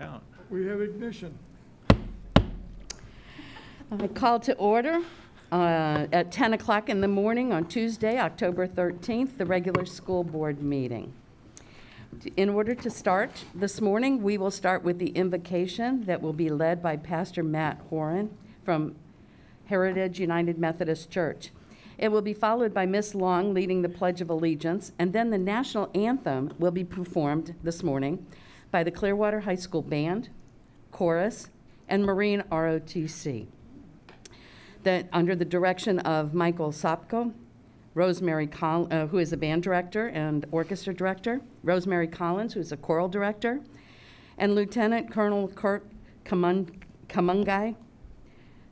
Count. We have ignition. I call to order at 10 o'clock in the morning on Tuesday, October 13th, the regular school board meeting. In order to start this morning, we will start with the invocation that will be led by Pastor Matt Horan from Heritage United Methodist Church. It will be followed by Miss Long leading the Pledge of Allegiance, and then the national anthem will be performed this morning by the Clearwater High School Band, Chorus, and Marine ROTC. That under the direction of Michael Sopko, Rosemary Collins, who is a band director and orchestra director, Rosemary Collins, who is a choral director, and Lieutenant Colonel Kurt Kamungai,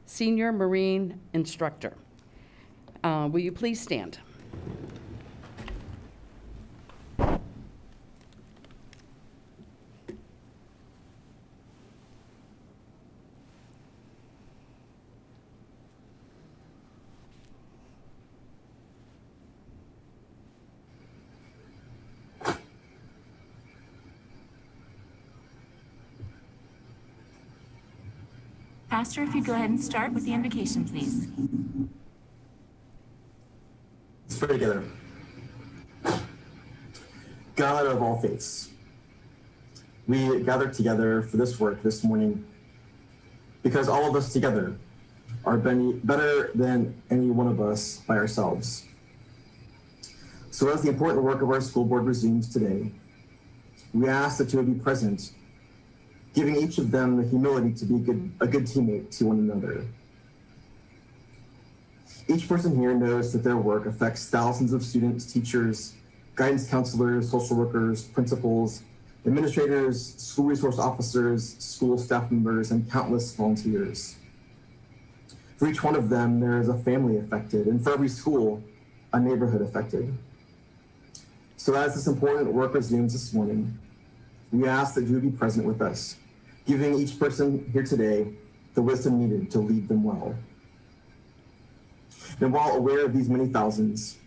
senior Marine instructor. Will you please stand? Pastor, if you go ahead and start with the invocation, please. Let's pray together. God of all faiths, we gather together for this work this morning because all of us together are better than any one of us by ourselves. So as the important work of our school board resumes today, we ask that you would be present, giving each of them the humility to be a good teammate to one another. Each person here knows that their work affects thousands of students, teachers, guidance counselors, social workers, principals, administrators, school resource officers, school staff members, and countless volunteers. For each one of them, there is a family affected, and for every school, a neighborhood affected. So as this important work resumes this morning, we ask that you would be present with us, giving each person here today the wisdom needed to lead them well. And while aware of these many thousands,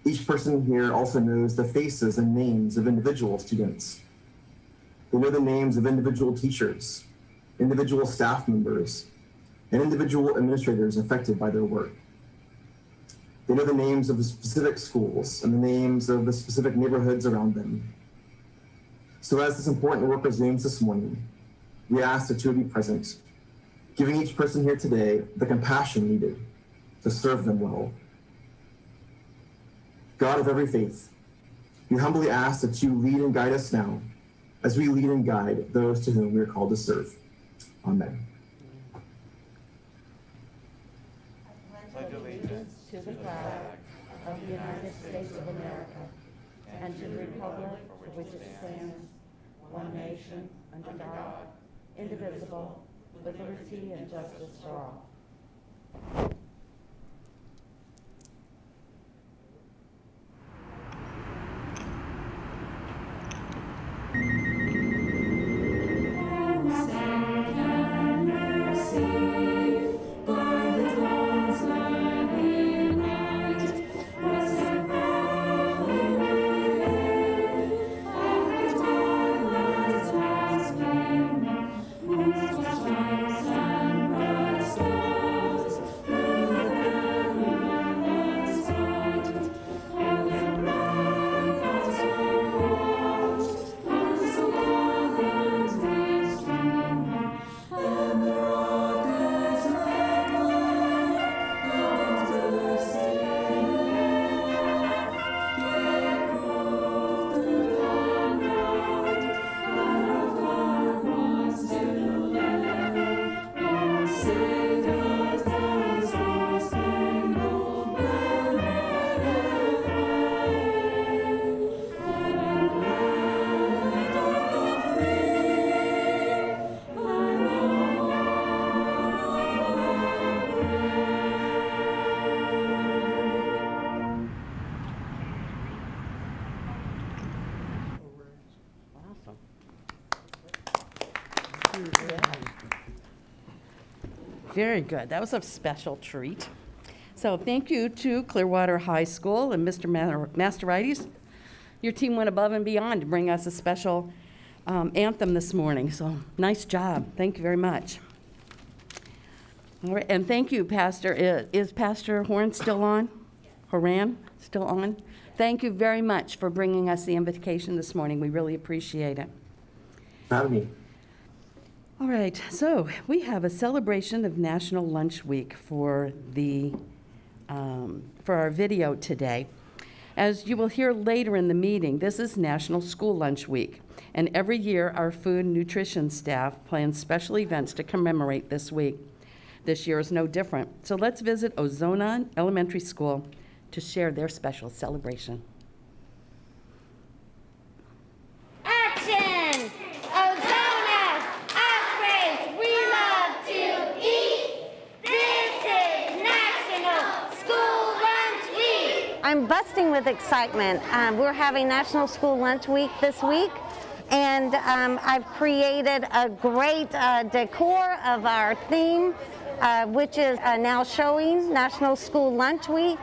each person here also knows the faces and names of individual students. They know the names of individual teachers, individual staff members, and individual administrators affected by their work. They know the names of the specific schools and the names of the specific neighborhoods around them. So as this important work resumes this morning, we ask that you would be present, giving each person here today the compassion needed to serve them well. God of every faith, we humbly ask that you lead and guide us now as we lead and guide those to whom we are called to serve. Amen. I pledge allegiance to the flag of the United States of America and to the republic for which it stands, one nation, under God, indivisible, with liberty and justice for all. Very good. That was a special treat. So thank you to Clearwater High School and Mr. Masterides. Your team went above and beyond to bring us a special anthem this morning, so nice job. Thank you very much. All right, and thank you, Pastor. Is Pastor Horn still on? Horan still on? Thank you very much for bringing us the invitation this morning. We really appreciate it. Having me. All right, so we have a celebration of National Lunch Week for our video today. As you will hear later in the meeting, this is National School Lunch Week, and every year our food and nutrition staff plan special events to commemorate this week. This year is no different, so let's visit Ozona Elementary School to share their special celebration. Action! Ozona, Ospreys, we love to eat. This is National School Lunch Week. I'm busting with excitement. We're having National School Lunch Week this week, and I've created a great decor of our theme, which is now showing National School Lunch Week.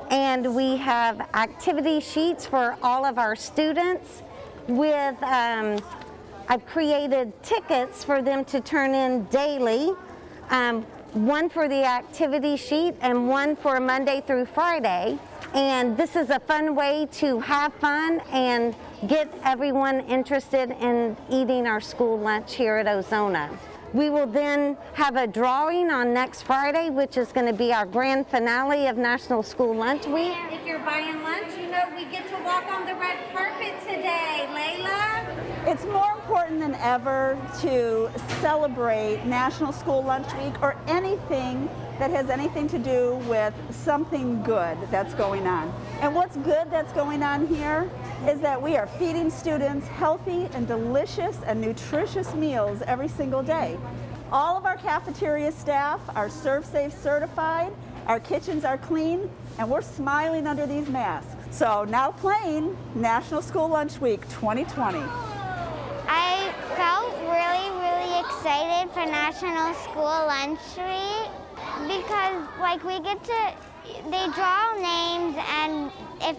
And we have activity sheets for all of our students with, I've created tickets for them to turn in daily, one for the activity sheet and one for Monday through Friday. And this is a fun way to have fun and get everyone interested in eating our school lunch here at Ozona. We will then have a drawing on next Friday, which is going to be our grand finale of National School Lunch Week. If you're buying lunch, you know we get to walk on the red carpet today, Layla. It's more important than ever to celebrate National School Lunch Week or anything that has anything to do with something good that's going on. And what's good that's going on here is that we are feeding students healthy and delicious and nutritious meals every single day. All of our cafeteria staff are ServSafe certified, our kitchens are clean, and we're smiling under these masks. So now playing National School Lunch Week 2020. I felt really excited for National School Lunch Week because they draw names, and if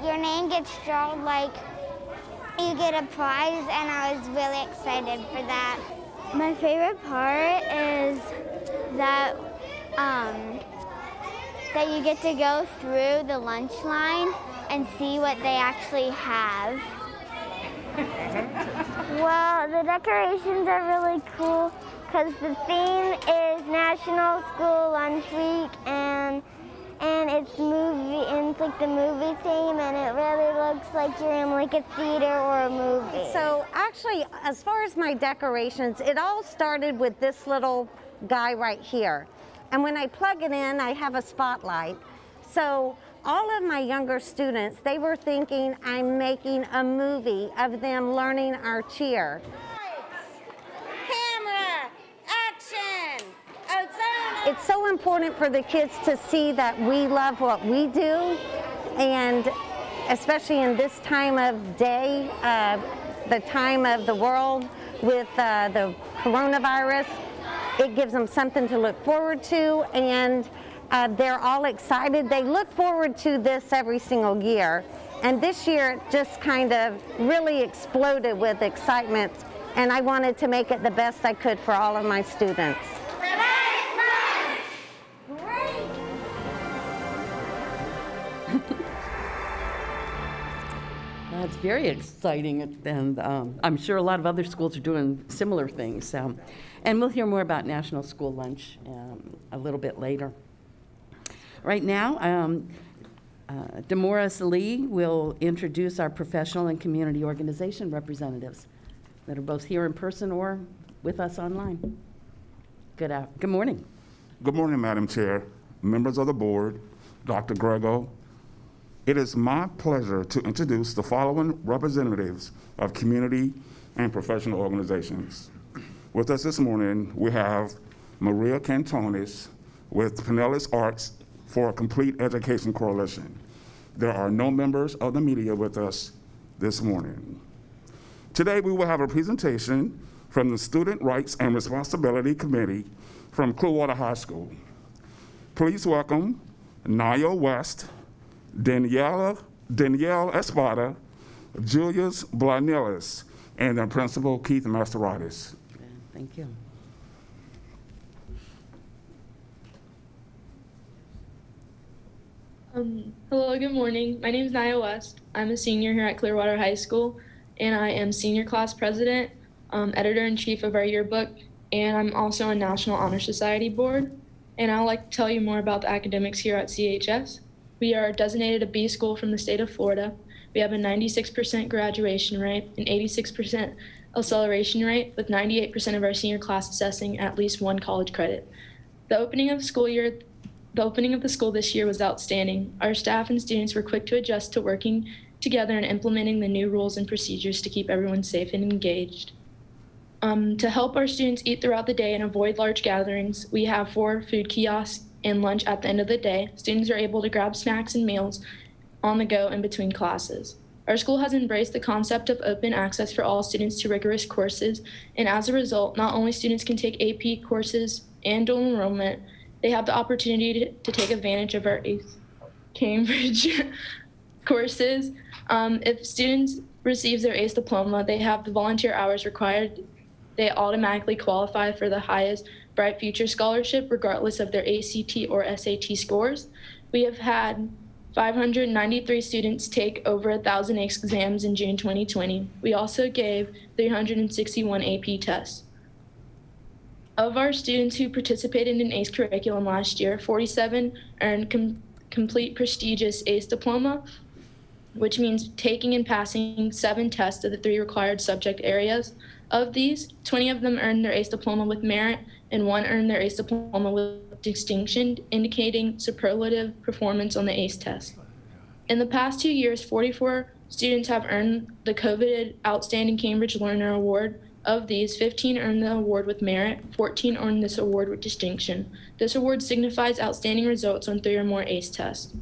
your name gets drawn, you get a prize, and I was really excited for that. My favorite part is that that you get to go through the lunch line and see what they actually have. Well, the decorations are really cool because the theme is National School Lunch Week, and it's like the movie theme, and it really looks like you're in like a theater or a movie. So actually, as far as my decorations, it all started with this little guy right here. And when I plug it in, I have a spotlight. So all of my younger students, they were thinking I'm making a movie of them learning our cheer. Camera, action, Ozona. It's so important for the kids to see that we love what we do, and especially in this time of day, the time of the world with the coronavirus, it gives them something to look forward to, and they're all excited. They look forward to this every single year, and this year it just kind of really exploded with excitement, and I wanted to make it the best I could for all of my students. That's very exciting, and I'm sure a lot of other schools are doing similar things. And we'll hear more about National School Lunch a little bit later. Right now, Demoris Lee will introduce our professional and community organization representatives that are both here in person or with us online. Good morning. Good morning, Madam Chair, members of the board, Dr. Grego. It is my pleasure to introduce the following representatives of community and professional organizations. With us this morning, we have Maria Cantonis with Pinellas Arts for a Complete Education Coalition. There are no members of the media with us this morning. Today, we will have a presentation from the Student Rights and Responsibility Committee from Clearwater High School. Please welcome Naya West, Danielle Espada, Julius Blanelis, and then Principal Keith Masteridis. Thank you. Hello, good morning. My name is Nia West. I'm a senior here at Clearwater High School, and I am senior class president, editor-in-chief of our yearbook, and I'm also on National Honor Society board. And I'd like to tell you more about the academics here at CHS. We are designated a B school from the state of Florida. We have a 96% graduation rate, an 86% acceleration rate, with 98% of our senior class assessing at least one college credit. The opening of the school this year was outstanding. Our staff and students were quick to adjust to working together and implementing the new rules and procedures to keep everyone safe and engaged. To help our students eat throughout the day and avoid large gatherings, we have 4 food kiosks and lunch at the end of the day. Students are able to grab snacks and meals on the go in between classes. Our school has embraced the concept of open access for all students to rigorous courses, and as a result, not only students can take AP courses and dual enrollment, they have the opportunity to take advantage of our ACE Cambridge courses. If students receive their ACE diploma, they have the volunteer hours required. They automatically qualify for the highest Bright Future Scholarship, regardless of their ACT or SAT scores. We have had 593 students take over 1,000 ACE exams in June 2020. We also gave 361 AP tests. Of our students who participated in ACE curriculum last year, 47 earned complete prestigious ACE diploma, which means taking and passing 7 tests of the 3 required subject areas. Of these, 20 of them earned their ACE diploma with merit, and 1 earned their ACE diploma with distinction, indicating superlative performance on the ACE test. In the past 2 years, 44 students have earned the coveted Outstanding Cambridge Learner Award. Of these, 15 earned the award with merit, 14 earned this award with distinction. This award signifies outstanding results on 3 or more ACE tests.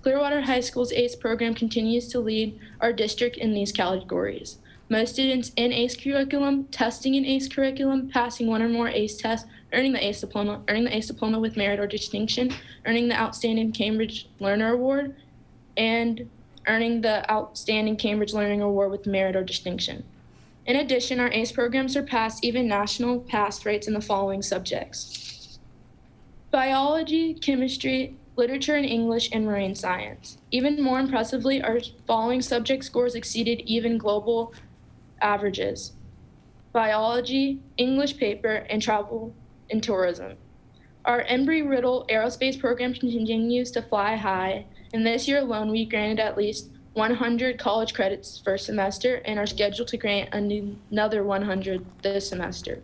Clearwater High School's ACE program continues to lead our district in these categories. Most students in ACE curriculum, testing in ACE curriculum, passing 1 or more ACE tests, earning the ACE diploma with merit or distinction, earning the Outstanding Cambridge Learner Award, and earning the Outstanding Cambridge Learning Award with merit or distinction. In addition, our ACE program surpassed even national pass rates in the following subjects: biology, chemistry, literature and English, and marine science. Even more impressively, our following subject scores exceeded even global averages: biology, English paper, and travel and tourism. Our Embry-Riddle Aerospace program continues to fly high, and this year alone we granted at least 100 college credits first semester and are scheduled to grant another 100 this semester.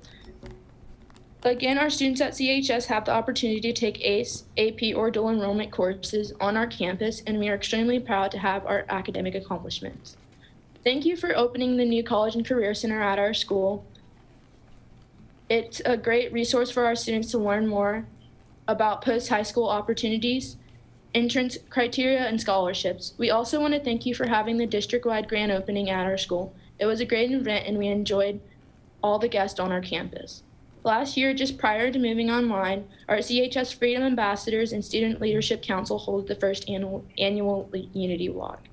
Again, our students at CHS have the opportunity to take ACE, AP, or dual enrollment courses on our campus, and we are extremely proud to have our academic accomplishments. Thank you for opening the new College and Career Center at our school. It's a great resource for our students to learn more about post-high school opportunities, entrance criteria, and scholarships. We also want to thank you for having the district-wide grand opening at our school. It was a great event, and we enjoyed all the guests on our campus. Last year, just prior to moving online, our CHS Freedom Ambassadors and Student Leadership Council held the first annual Unity Walk.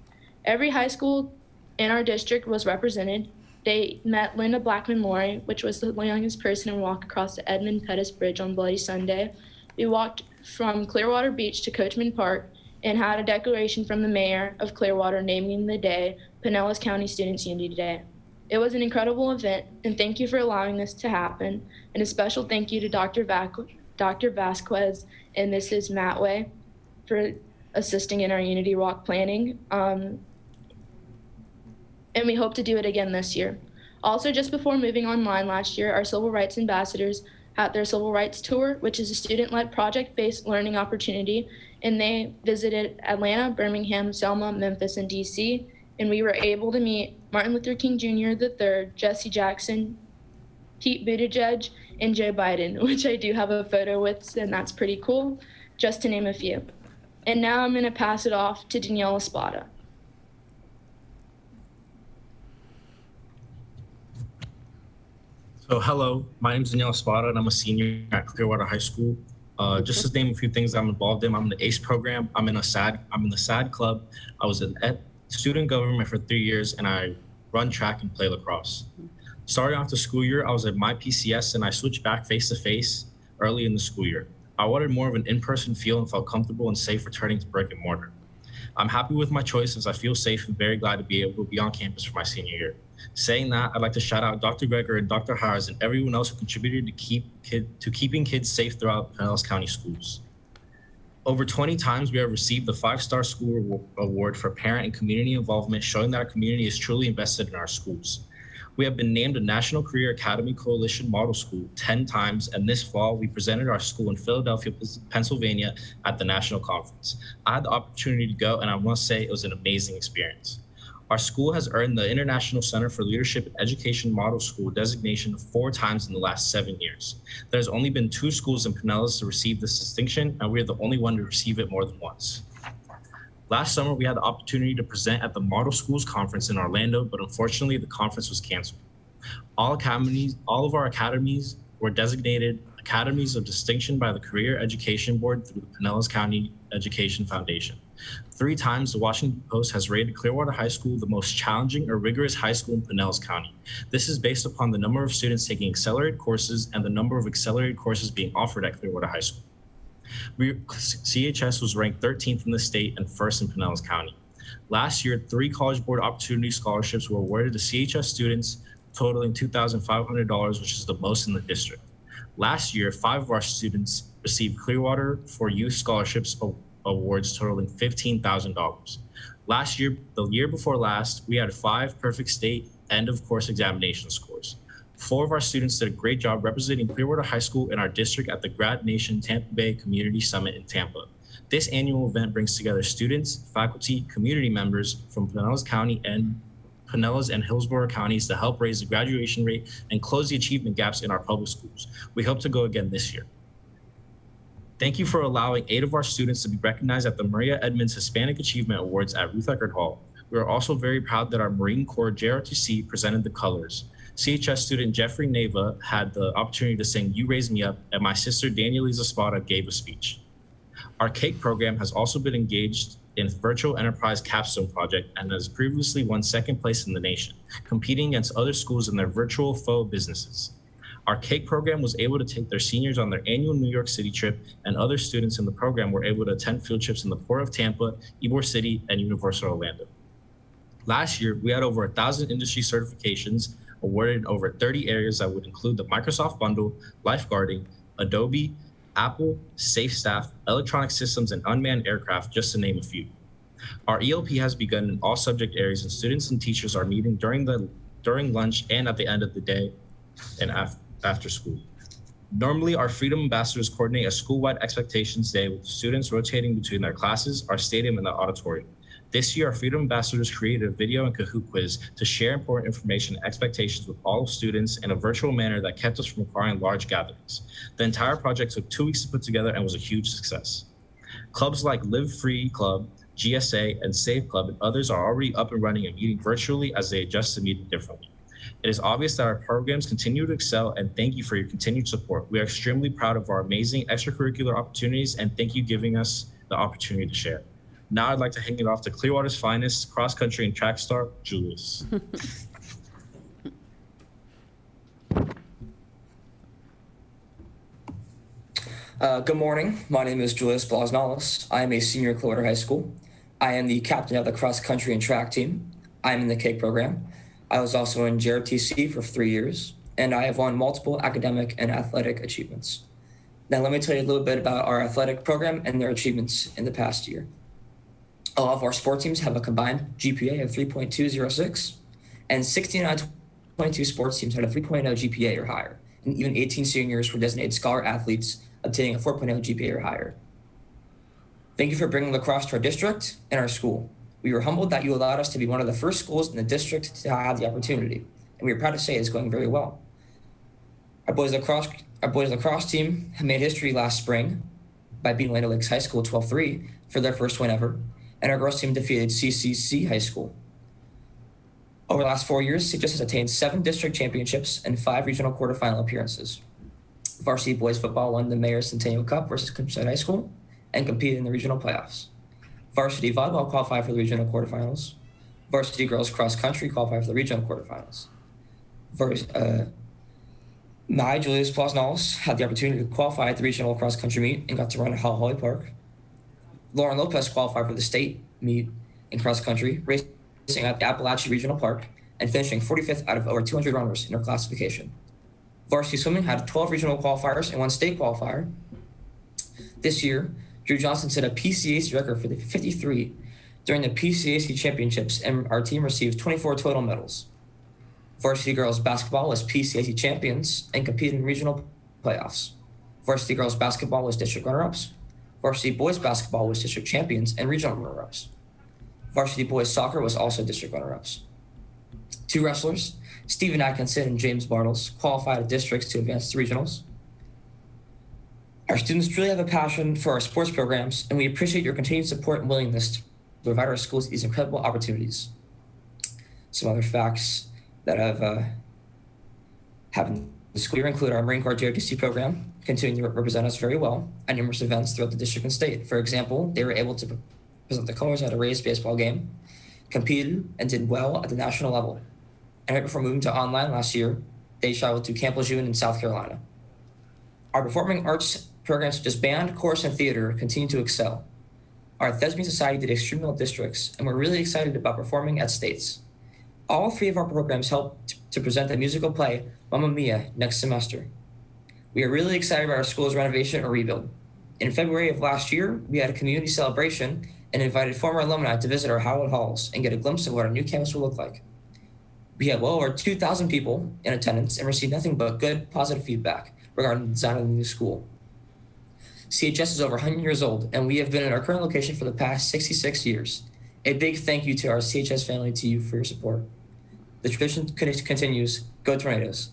Every high school in our district was represented. They met Linda Blackman-Laurie, which was the youngest person to walk across the Edmund Pettus Bridge on Bloody Sunday. We walked from Clearwater Beach to Coachman Park and had a declaration from the mayor of Clearwater naming the day Pinellas County Students Unity Day. It was an incredible event, and thank you for allowing this to happen. And a special thank you to Dr. Vasquez and Mrs. Matway for assisting in our Unity Walk planning. And we hope to do it again this year. Also, just before moving online last year, our Civil Rights Ambassadors had their Civil Rights Tour, which is a student-led project-based learning opportunity, and they visited Atlanta, Birmingham, Selma, Memphis, and DC, and we were able to meet Martin Luther King Jr. III, Jesse Jackson, Pete Buttigieg, and Joe Biden, which I do have a photo with, and that's pretty cool, just to name a few. And now I'm going to pass it off to Danielle Espada. So hello, my name is Danielle Espada, and I'm a senior at Clearwater High School. Just to name a few things I'm involved in, I'm in the ACE program. I'm in the SAD club. I was in student government for 3 years, and I run track, and play lacrosse. Starting off the school year, I was at my PCS and I switched back face-to-face early in the school year. I wanted more of an in-person feel and felt comfortable and safe returning to brick and mortar. I'm happy with my choice as I feel safe and very glad to be able to be on campus for my senior year. Saying that, I'd like to shout out Dr. Greger and Dr. Hires and everyone else who contributed to keeping kids safe throughout Pinellas County schools. Over 20 times, we have received the 5-Star School Award for parent and community involvement, showing that our community is truly invested in our schools. We have been named a National Career Academy Coalition Model School 10 times, and this fall, we presented our school in Philadelphia, Pennsylvania at the National Conference. I had the opportunity to go, and I must say it was an amazing experience. Our school has earned the International Center for Leadership and Education Model School designation 4 times in the last 7 years. There's only been 2 schools in Pinellas to receive this distinction, and we're the only one to receive it more than once. Last summer, we had the opportunity to present at the Model Schools Conference in Orlando, but unfortunately, the conference was canceled. All of our academies were designated Academies of Distinction by the Career Education Board through the Pinellas County Education Foundation. 3 times, the Washington Post has rated Clearwater High School the most challenging or rigorous high school in Pinellas County. This is based upon the number of students taking accelerated courses and the number of accelerated courses being offered at Clearwater High School. CHS was ranked 13th in the state and 1st in Pinellas County. Last year, 3 College Board Opportunity Scholarships were awarded to CHS students, totaling $2,500, which is the most in the district. Last year, 5 of our students received Clearwater for Youth Scholarships awards totaling $15,000. Last year, the year before last, we had 5 perfect state end of course examination scores. 4 of our students did a great job representing Clearwater High School in our district at the Grad Nation Tampa Bay Community Summit in Tampa. This annual event brings together students, faculty, community members from Pinellas County and Pinellas and Hillsborough counties to help raise the graduation rate and close the achievement gaps in our public schools. We hope to go again this year. Thank you for allowing 8 of our students to be recognized at the Maria Edmonds Hispanic Achievement Awards at Ruth Eckerd Hall. We are also very proud that our Marine Corps JROTC presented the colors. CHS student Jeffrey Neva had the opportunity to sing You Raise Me Up, and my sister Danielisa Spada gave a speech. Our CAKE program has also been engaged in Virtual Enterprise Capstone Project and has previously won 2nd place in the nation, competing against other schools in their virtual faux businesses. Our CAKE program was able to take their seniors on their annual New York City trip, and other students in the program were able to attend field trips in the Port of Tampa, Ybor City, and Universal Orlando. Last year, we had over 1,000 industry certifications awarded in over 30 areas that would include the Microsoft Bundle, Lifeguarding, Adobe, Apple, SafeStaff, Electronic Systems, and Unmanned Aircraft, just to name a few. Our ELP has begun in all subject areas, and students and teachers are meeting during lunch and at the end of the day and after school. Normally, our Freedom Ambassadors coordinate a school-wide expectations day with students rotating between their classes, our stadium, and the auditorium. This year, our Freedom Ambassadors created a video and Kahoot quiz to share important information and expectations with all students in a virtual manner that kept us from requiring large gatherings. The entire project took 2 weeks to put together and was a huge success. Clubs like Live Free Club, GSA, and Save Club, and others are already up and running and meeting virtually as they adjust to meeting differently. It is obvious that our programs continue to excel, and thank you for your continued support. We are extremely proud of our amazing extracurricular opportunities, and thank you for giving us the opportunity to share. Now I'd like to hand it off to Clearwater's finest cross-country and track star, Julius. Good morning. My name is Julius Blasnalis. I am a senior at Clearwater High School. I am the captain of the cross-country and track team. I am in the CAKE program. I was also in JROTC for 3 years, and I have won multiple academic and athletic achievements. Now let me tell you a little bit about our athletic program and their achievements in the past year. All of our sport teams have a combined GPA of 3.206, and 16 out of 22 sports teams had a 3.0 GPA or higher, and even 18 seniors were designated scholar athletes, obtaining a 4.0 GPA or higher. Thank you for bringing lacrosse to our district and our school. We were humbled that you allowed us to be one of the first schools in the district to have the opportunity, and we are proud to say it's going very well. Our boys lacrosse team made history last spring by beating Land O'Lakes High School 12-3 for their first win ever, and our girls team defeated CCC High School. Over the last 4 years, CHS has attained 7 district championships and 5 regional quarterfinal appearances. Varsity boys football won the Mayor's Centennial Cup versus Countryside High School and competed in the regional playoffs. Varsity volleyball qualified for the regional quarterfinals. Varsity girls cross country qualified for the regional quarterfinals. Nye Julius Plasnals had the opportunity to qualify at the regional cross country meet and got to run at Holly Park. Lauren Lopez qualified for the state meet in cross country, racing at the Appalachia Regional Park and finishing 45th out of over 200 runners in her classification. Varsity swimming had 12 regional qualifiers and 1 state qualifier. This year, Drew Johnson set a PCAC record for the 53 during the PCAC championships, and our team received 24 total medals. Varsity girls basketball was PCAC champions and competed in regional playoffs. Varsity girls basketball was district runner-ups. Varsity boys basketball was district champions and regional runner-ups. Varsity boys soccer was also district runner-ups. 2 wrestlers, Stephen Atkinson and James Bartles, qualified at districts to advance to regionals. Our students truly have a passion for our sports programs, and we appreciate your continued support and willingness to provide our schools these incredible opportunities. Some other facts that have happened in the school year include our Marine Corps JRTC program, continuing to represent us very well at numerous events throughout the district and state. For example, they were able to present the colors at a raised baseball game, competed and did well at the national level. And right before moving to online last year, they traveled to Camp Lejeune in South Carolina. Our performing arts programs such as band, chorus, and theater continue to excel. Our Thespian Society did extremely well at districts, and we're really excited about performing at states. All 3 of our programs help to present the musical play Mamma Mia next semester. We are really excited about our school's renovation or rebuild. In February of last year, we had a community celebration and invited former alumni to visit our Howard halls and get a glimpse of what our new campus will look like. We had well over 2,000 people in attendance and received nothing but good, positive feedback regarding the design of the new school. CHS is over 100 years old, and we have been in our current location for the past 66 years. A big thank you to our CHS family, to you for your support. The tradition continues. Go Tornadoes.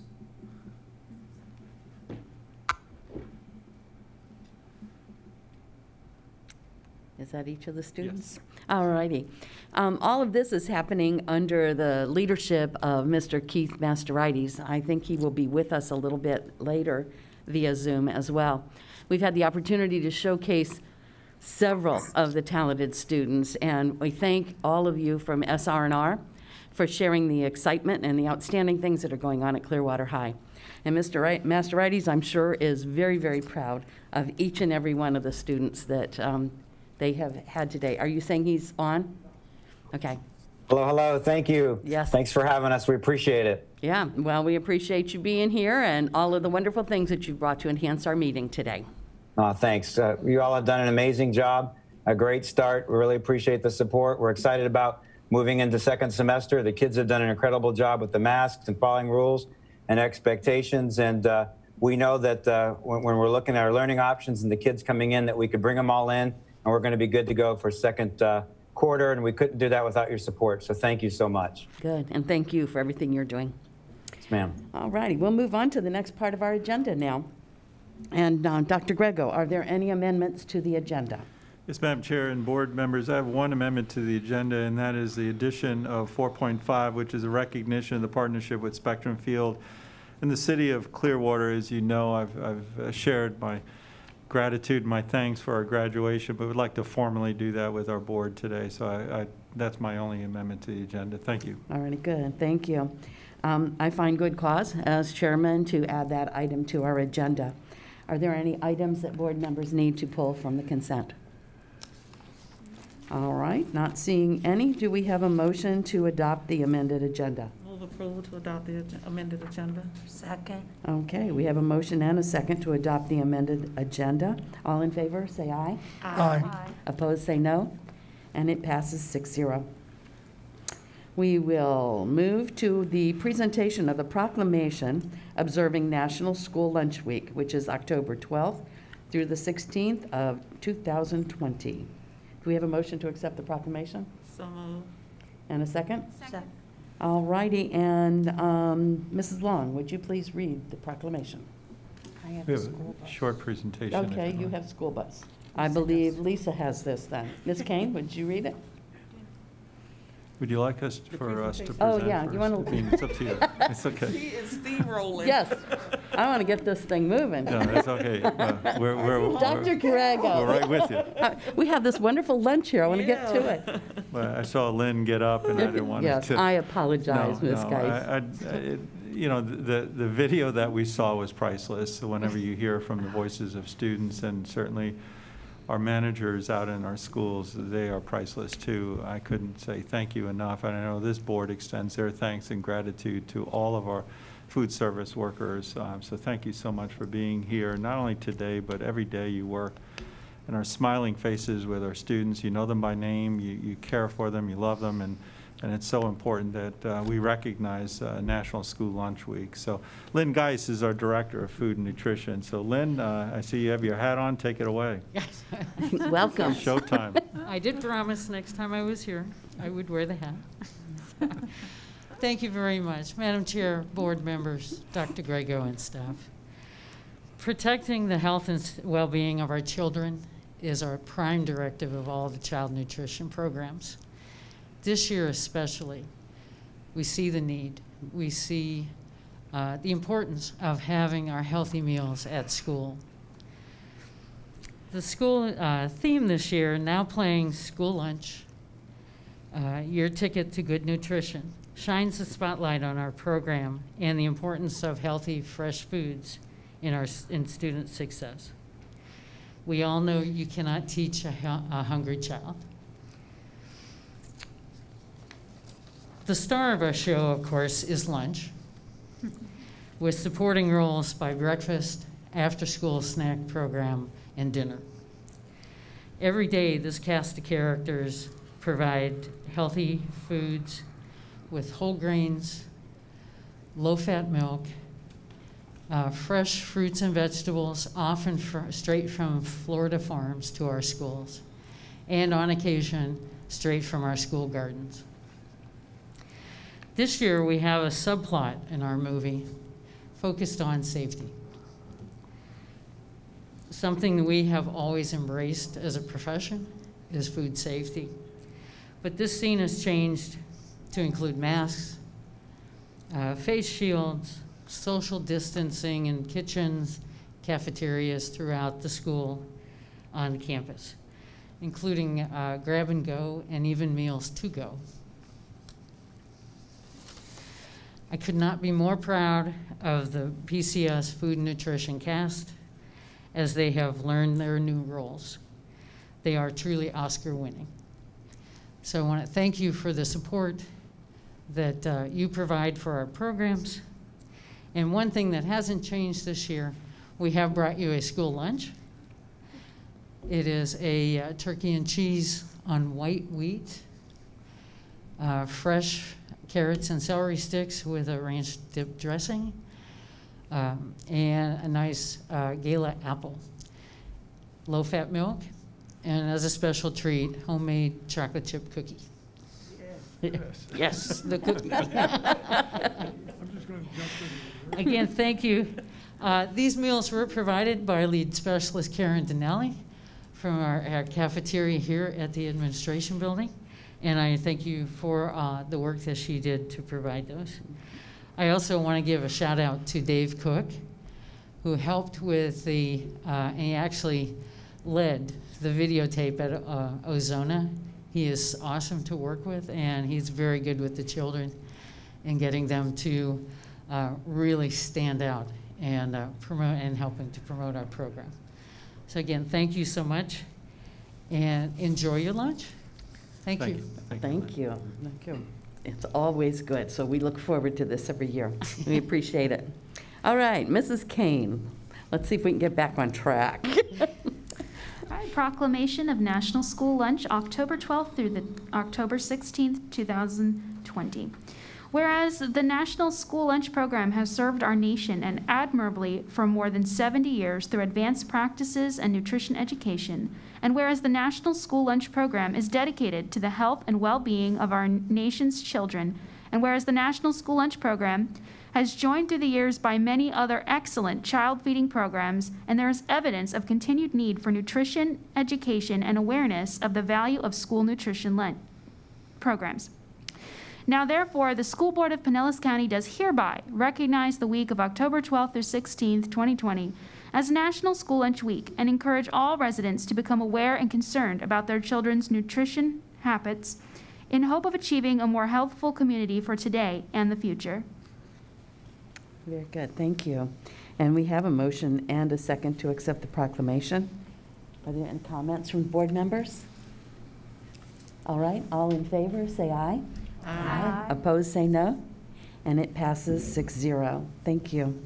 Is that each of the students? Yes. All righty. All of this is happening under the leadership of Mr. Keith Masterides. I think he will be with us a little bit later via Zoom as well. We've had the opportunity to showcase several of the talented students, and we thank all of you from SR&R for sharing the excitement and the outstanding things that are going on at Clearwater High. And Mr. Masterides, I'm sure, is very, very proud of each and every one of the students that they have had today. Are you saying he's on? Okay. Hello, hello. Thank you. Yes. Thanks for having us. We appreciate it. Yeah. Well, we appreciate you being here and all of the wonderful things that you've brought to enhance our meeting today. Thanks. You all have done an amazing job, a great start. We really appreciate the support. We're excited about moving into second semester. The kids have done an incredible job with the masks and following rules and expectations. And we know that when we're looking at our learning options and the kids coming in, that we could bring them all in, and we're going to be good to go for second quarter. And we couldn't do that without your support. So thank you so much. Good. And thank you for everything you're doing. Yes, ma'am. All righty. We'll move on to the next part of our agenda now. And Dr. Grego, are there any amendments to the agenda? Yes, Madam Chair and board members, I have one amendment to the agenda, and that is the addition of 4.5, which is a recognition of the partnership with Spectrum Field. In the city of Clearwater, as you know, I've shared my gratitude and my thanks for our graduation, but would like to formally do that with our board today. So that's my only amendment to the agenda. Thank you. All righty, good. Thank you. I find good cause as chairman to add that item to our agenda. Are there any items that board members need to pull from the consent? All right, not seeing any. Do we have a motion to adopt the amended agenda? Move approval to adopt the amended agenda. Second. Okay, we have a motion and a second to adopt the amended agenda. All in favor, say aye. Aye. Aye. Opposed, say no. And it passes 6-0. We will move to the presentation of the proclamation observing National School Lunch Week, which is October 12th through the 16th of 2020. Do we have a motion to accept the proclamation? So moved. And a second? Second. All righty, and Mrs. Long, would you please read the proclamation? I have We a have school a bus. short presentation. if Okay, you'd you like. have school bus. I believe Lisa has this then. Ms. Kane, would you read it? Would you like us to present Oh, first? yeah, you wanna- I mean, it's up to you. It's okay. He is steamrolling. Yes. I want to get this thing moving. No, that's okay. Dr. Grego. We're right with you. We have this wonderful lunch here. I want to get to it. Well, I saw Lynn get up, and I didn't want Yes, to. I apologize, Ms. Geis. You know, the video that we saw was priceless. So whenever you hear from the voices of students, and certainly our managers out in our schools, they are priceless too. I couldn't say thank you enough. And I know this board extends their thanks and gratitude to all of our food service workers. So thank you so much for being here, not only today, but every day you work. And our smiling faces with our students, you know them by name, you care for them, you love them, and it's so important that we recognize National School Lunch Week. So Lynn Geis is our Director of Food and Nutrition. So Lynn, I see you have your hat on. Take it away. Yes. Welcome. Showtime. I did promise next time I was here, I would wear the hat. Thank you very much, Madam Chair, board members, Dr. Grego, and staff. Protecting the health and well-being of our children is our prime directive of all the child nutrition programs. This year especially, we see the need. We see the importance of having our healthy meals at school. The school theme this year, Now Playing School Lunch, Your Ticket to Good Nutrition, shines the spotlight on our program and the importance of healthy, fresh foods in student success. We all know you cannot teach a hungry child. The star of our show, of course, is lunch, with supporting roles by breakfast, after-school snack program, and dinner. Every day, this cast of characters provide healthy foods with whole grains, low-fat milk, fresh fruits and vegetables, often straight from Florida farms to our schools, and on occasion, straight from our school gardens. This year, we have a subplot in our movie focused on safety. Something that we have always embraced as a profession is food safety. But this scene has changed to include masks, face shields, social distancing in kitchens, cafeterias throughout the school on campus, including grab and go and even meals to go. I could not be more proud of the PCS Food and Nutrition cast as they have learned their new roles. They are truly Oscar-winning. So I want to thank you for the support that you provide for our programs. And one thing that hasn't changed this year, we have brought you a school lunch. It is a turkey and cheese on white wheat, fresh carrots and celery sticks with a ranch dip dressing, and a nice gala apple, low-fat milk, and as a special treat, homemade chocolate chip cookie. Yes, yes, the cookie. Again, thank you. These meals were provided by lead specialist Karen Donnelly from our cafeteria here at the administration building. And I thank you for the work that she did to provide those. I also want to give a shout out to Dave Cook, who helped with and he actually led the videotape at Ozona. He is awesome to work with, and he's very good with the children and getting them to really stand out and promote and helping to promote our program. So again, thank you so much, and enjoy your lunch. Thank you. Thank you. Thank you. It's always good, so we look forward to this every year. We appreciate it. All right, Mrs. Kane, let's see if we can get back on track. All right, proclamation of National School Lunch, October 12th through the October 16th, 2020. Whereas the National School Lunch Program has served our nation and admirably for more than 70 years through advanced practices and nutrition education, and whereas the National School Lunch Program is dedicated to the health and well-being of our nation's children, and whereas the National School Lunch Program has joined through the years by many other excellent child feeding programs, and there is evidence of continued need for nutrition, education, and awareness of the value of school nutrition programs. Now therefore, the School Board of Pinellas County does hereby recognize the week of October 12th through 16th, 2020 as National School Lunch Week and encourage all residents to become aware and concerned about their children's nutrition habits in hope of achieving a more healthful community for today and the future. Very good, thank you. And we have a motion and a second to accept the proclamation. Are there any comments from board members? All right, all in favor, say aye. Aye. Opposed, say no. And it passes 6-0. Thank you.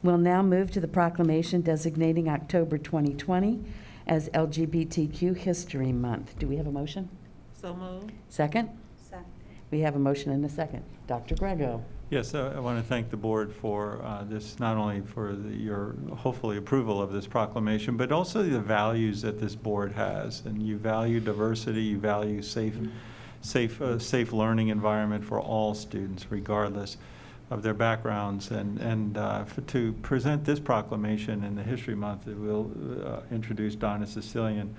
We'll now move to the proclamation designating October 2020 as LGBTQ History Month. Do we have a motion? So moved. Second? Second. We have a motion and a second. Dr. Grego. Yes, I want to thank the board for this, not only for your hopefully approval of this proclamation, but also the values that this board has. And you value diversity, you value safe learning environment for all students, regardless of their backgrounds. And to present this proclamation in the History Month, we'll introduce Donna Sicilian,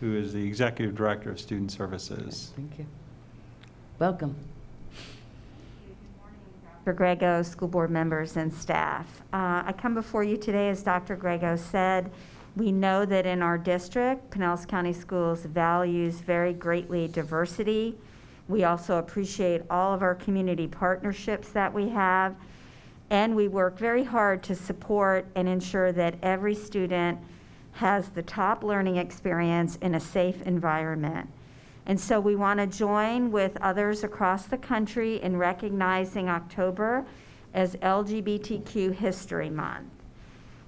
who is the Executive Director of Student Services. Thank you. Welcome. Dr. Grego, school board members, and staff. I come before you today, as Dr. Grego said, we know that in our district, Pinellas County Schools values very greatly diversity. We also appreciate all of our community partnerships that we have, and we work very hard to support and ensure that every student has the top learning experience in a safe environment. And so we want to join with others across the country in recognizing October as LGBTQ History Month.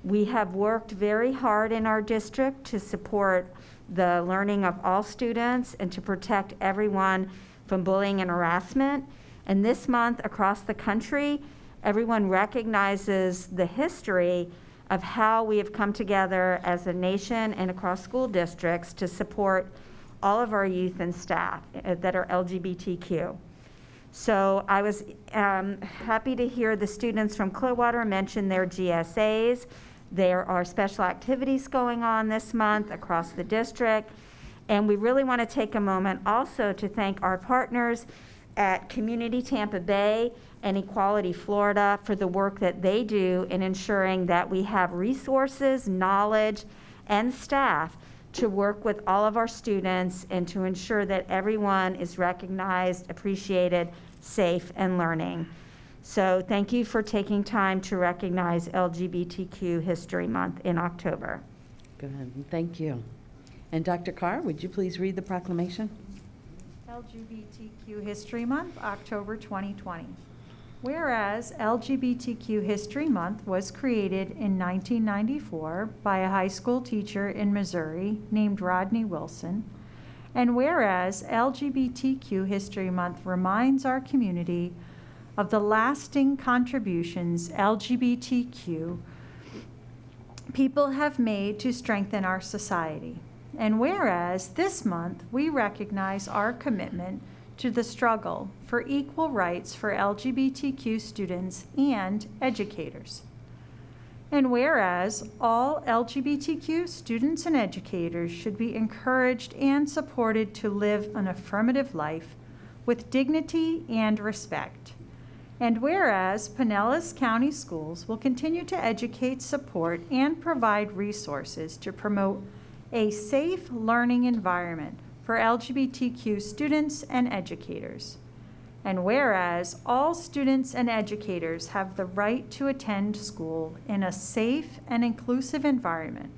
We have worked very hard in our district to support the learning of all students and to protect everyone from bullying and harassment. And this month across the country, everyone recognizes the history of how we have come together as a nation and across school districts to support all of our youth and staff that are LGBTQ. So I was happy to hear the students from Clearwater mention their GSAs. There are special activities going on this month across the district. And we really want to take a moment also to thank our partners at Community Tampa Bay and Equality Florida for the work that they do in ensuring that we have resources, knowledge, and staff to work with all of our students and to ensure that everyone is recognized, appreciated, safe, and learning. So thank you for taking time to recognize LGBTQ History Month in October. Good, thank you. And Dr. Carr, would you please read the proclamation? LGBTQ History Month, October 2020. Whereas LGBTQ History Month was created in 1994 by a high school teacher in Missouri named Rodney Wilson, and whereas LGBTQ History Month reminds our community of the lasting contributions LGBTQ people have made to strengthen our society. And whereas this month we recognize our commitment to the struggle for equal rights for LGBTQ students and educators. And whereas all LGBTQ students and educators should be encouraged and supported to live an affirmative life with dignity and respect. And whereas Pinellas County Schools will continue to educate, support, and provide resources to promote a safe learning environment for LGBTQ students and educators. And whereas all students and educators have the right to attend school in a safe and inclusive environment,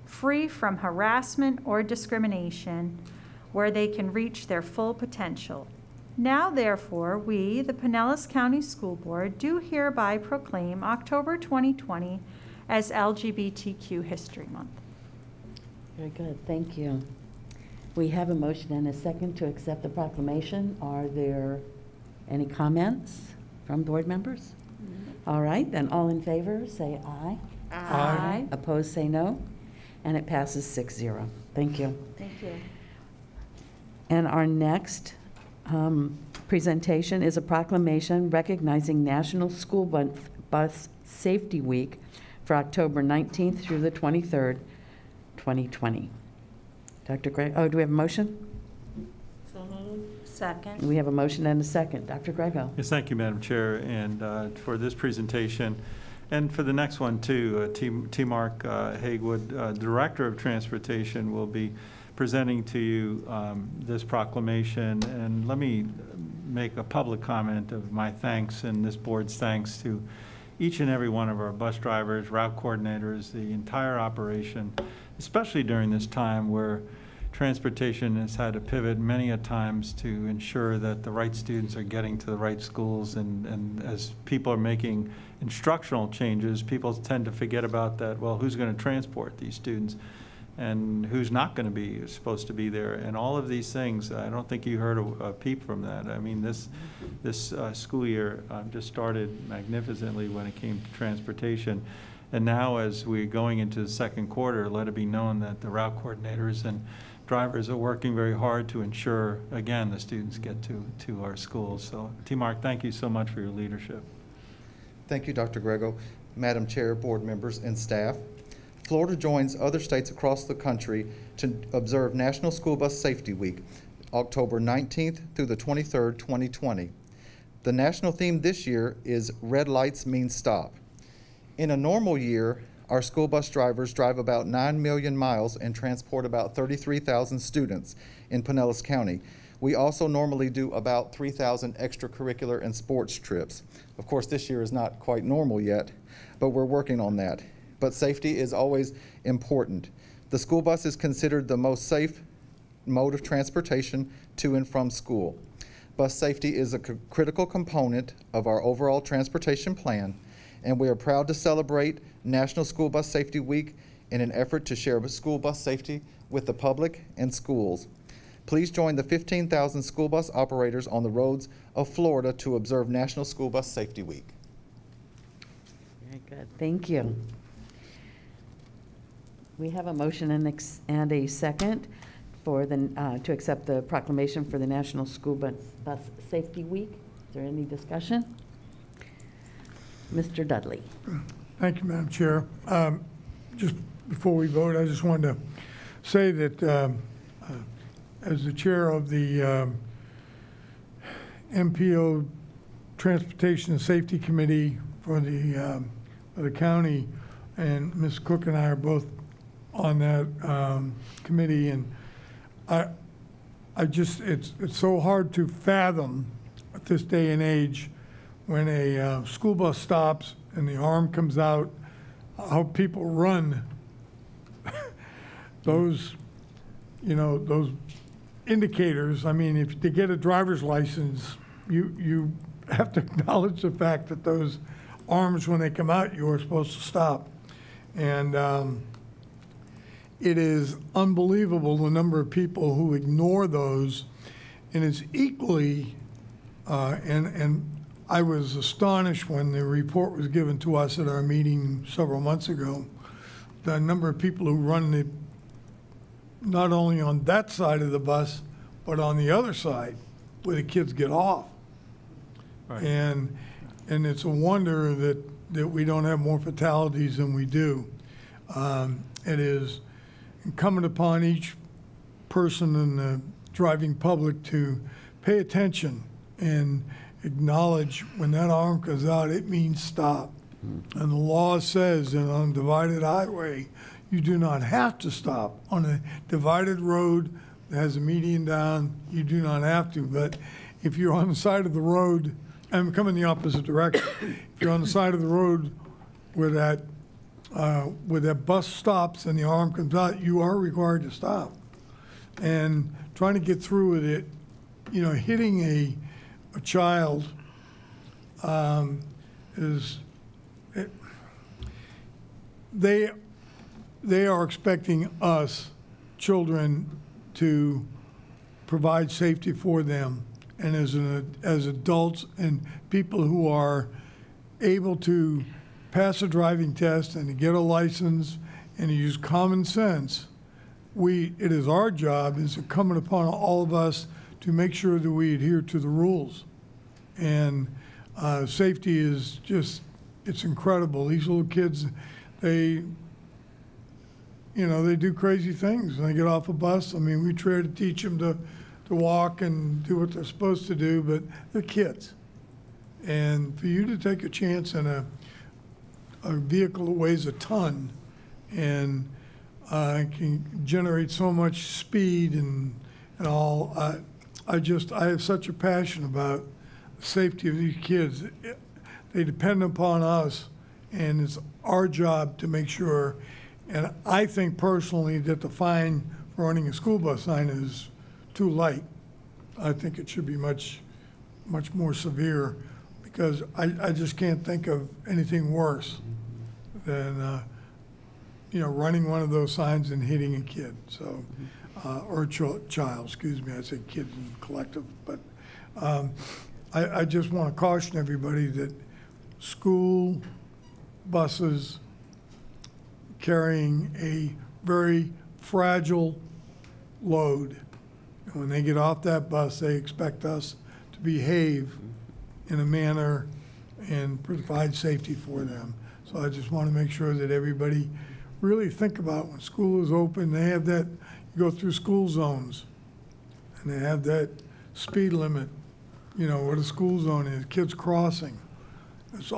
free from harassment or discrimination, where they can reach their full potential. Now, therefore, we, the Pinellas County School Board, do hereby proclaim October 2020 as LGBTQ History Month. Very good, thank you. We have a motion and a second to accept the proclamation. Are there any comments from board members? All right, then all in favor say aye. Aye. Opposed say no. And it passes 6-0. Thank you. Thank you. And our next presentation is a proclamation recognizing National School Bus Safety Week for October 19th through the 23rd, 2020. Dr. Gray, do we have a motion? So moved. Second. We have a motion and a second. Dr. Grego. Yes, thank you, Madam Chair, and for this presentation. And for the next one, too, T. Mark Haywood, Director of Transportation, will be presenting to you this proclamation. And let me make a public comment of my thanks and this board's thanks to each and every one of our bus drivers, route coordinators, the entire operation, especially during this time where transportation has had to pivot many a times to ensure that the right students are getting to the right schools. And as people are making instructional changes, people tend to forget about that. Well, who's going to transport these students and who's not going to be supposed to be there? And all of these things, I don't think you heard a peep from that. I mean, this school year just started magnificently when it came to transportation. And now as we're going into the second quarter, let it be known that the route coordinators and drivers are working very hard to ensure, again, the students get to our schools. So, T. Mark, thank you so much for your leadership. Thank you, Dr. Grego, Madam Chair, board members, and staff. Florida joins other states across the country to observe National School Bus Safety Week, October 19th through the 23rd, 2020. The national theme this year is Red Lights Mean Stop. In a normal year, our school bus drivers drive about 9 million miles and transport about 33,000 students in Pinellas County. We also normally do about 3,000 extracurricular and sports trips. Of course, this year is not quite normal yet, but we're working on that. But safety is always important. The school bus is considered the most safe mode of transportation to and from school. Bus safety is a critical component of our overall transportation plan, and we are proud to celebrate National School Bus Safety Week in an effort to share school bus safety with the public and schools. Please join the 15,000 school bus operators on the roads of Florida to observe National School Bus Safety Week. Very good. Thank you. We have a motion and a second for to accept the proclamation for the National School Bus Safety Week. Is there any discussion? Mr. Dudley. Thank you, Madam Chair. Just before we vote, I just wanted to say that as the chair of the MPO Transportation and Safety Committee for the county, and Ms. Cook and I are both on that committee, and I just it's so hard to fathom at this day and age when a school bus stops and the arm comes out, how people run those, those indicators. I mean, if to get a driver's license, you have to acknowledge the fact that those arms, when they come out, you are supposed to stop. And it is unbelievable the number of people who ignore those, and it's equally, and I was astonished when the report was given to us at our meeting several months ago, the number of people who run it not only on that side of the bus, but on the other side where the kids get off. Right. And it's a wonder that we don't have more fatalities than we do. It is incumbent upon each person in the driving public to pay attention and acknowledge when that arm comes out, it means stop. Mm-hmm. And the law says that on a divided highway, you do not have to stop. On a divided road that has a median down, you do not have to. But if you're on the side of the road, I'm coming the opposite direction. If you're on the side of the road where that bus stops and the arm comes out, you are required to stop. And trying to get through with it, hitting a child they are expecting us, children, to provide safety for them, and as adults and people who are able to pass a driving test and to get a license and to use common sense, it is our job, it's incumbent upon all of us to make sure that we adhere to the rules. And safety is just, it's incredible. These little kids, they do crazy things when they get off a bus. I mean, we try to teach them to to walk and do what they're supposed to do, but they're kids. And for you to take a chance in a vehicle that weighs a ton and can generate so much speed and all, I have such a passion about the safety of these kids. They depend upon us, and it's our job to make sure. And I think personally that the fine for running a school bus sign is too light. I think it should be much more severe, because I just can't think of anything worse than running one of those signs and hitting a kid. So, or a child, excuse me. I said kids in collective, but I just want to caution everybody that school buses carrying a very fragile load. And when they get off that bus, they expect us to behave in a manner and provide safety for them. So I just want to make sure that everybody really think about when school is open, they have that, you go through school zones, and they have that speed limit, where the school zone is, kids crossing. It's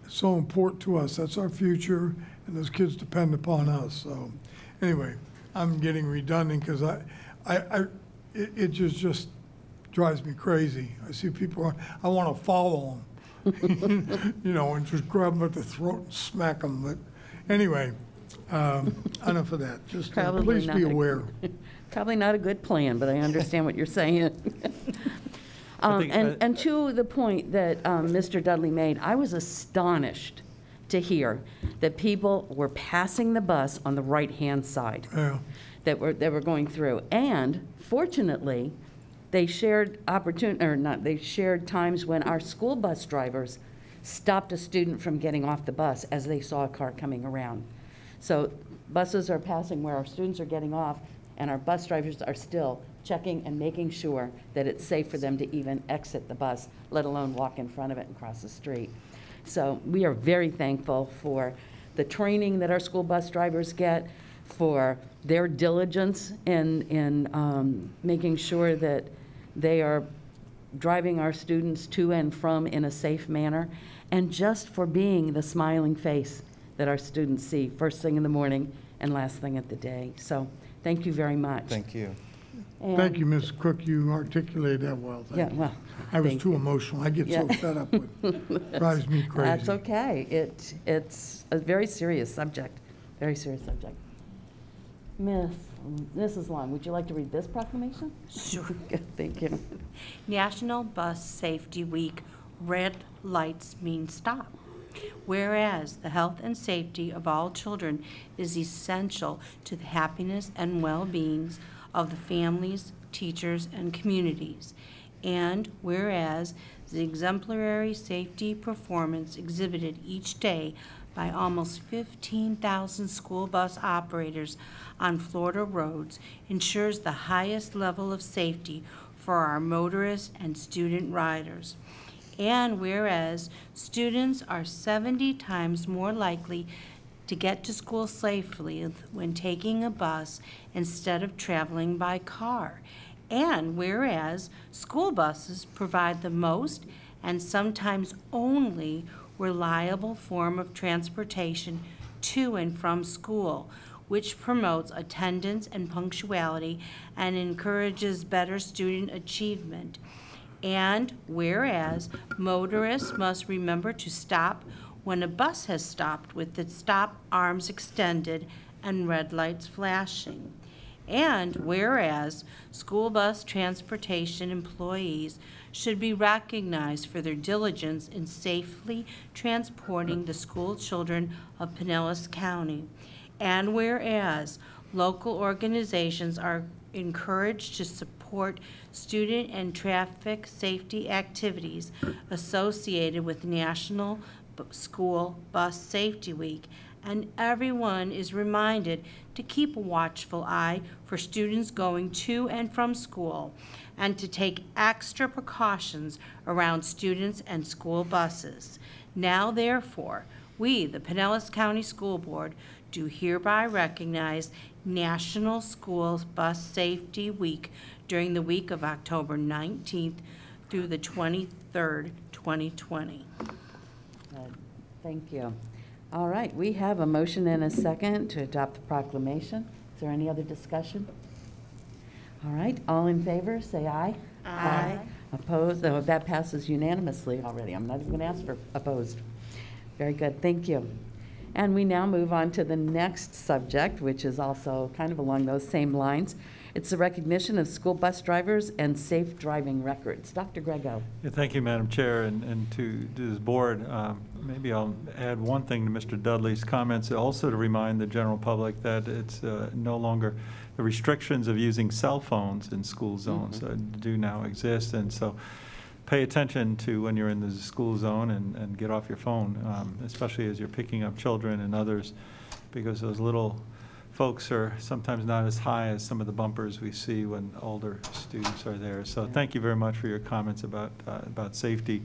so important to us. That's our future, and those kids depend upon us. So anyway, I'm getting redundant because it just drives me crazy. I see people, I want to follow them, and just grab them at the throat and smack them. But anyway, enough of that. Just please be aware. Probably not a good plan, but I understand what you're saying. And to the point that Mr. Dudley made, I was astonished to hear that people were passing the bus on the right-hand side that were going through. And fortunately, they shared times when our school bus drivers stopped a student from getting off the bus as they saw a car coming around. So buses are passing where our students are getting off, and our bus drivers are still checking and making sure that it's safe for them to even exit the bus, let alone walk in front of it and cross the street. So we are very thankful for the training that our school bus drivers get, for their diligence in making sure that they are driving our students to and from in a safe manner, and just for being the smiling face that our students see first thing in the morning and last thing at the day. So thank you very much. Thank you. And thank you, Ms. Cook. You articulated that well. Thank you. Well, I was too emotional. I get so fed up with it. Drives me crazy. That's okay. It's a very serious subject. Very serious subject. Mrs. Long, would you like to read this proclamation? Sure. Thank you. National Bus Safety Week. Red lights mean stop. Whereas the health and safety of all children is essential to the happiness and well-being of the families, teachers, and communities. And whereas the exemplary safety performance exhibited each day by almost 15,000 school bus operators on Florida roads ensures the highest level of safety for our motorists and student riders. And whereas students are 70 times more likely to get to school safely when taking a bus instead of traveling by car. And whereas school buses provide the most and sometimes only reliable form of transportation to and from school, which promotes attendance and punctuality and encourages better student achievement. And whereas motorists must remember to stop when a bus has stopped with its stop arms extended and red lights flashing. And whereas school bus transportation employees should be recognized for their diligence in safely transporting the school children of Pinellas County. And whereas local organizations are encouraged to support student and traffic safety activities associated with National School Bus Safety Week, and everyone is reminded to keep a watchful eye for students going to and from school, and to take extra precautions around students and school buses. Now, therefore, we, the Pinellas County School Board, do hereby recognize National School Bus Safety Week during the week of October 19th through the 23rd, 2020. Thank you. All right, we have a motion and a second to adopt the proclamation. Is there any other discussion? All right, all in favor, say aye. Aye. Opposed? Oh, that passes unanimously already. I'm not even going to ask for opposed. Very good, thank you. And we now move on to the next subject, which is also kind of along those same lines. It's the recognition of school bus drivers and safe driving records. Dr. Grego. Yeah, thank you, Madam Chair, and to this board. Maybe I'll add one thing to Mr. Dudley's comments, also to remind the general public that it's no longer the restrictions of using cell phones in school zones do now exist, and so pay attention to when you're in the school zone and get off your phone, especially as you're picking up children and others, because those little folks are sometimes not as high as some of the bumpers we see when older students are there. So thank you very much for your comments about safety.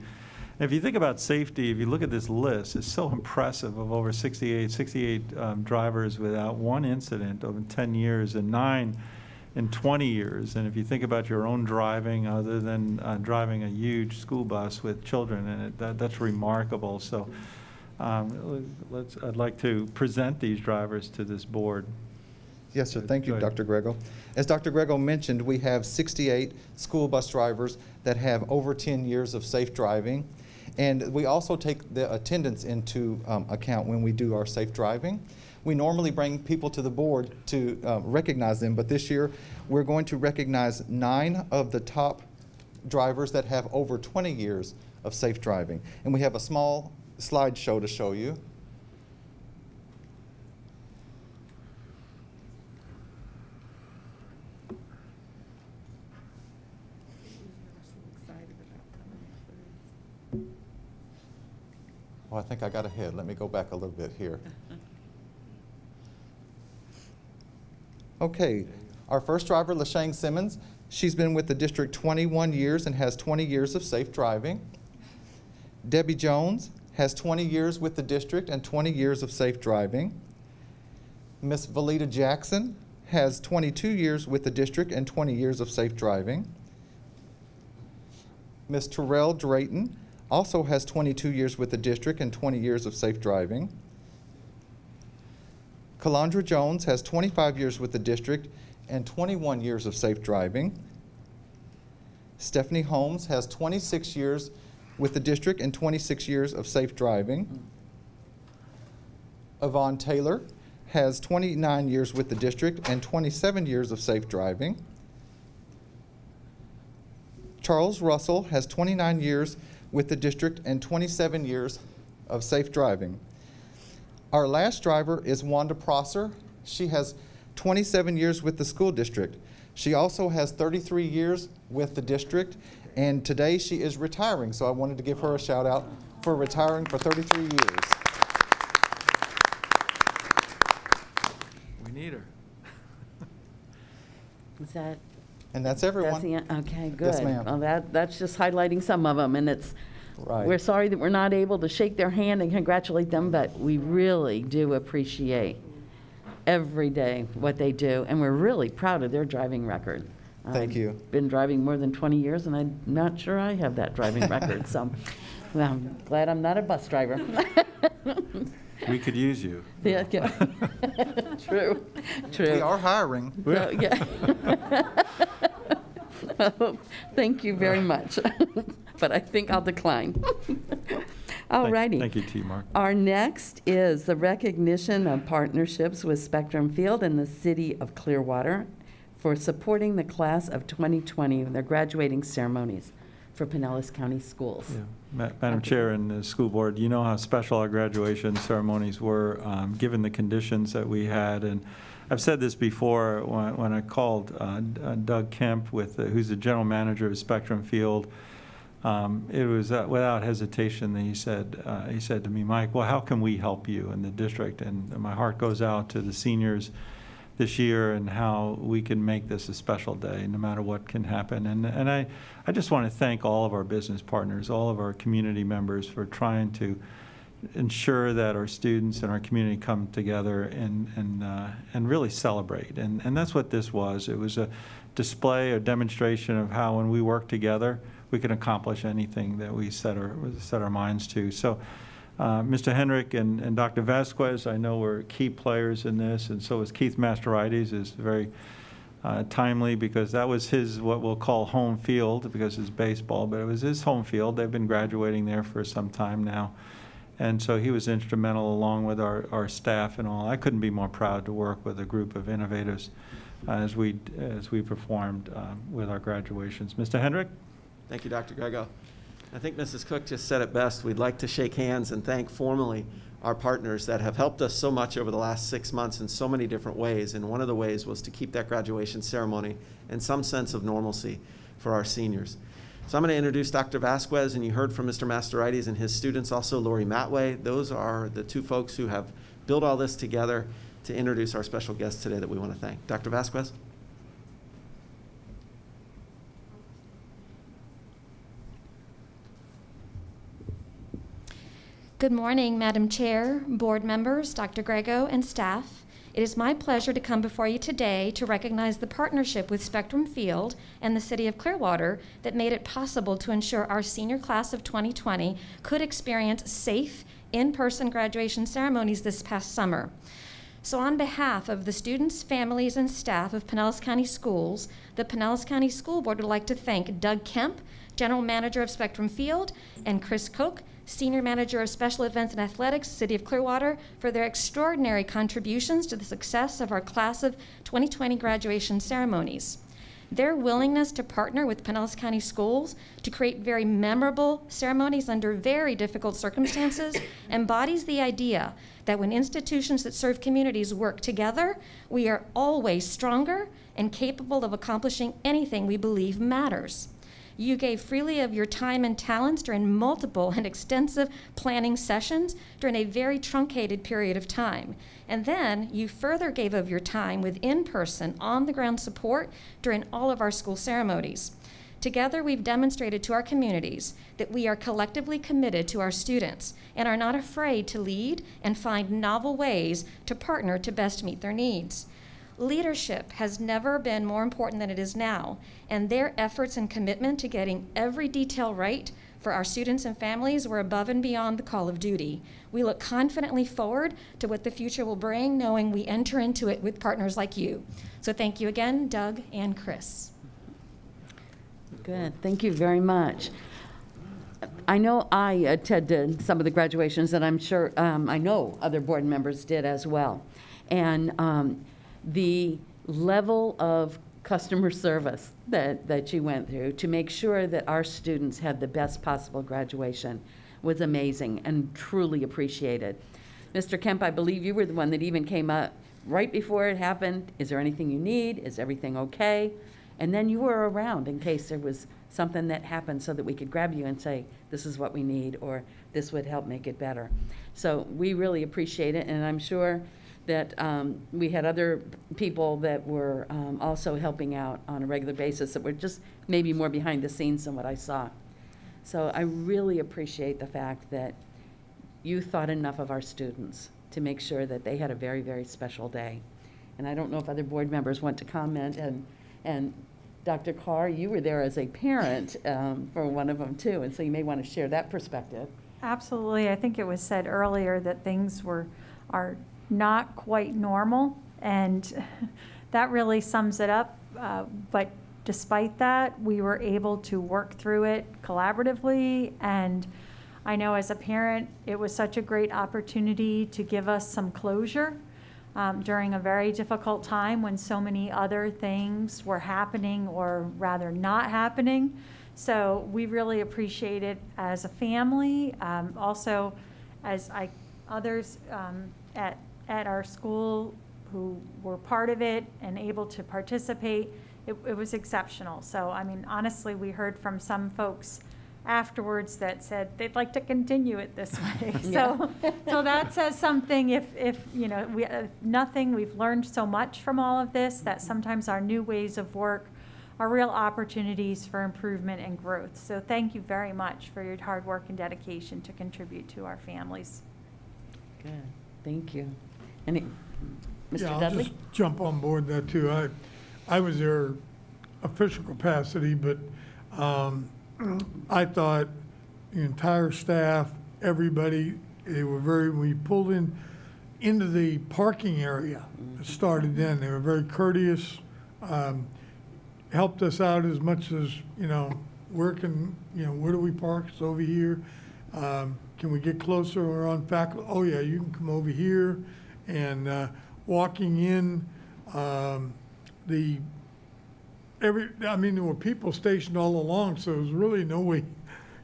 And if you think about safety, if you look at this list, it's so impressive of over 68 drivers without one incident over 10 years and 9 in 20 years. And if you think about your own driving, other than driving a huge school bus with children in it, that's remarkable. So I'd like to present these drivers to this board. Yes, sir. Thank you, Dr. Grego. As Dr. Grego mentioned, we have 68 school bus drivers that have over 10 years of safe driving. And we also take the attendance into account when we do our safe driving. We normally bring people to the board to recognize them, but this year we're going to recognize 9 of the top drivers that have over 20 years of safe driving. And we have a small slideshow to show you. Well, I think I got ahead. Let me go back a little bit here. Okay, our first driver, LaShane Simmons, she's been with the district 21 years and has 20 years of safe driving. Debbie Jones has 20 years with the district and 20 years of safe driving. Miss Valita Jackson has 22 years with the district and 20 years of safe driving. Miss Terrell Drayton also has 22 years with the district and 20 years of safe driving. Calandra Jones has 25 years with the district and 21 years of safe driving. Stephanie Holmes has 26 years with the district and 26 years of safe driving. Yvonne Taylor has 29 years with the district and 27 years of safe driving. Charles Russell has 29 years with the district and 27 years of safe driving. Our last driver is Wanda Prosser. She has 27 years with the school district. She also has 33 years with the district, and today she is retiring, so I wanted to give her a shout out for retiring for 33 years. We need her. Is that? And that's everyone. Okay, good. Yes, ma'am. Well, that's just highlighting some of them, and it's. Right. We're sorry that we're not able to shake their hand and congratulate them, but we really do appreciate every day what they do, and we're really proud of their driving record. Thank you. I've been driving more than 20 years, and I'm not sure I have that driving record, so well, I'm glad I'm not a bus driver. We could use you. Yeah. True. We are hiring. So, yeah. Well, thank you very much, but I think I'll decline. All righty. Thank you, T. Mark. Our next is the recognition of partnerships with Spectrum Field and the City of Clearwater for supporting the class of 2020 in their graduating ceremonies for Pinellas County Schools. Yeah. Madam Chair and the school board, you know how special our graduation ceremonies were, given the conditions that we had. And I've said this before when I called Doug Kemp, who's the general manager of Spectrum Field. It was without hesitation that he said to me, Mike, well, how can we help you in the district? And my heart goes out to the seniors this year and how we can make this a special day no matter what can happen. And I just want to thank all of our business partners, all of our community members for trying to ensure that our students and our community come together and really celebrate. And that's what this was. It was a display, a demonstration of how when we work together, we can accomplish anything that we set our minds to. So Mr. Henrik and Dr. Vasquez, I know were key players in this, and so was Keith Masterides, is very timely, because that was his, what we'll call home field, because it's baseball, but it was his home field. They've been graduating there for some time now. And so he was instrumental, along with our staff and all. I couldn't be more proud to work with a group of innovators as we performed with our graduations. Mr. Hendrick? Thank you, Dr. Grego. I think Mrs. Cook just said it best. We'd like to shake hands and thank formally our partners that have helped us so much over the last 6 months in so many different ways. And one of the ways was to keep that graduation ceremony in some sense of normalcy for our seniors. So I'm going to introduce Dr. Vasquez, and you heard from Mr. Masterides and his students, also Lori Matway. Those are the two folks who have built all this together to introduce our special guest today that we want to thank. Dr. Vasquez? Good morning, Madam Chair, board members, Dr. Grego, and staff. It is my pleasure to come before you today to recognize the partnership with Spectrum Field and the City of Clearwater that made it possible to ensure our senior class of 2020 could experience safe, in-person graduation ceremonies this past summer. So on behalf of the students, families, and staff of Pinellas County Schools, the Pinellas County School Board would like to thank Doug Kemp, General Manager of Spectrum Field, and Chris Koch, Senior Manager of Special Events and Athletics, City of Clearwater, for their extraordinary contributions to the success of our Class of 2020 graduation ceremonies. Their willingness to partner with Pinellas County Schools to create very memorable ceremonies under very difficult circumstances embodies the idea that when institutions that serve communities work together, we are always stronger and capable of accomplishing anything we believe matters. You gave freely of your time and talents during multiple and extensive planning sessions during a very truncated period of time. And then you further gave of your time with in-person, on-the-ground support during all of our school ceremonies. Together, we've demonstrated to our communities that we are collectively committed to our students and are not afraid to lead and find novel ways to partner to best meet their needs. Leadership has never been more important than it is now, and their efforts and commitment to getting every detail right for our students and families were above and beyond the call of duty. We look confidently forward to what the future will bring, knowing we enter into it with partners like you. So thank you again, Doug and Chris. Good, thank you very much. I know I attended some of the graduations, and I'm sure, I know other board members did as well. And the level of customer service that you went through to make sure that our students had the best possible graduation was amazing and truly appreciated. Mr. Kemp, I believe you were the one that even came up right before it happened. Is there anything you need? Is everything okay? And then you were around in case there was something that happened so that we could grab you and say, this is what we need, or this would help make it better. So we really appreciate it, and I'm sure that we had other people that were also helping out on a regular basis that were just maybe more behind the scenes than what I saw. So I really appreciate the fact that you thought enough of our students to make sure that they had a very, very special day. And I don't know if other board members want to comment, and Dr. Carr, you were there as a parent for one of them too, and so you may want to share that perspective. Absolutely. I think it was said earlier that things are not quite normal, and that really sums it up. But despite that, we were able to work through it collaboratively, and I know as a parent, it was such a great opportunity to give us some closure during a very difficult time when so many other things were happening, or rather not happening. So we really appreciate it as a family. Also, as others at our school who were part of it and able to participate, it was exceptional. So, I mean, honestly, we heard from some folks afterwards that said they'd like to continue it this way. So that says something. If you know, nothing, we've learned so much from all of this that sometimes our new ways of work are real opportunities for improvement and growth. So thank you very much for your hard work and dedication to contribute to our families. Good. Thank you. Any, Mr. Yeah, I'll Dudley? just jump on board that too. I was their official capacity, but I thought the entire staff, everybody, we pulled into the parking area. It started then. They were very courteous, helped us out as much as, where do we park? It's over here. Can we get closer? We're on faculty. Oh yeah, you can come over here. And walking in, there were people stationed all along, so there was really no way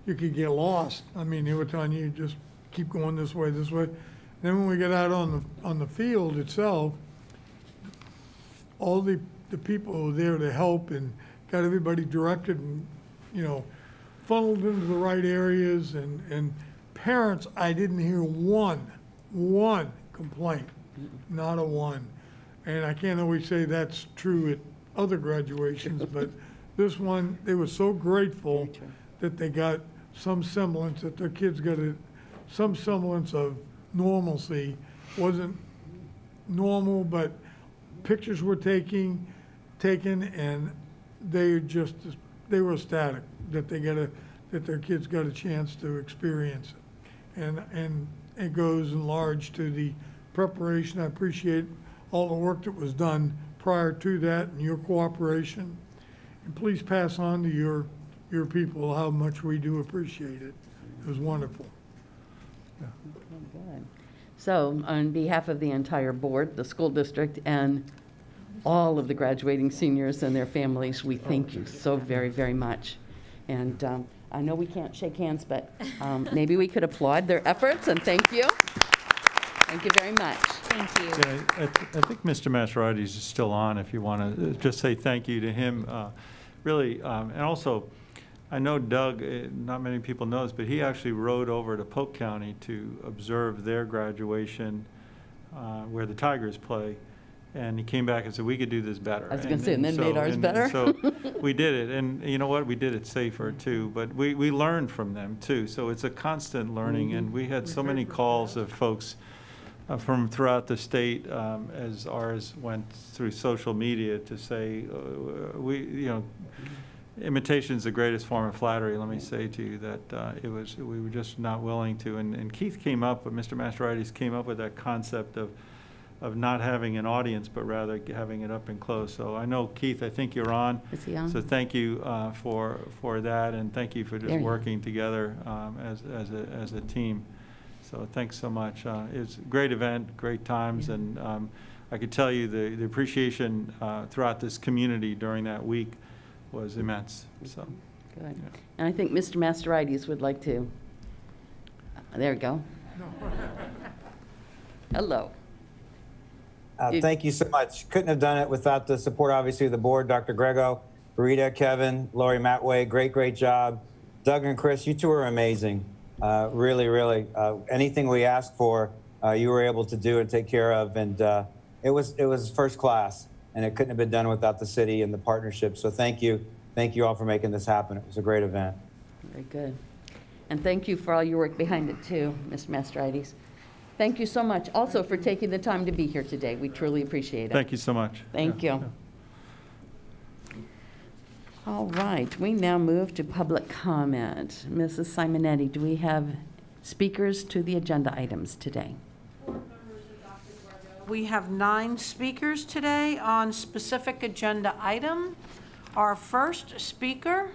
you could get lost. I mean, they were telling you just keep going this way, this way. Then when we got out on the field itself, all the people who were there to help and got everybody directed and, funneled into the right areas. And parents, I didn't hear one complaint, not a one. And I can't always say that's true at other graduations, but this one, they were so grateful that they got some semblance, that their kids got some semblance of normalcy. Wasn't normal, but pictures were taken, and they were ecstatic that that their kids got a chance to experience it. And it goes in large to the preparation. I appreciate all the work that was done prior to that and your cooperation. And please pass on to your people how much we do appreciate it. It was wonderful. Yeah. Good. So on behalf of the entire board, the school district, and all of the graduating seniors and their families, we thank you so very, very much. And I know we can't shake hands, but maybe we could applaud their efforts, and thank you. Thank you very much. Thank you. Yeah, I think Mr. Masrades is still on if you want to just say thank you to him. Really, and also, I know Doug, not many people know this, but he actually rode over to Polk County to observe their graduation where the Tigers play. And he came back and said, we could do this better. I was going to say, and then made ours better. So we did it. And you know what? We did it safer, too. But we learned from them, too. So it's a constant learning. And we had so many calls of folks from throughout the state as ours went through social media to say, imitation is the greatest form of flattery. Let me say to you that we were just not willing to. And Keith came up, Mr. Masrades came up with that concept of not having an audience, but rather having it up and close. So I know, Keith, I think you're on. Is he on? So thank you for that, and thank you for just working together as a team. So thanks so much. It's a great event, great times, and I could tell you the appreciation throughout this community during that week was immense. So good. Yeah. And I think Mr. Masrades would like to. There we go. Hello. Thank you so much. Couldn't have done it without the support, obviously, of the board. Dr. Grego, Rita, Kevin, Lori Matway, great job. Doug and Chris, you two are amazing. Really. Anything we asked for, you were able to do and take care of. And it was first class, and it couldn't have been done without the city and the partnership. So thank you. Thank you all for making this happen. It was a great event. Very good. And thank you for all your work behind it, too, Mr. Masrades. Thank you so much also for taking the time to be here today. We truly appreciate it. Thank you so much. Thank you. All right, we now move to public comment. Mrs. Simonetti, do we have speakers to the agenda items today? We have 9 speakers today on specific agenda item. Our first speaker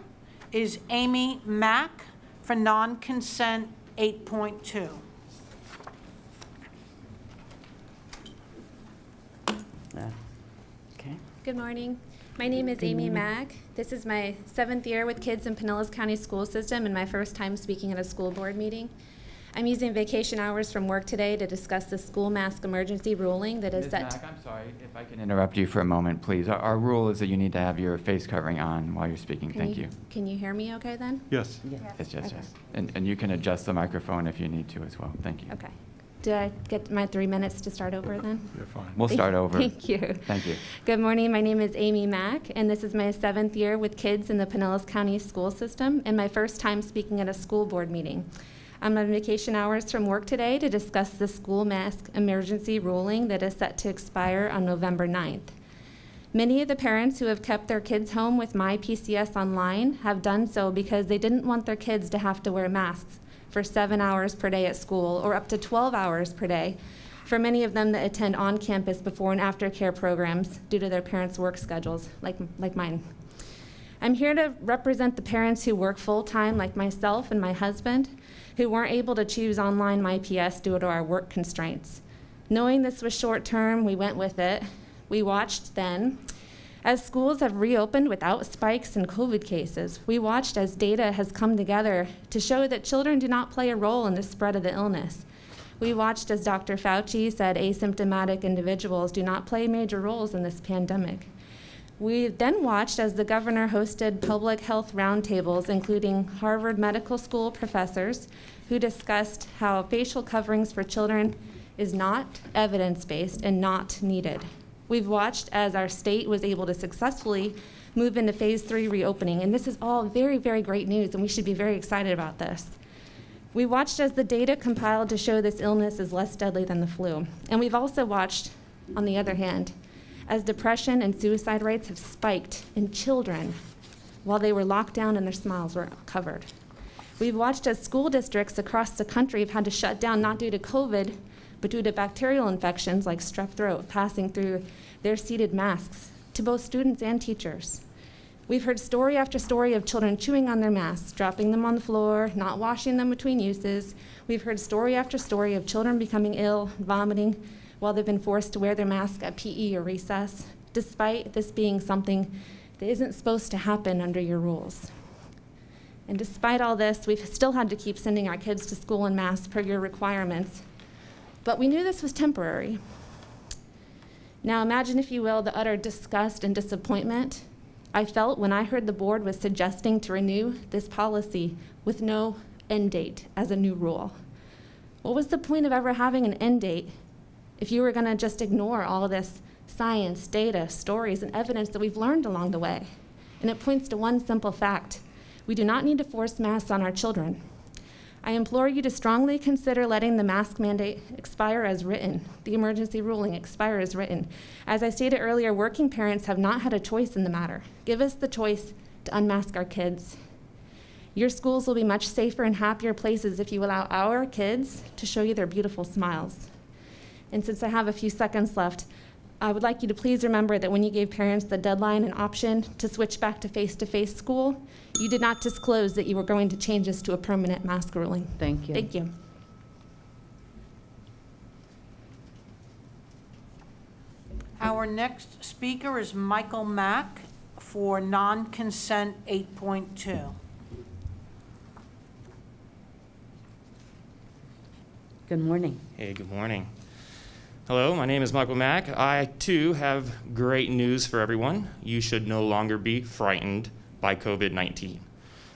is Amy Mack for non-consent 8.2. Okay. Good morning. My name is Amy Mack. This is my 7th year with kids in Pinellas County School System and my first time speaking at a school board meeting. I'm using vacation hours from work today to discuss the school mask emergency ruling that is Ms. set. Mack, I'm sorry if I can interrupt you for a moment, please. Our rule is that you need to have your face covering on while you're speaking. Thank you. Can you hear me okay then? Yes. Yes. Okay. And you can adjust the microphone if you need to as well. Thank you. Okay. Did I get my 3 minutes to start over then? You're fine. We'll start over. Thank you. Thank you. Good morning. My name is Amy Mack, and this is my 7th year with kids in the Pinellas County School System and my first time speaking at a school board meeting. I'm on vacation hours from work today to discuss the school mask emergency ruling that is set to expire on November 9th. Many of the parents who have kept their kids home with My PCS Online have done so because they didn't want their kids to have to wear masks for 7 hours per day at school or up to 12 hours per day for many of them that attend on-campus before and after care programs due to their parents' work schedules, like mine. I'm here to represent the parents who work full-time, like myself and my husband, who weren't able to choose online MyPS due to our work constraints. Knowing this was short-term, we went with it. We watched then. As schools have reopened without spikes in COVID cases, we watched as data has come together to show that children do not play a role in the spread of the illness. We watched as Dr. Fauci said asymptomatic individuals do not play major roles in this pandemic. We then watched as the governor hosted public health roundtables, including Harvard Medical School professors, who discussed how facial coverings for children is not evidence-based and not needed. We've watched as our state was able to successfully move into phase 3 reopening, and this is all very, very great news, and we should be very excited about this. We watched as the data compiled to show this illness is less deadly than the flu. And we've also watched, on the other hand, as depression and suicide rates have spiked in children while they were locked down and their smiles were covered. We've watched as school districts across the country have had to shut down not due to COVID, but due to bacterial infections like strep throat passing through their seated masks to both students and teachers. We've heard story after story of children chewing on their masks, dropping them on the floor, not washing them between uses. We've heard story after story of children becoming ill, vomiting, while they've been forced to wear their mask at PE or recess, despite this being something that isn't supposed to happen under your rules. And despite all this, we've still had to keep sending our kids to school in masks per your requirements. But we knew this was temporary. Now imagine, if you will, the utter disgust and disappointment I felt when I heard the board was suggesting to renew this policy with no end date as a new rule. What was the point of ever having an end date if you were going to just ignore all of this science, data, stories, and evidence that we've learned along the way? And it points to one simple fact. We do not need to force masks on our children. I implore you to strongly consider letting the mask mandate expire as written, the emergency ruling expire as written. As I stated earlier, working parents have not had a choice in the matter. Give us the choice to unmask our kids. Your schools will be much safer and happier places if you allow our kids to show you their beautiful smiles. And since I have a few seconds left, I would like you to please remember that when you gave parents the deadline and option to switch back to face-to-face school, you did not disclose that you were going to change this to a permanent mask ruling. Thank you. Thank you. Our next speaker is Michael Mack for non-consent 8.2. Good morning. Hey, good morning. Hello, my name is Michael Mack. I, too, have great news for everyone. You should no longer be frightened by COVID-19.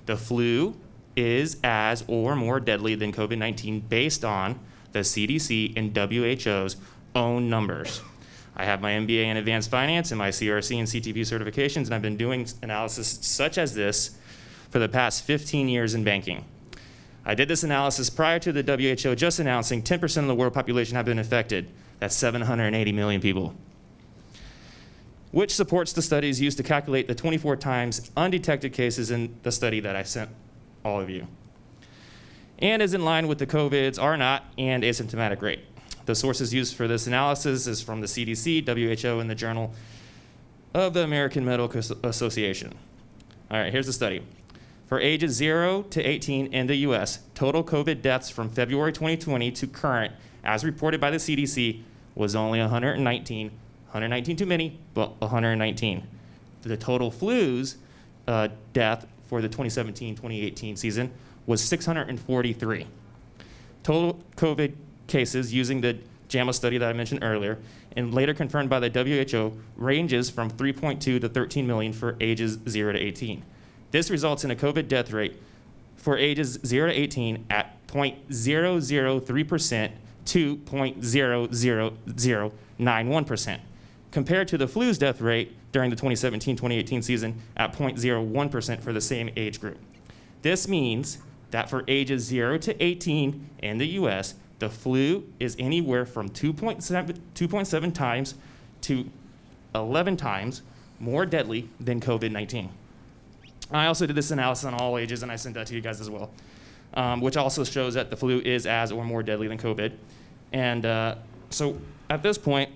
The flu is as or more deadly than COVID-19 based on the CDC and WHO's own numbers. I have my MBA in Advanced Finance and my CRC and CTP certifications, and I've been doing analysis such as this for the past 15 years in banking. I did this analysis prior to the WHO just announcing 10% of the world population have been infected. That's 780 million people, which supports the studies used to calculate the 24 times undetected cases in the study that I sent all of you, and is in line with the COVID's R0 and asymptomatic rate. The sources used for this analysis is from the CDC, WHO, and the Journal of the American Medical Association. All right, here's the study. For ages 0 to 18 in the US, total COVID deaths from February 2020 to current, as reported by the CDC, was only 119. 119 too many, but 119. The total flu's death for the 2017-2018 season was 643. Total COVID cases using the JAMA study that I mentioned earlier, and later confirmed by the WHO, ranges from 3.2 to 13 million for ages 0 to 18. This results in a COVID death rate for ages 0 to 18 at 0.003% to 0.00091%, compared to the flu's death rate during the 2017-2018 season at 0.01% for the same age group. This means that for ages 0 to 18 in the US, the flu is anywhere from 2.7 times to 11 times more deadly than COVID-19. I also did this analysis on all ages, and I sent that to you guys as well, which also shows that the flu is as or more deadly than COVID. And so at this point,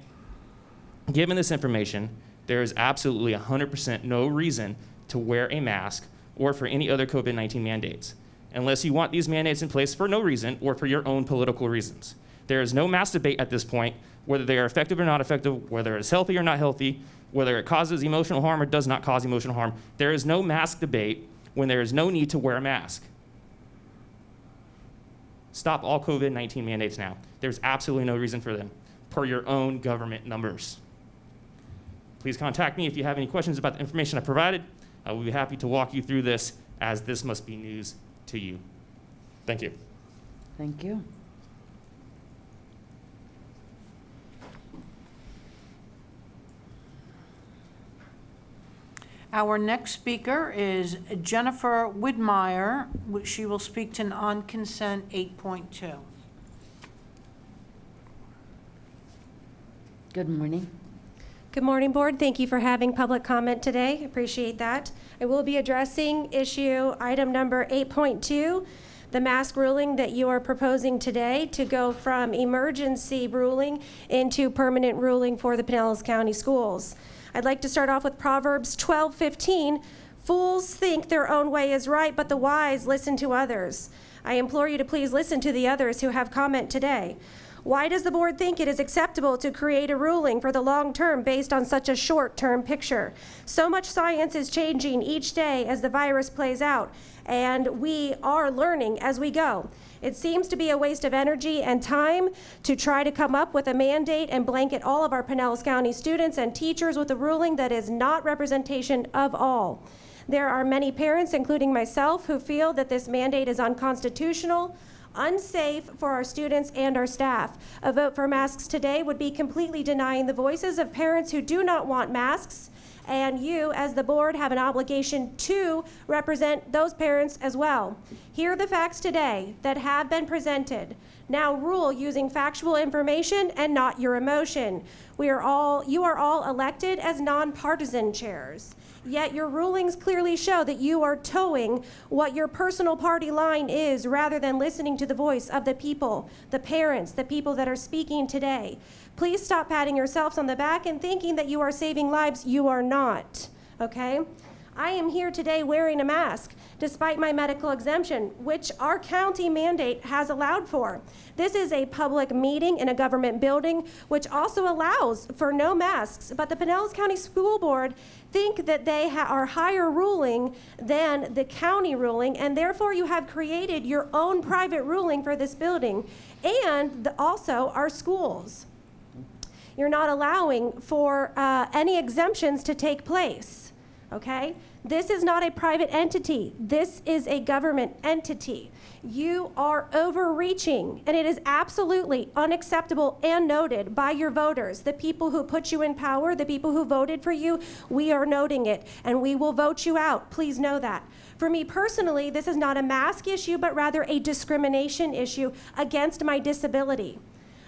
given this information, there is absolutely 100% no reason to wear a mask or for any other COVID-19 mandates, unless you want these mandates in place for no reason or for your own political reasons. There is no mass debate at this point, whether they are effective or not effective, whether it's healthy or not healthy, whether it causes emotional harm or does not cause emotional harm. There is no mask debate when there is no need to wear a mask. Stop all COVID-19 mandates now. There's absolutely no reason for them, per your own government numbers. Please contact me if you have any questions about the information I provided. I will be happy to walk you through this, as this must be news to you. Thank you. Thank you. Our next speaker is Jennifer Widmeyer. She will speak to non-consent 8.2. Good morning. Good morning, Board. Thank you for having public comment today. Appreciate that. I will be addressing issue item number 8.2, the mask ruling that you are proposing today to go from emergency ruling into permanent ruling for the Pinellas County Schools. I'd like to start off with Proverbs 12:15. Fools think their own way is right, but the wise listen to others. I implore you to please listen to the others who have comment today. Why does the board think it is acceptable to create a ruling for the long term based on such a short-term picture? So much science is changing each day as the virus plays out, and we are learning as we go. It seems to be a waste of energy and time to try to come up with a mandate and blanket all of our Pinellas County students and teachers with a ruling that is not representation of all. There are many parents, including myself, who feel that this mandate is unconstitutional, unsafe for our students and our staff. A vote for masks today would be completely denying the voices of parents who do not want masks, and you, as the board, have an obligation to represent those parents as well. Hear the facts today that have been presented. Now rule using factual information and not your emotion. You are all elected as nonpartisan chairs. Yet your rulings clearly show that you are towing what your personal party line is rather than listening to the voice of the people, the parents, the people that are speaking today. Please stop patting yourselves on the back and thinking that you are saving lives. You are not, okay? I am here today wearing a mask despite my medical exemption, which our county mandate has allowed for. This is a public meeting in a government building, which also allows for no masks, but the Pinellas County School Board think that they are higher ruling than the county ruling, and therefore you have created your own private ruling for this building and also our schools. You're not allowing for any exemptions to take place, okay? This is not a private entity. This is a government entity. You are overreaching, and it is absolutely unacceptable and noted by your voters. The people who put you in power, the people who voted for you, we are noting it, and we will vote you out. Please know that. For me personally, this is not a mask issue, but rather a discrimination issue against my disability.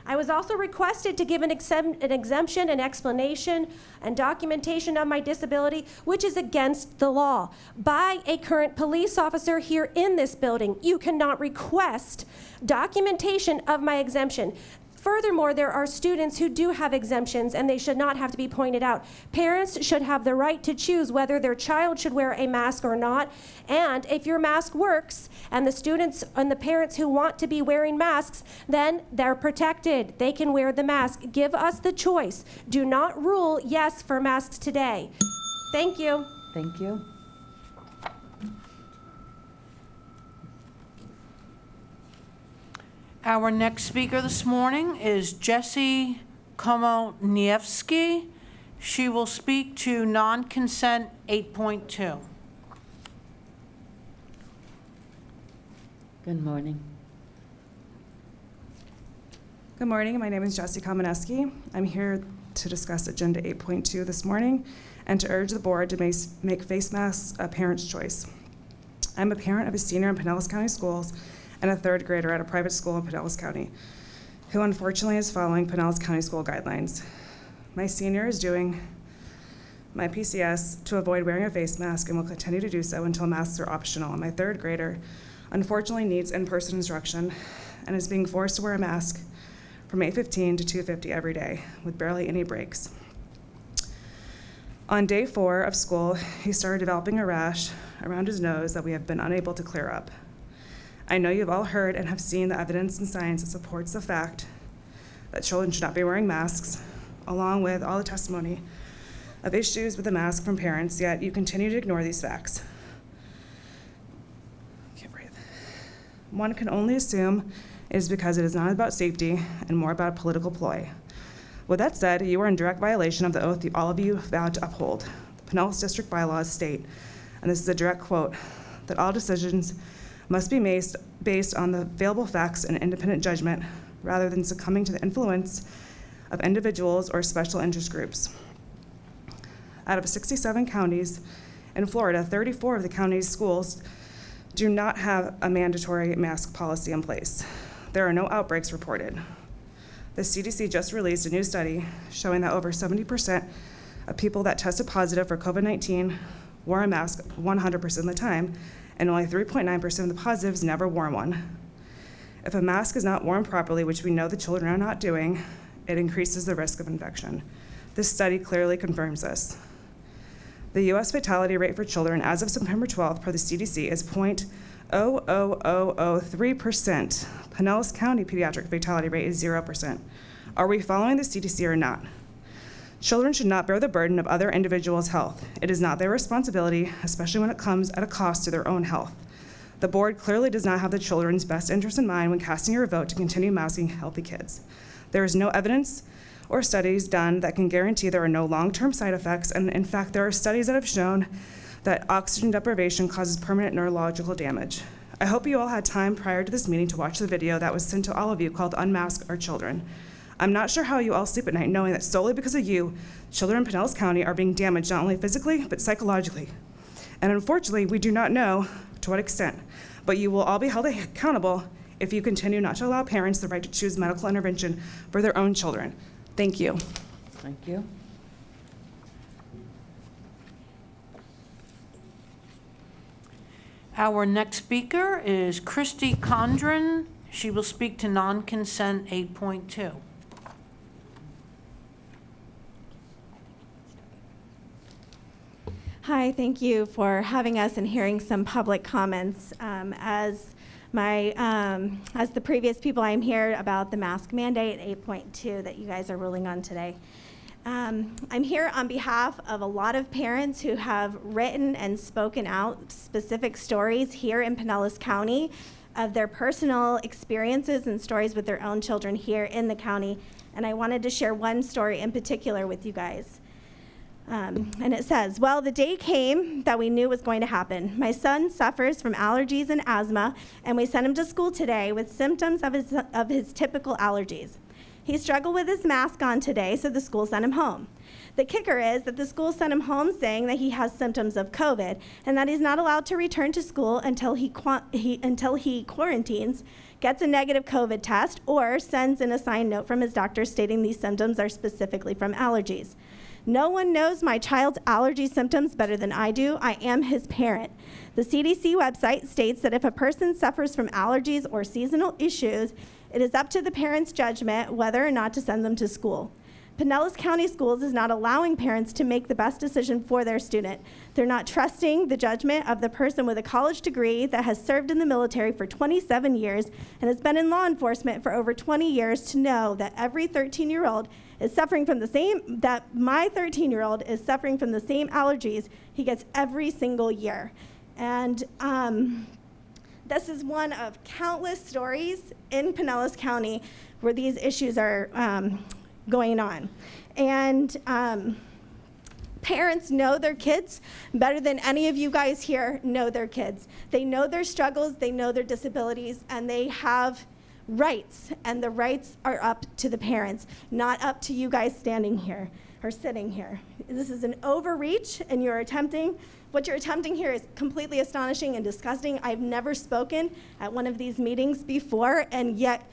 I was also requested to give an exemption, an explanation, and documentation of my disability, which is against the law, by a current police officer here in this building. You cannot request documentation of my exemption. Furthermore, there are students who do have exemptions, and they should not have to be pointed out. Parents should have the right to choose whether their child should wear a mask or not. And if your mask works, and the students and the parents who want to be wearing masks, then they're protected. They can wear the mask. Give us the choice. Do not rule yes for masks today. Thank you. Thank you. Our next speaker this morning is Jessie Komoniewski. She will speak to non-consent 8.2. Good morning. Good morning. My name is Jessie Komoniewski. I'm here to discuss Agenda 8.2 this morning and to urge the board to make face masks a parent's choice. I'm a parent of a senior in Pinellas County Schools and a third grader at a private school in Pinellas County, who unfortunately is following Pinellas County school guidelines. My senior is doing my PCS to avoid wearing a face mask and will continue to do so until masks are optional. And my third grader unfortunately needs in-person instruction and is being forced to wear a mask from 8:15 to 2:50 every day with barely any breaks. On day 4 of school, he started developing a rash around his nose that we have been unable to clear up. I know you've all heard and have seen the evidence and science that supports the fact that children should not be wearing masks, along with all the testimony of issues with the mask from parents, yet you continue to ignore these facts. Can't breathe. One can only assume it is because it is not about safety and more about a political ploy. With that said, you are in direct violation of the oath all of you vowed to uphold. The Pinellas District bylaws state, and this is a direct quote, that all decisions must be made based on the available facts and independent judgment rather than succumbing to the influence of individuals or special interest groups. Out of 67 counties in Florida, 34 of the county's schools do not have a mandatory mask policy in place. There are no outbreaks reported. The CDC just released a new study showing that over 70% of people that tested positive for COVID-19 wore a mask 100% of the time, and only 3.9% of the positives never wore one. If a mask is not worn properly, which we know the children are not doing, it increases the risk of infection. This study clearly confirms this. The U.S. fatality rate for children as of September 12th per the CDC is 0.00003%. Pinellas County pediatric fatality rate is 0%. Are we following the CDC or not? Children should not bear the burden of other individuals' health. It is not their responsibility, especially when it comes at a cost to their own health. The board clearly does not have the children's best interest in mind when casting your vote to continue masking healthy kids. There is no evidence or studies done that can guarantee there are no long-term side effects, and in fact, there are studies that have shown that oxygen deprivation causes permanent neurological damage. I hope you all had time prior to this meeting to watch the video that was sent to all of you called Unmask Our Children. I'm not sure how you all sleep at night knowing that solely because of you, children in Pinellas County are being damaged not only physically, but psychologically. And unfortunately, we do not know to what extent, but you will all be held accountable if you continue not to allow parents the right to choose medical intervention for their own children. Thank you. Thank you. Our next speaker is Christy Condren. She will speak to non-consent 8.2. Hi, thank you for having us and hearing some public comments. As the previous people, I'm here about the mask mandate 8.2 that you guys are ruling on today. I'm here on behalf of a lot of parents who have written and spoken out specific stories here in Pinellas County of their personal experiences and stories with their own children here in the county. And I wanted to share one story in particular with you guys. And it says, well, the day came that we knew was going to happen. My son suffers from allergies and asthma, and we sent him to school today with symptoms of his typical allergies. He struggled with his mask on today, so the school sent him home. The kicker is that the school sent him home saying that he has symptoms of COVID and that he's not allowed to return to school until he quarantines, gets a negative COVID test, or sends in a signed note from his doctor stating these symptoms are specifically from allergies. No one knows my child's allergy symptoms better than I do. I am his parent. The CDC website states that if a person suffers from allergies or seasonal issues, it is up to the parent's judgment whether or not to send them to school. Pinellas County Schools is not allowing parents to make the best decision for their student. They're not trusting the judgment of the person with a college degree that has served in the military for 27 years and has been in law enforcement for over 20 years to know that every 13-year-old is suffering from the same, that my 13-year-old is suffering from the same allergies he gets every single year. And this is one of countless stories in Pinellas County where these issues are going on. And parents know their kids better than any of you guys here know their kids. They know their struggles, they know their disabilities, and they have rights, and the rights are up to the parents, not up to you guys standing here. are sitting here. This is an overreach, and what you're attempting here is completely astonishing and disgusting. I've never spoken at one of these meetings before, and yet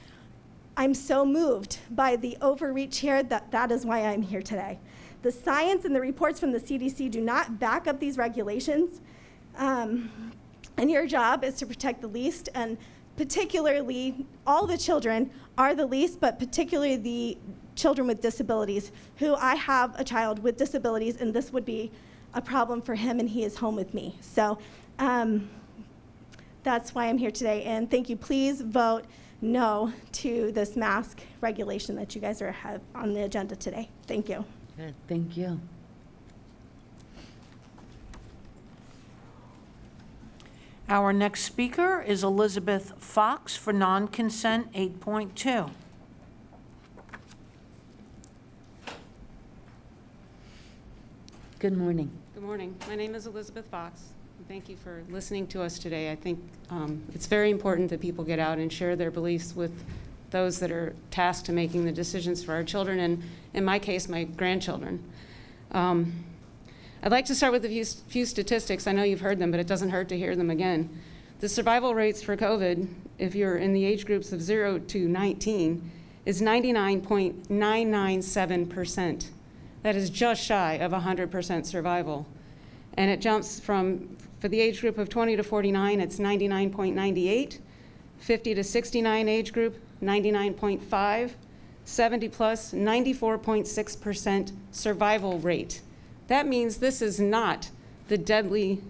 I'm so moved by the overreach here that is why I'm here today. The science and the reports from the CDC do not back up these regulations, and your job is to protect the least, and particularly all the children are the least, but particularly the children with disabilities, who I have a child with disabilities, and this would be a problem for him, and he is home with me. So that's why I'm here today, and thank you. Please vote no to this mask regulation that you guys have on the agenda today. Thank you. Good, thank you. Our next speaker is Elizabeth Fox for non-consent 8.2. Good morning. Good morning. My name is Elizabeth Fox. Thank you for listening to us today. I think it's very important that people get out and share their beliefs with those that are tasked to making the decisions for our children, and in my case, my grandchildren. I'd like to start with a few statistics. I know you've heard them, but it doesn't hurt to hear them again. The survival rates for COVID, if you're in the age groups of 0 to 19, is 99.997%. That is just shy of 100% survival. And it jumps from, for the age group of 20 to 49, it's 99.98, 50 to 69 age group, 99.5, 70 plus, 94.6% survival rate. That means this is not the deadly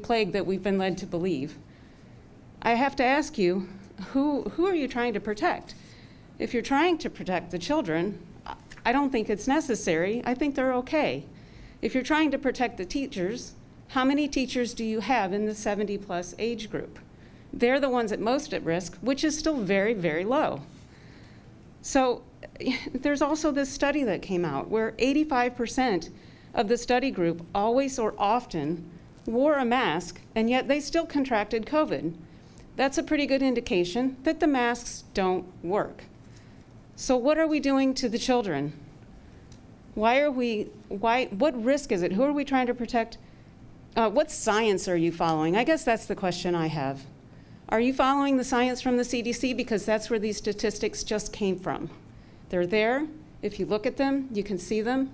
plague that we've been led to believe. I have to ask you, who are you trying to protect? If you're trying to protect the children, I don't think it's necessary. I think they're okay. If you're trying to protect the teachers, how many teachers do you have in the 70 plus age group? They're the ones most at risk, which is still very, very low. So there's also this study that came out where 85% of the study group always or often wore a mask, and yet they still contracted COVID. That's a pretty good indication that the masks don't work. So what are we doing to the children? What risk is it? Who are we trying to protect? What science are you following? I guess that's the question I have. Are you following the science from the CDC? Because that's where these statistics just came from. They're there. If you look at them, you can see them,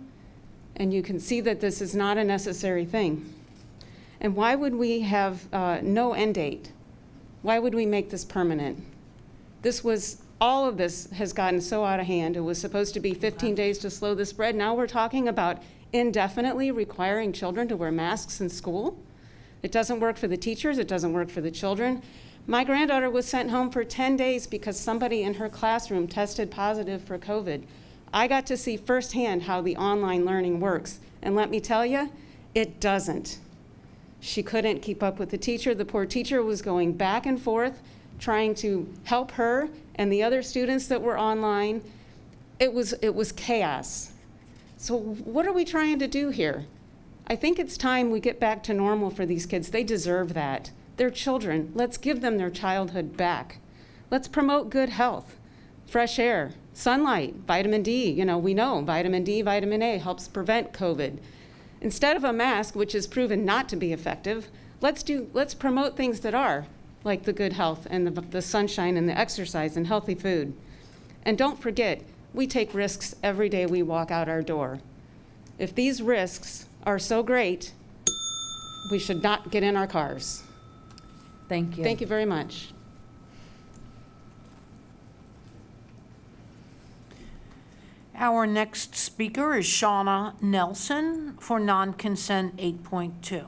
and you can see that this is not a necessary thing. And why would we have no end date? Why would we make this permanent? All of this has gotten so out of hand. It was supposed to be 15 days to slow the spread. Now we're talking about indefinitely requiring children to wear masks in school. It doesn't work for the teachers. It doesn't work for the children. My granddaughter was sent home for 10 days because somebody in her classroom tested positive for COVID. I got to see firsthand how the online learning works. And let me tell you, it doesn't. She couldn't keep up with the teacher. The poor teacher was going back and forth, trying to help her and the other students that were online. It was chaos. So what are we trying to do here? I think it's time we get back to normal for these kids. They deserve that. They're children. Let's give them their childhood back. Let's promote good health, fresh air, sunlight, vitamin D. We know vitamin D, vitamin A helps prevent COVID. Instead of a mask, which is proven not to be effective, let's promote things that are, like the good health and the sunshine and the exercise and healthy food. And don't forget, we take risks every day we walk out our door. If these risks are so great, we should not get in our cars. Thank you. Thank you very much. Our next speaker is Shauna Nelson for non-consent 8.2.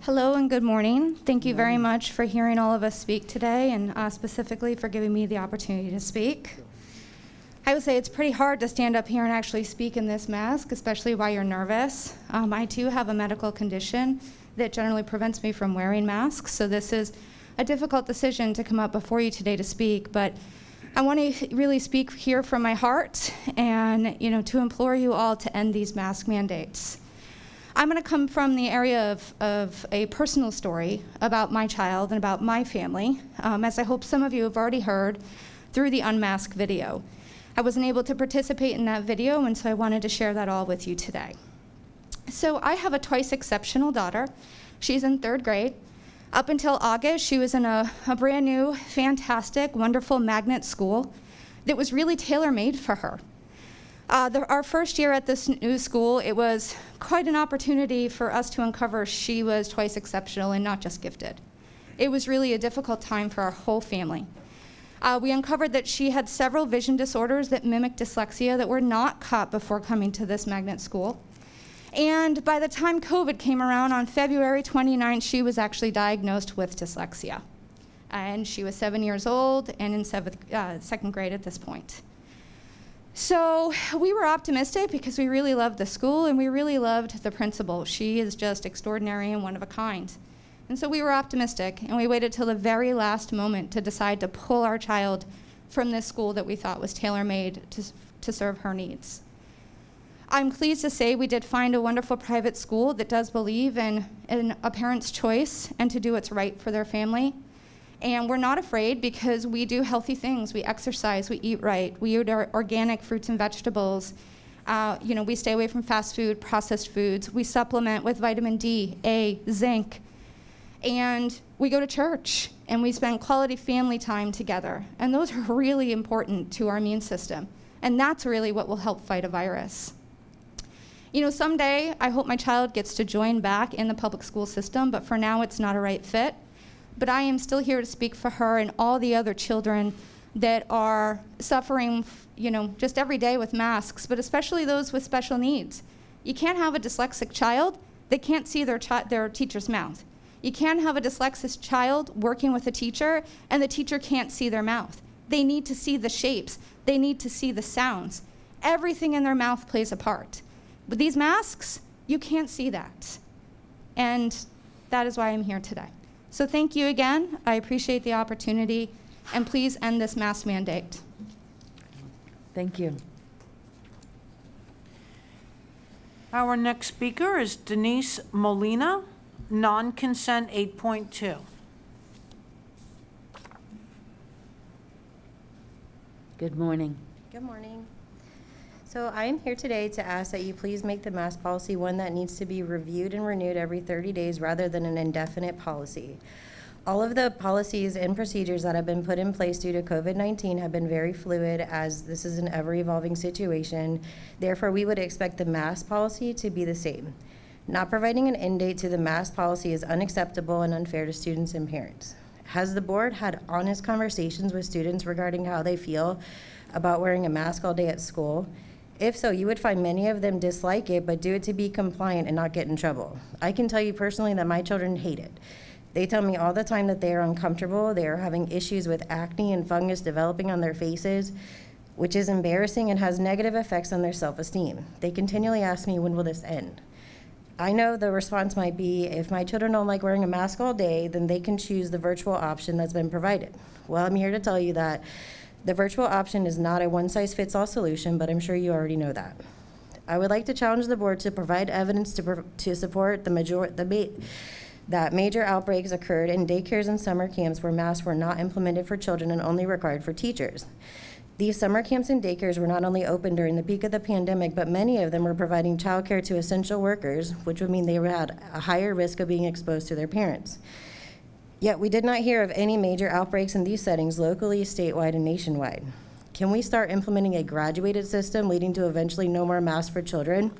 Hello and good morning. Thank you very much for hearing all of us speak today, and specifically for giving me the opportunity to speak. I would say it's pretty hard to stand up here and actually speak in this mask, especially while you're nervous. I too have a medical condition that generally prevents me from wearing masks, so this is a difficult decision to come up before you today to speak, but I want to really speak here from my heart and to implore you all to end these mask mandates. I'm going to come from the area of a personal story about my child and about my family, as I hope some of you have already heard through the Unmasked video. I wasn't able to participate in that video, and so I wanted to share that all with you today. So I have a twice exceptional daughter. She's in 3rd grade. Up until August, she was in a brand new, fantastic, wonderful magnet school that was really tailor-made for her. Our first year at this new school, it was quite an opportunity for us to uncover she was twice exceptional and not just gifted. It was really a difficult time for our whole family. We uncovered that she had several vision disorders that mimic dyslexia that were not caught before coming to this magnet school. And by the time COVID came around on February 29th, she was actually diagnosed with dyslexia. And she was 7 years old and in 2nd grade at this point. So we were optimistic because we really loved the school and we really loved the principal. She is just extraordinary and one of a kind. And so we were optimistic, and we waited till the very last moment to decide to pull our child from this school that we thought was tailor-made to serve her needs. I'm pleased to say we did find a wonderful private school that does believe in a parent's choice and to do what's right for their family. And we're not afraid because we do healthy things. We exercise, we eat right, we eat our organic fruits and vegetables. We stay away from fast food, processed foods. We supplement with vitamin D, A, zinc. And we go to church and we spend quality family time together. And those are really important to our immune system. And that's really what will help fight a virus. Someday I hope my child gets to join back in the public school system, but for now it's not a right fit. But I am still here to speak for her and all the other children that are suffering, just every day with masks, but especially those with special needs. You can't have a dyslexic child that can't see their teacher's mouth. You can't have a dyslexic child working with a teacher and the teacher can't see their mouth. They need to see the shapes. They need to see the sounds. Everything in their mouth plays a part. With these masks, you can't see that. And that is why I'm here today. So thank you again. I appreciate the opportunity. And please end this mask mandate. Thank you. Our next speaker is Denise Molina, non-consent 8.2. Good morning. Good morning. So I am here today to ask that you please make the mask policy one that needs to be reviewed and renewed every 30 days rather than an indefinite policy. All of the policies and procedures that have been put in place due to COVID-19 have been very fluid, as this is an ever-evolving situation. Therefore, we would expect the mask policy to be the same. Not providing an end date to the mask policy is unacceptable and unfair to students and parents. Has the board had honest conversations with students regarding how they feel about wearing a mask all day at school? If so, you would find many of them dislike it, but do it to be compliant and not get in trouble. I can tell you personally that my children hate it. They tell me all the time that they are uncomfortable, they are having issues with acne and fungus developing on their faces, which is embarrassing and has negative effects on their self-esteem. They continually ask me, when will this end? I know the response might be, if my children don't like wearing a mask all day, then they can choose the virtual option that's been provided. Well, I'm here to tell you that the virtual option is not a one-size-fits-all solution, but I'm sure you already know that. I would like to challenge the board to provide evidence to support that major outbreaks occurred in daycares and summer camps where masks were not implemented for children and only required for teachers. These summer camps and daycares were not only open during the peak of the pandemic, but many of them were providing childcare to essential workers, which would mean they had a higher risk of being exposed to their parents. Yet we did not hear of any major outbreaks in these settings locally, statewide, and nationwide. Can we start implementing a graduated system leading to eventually no more masks for children?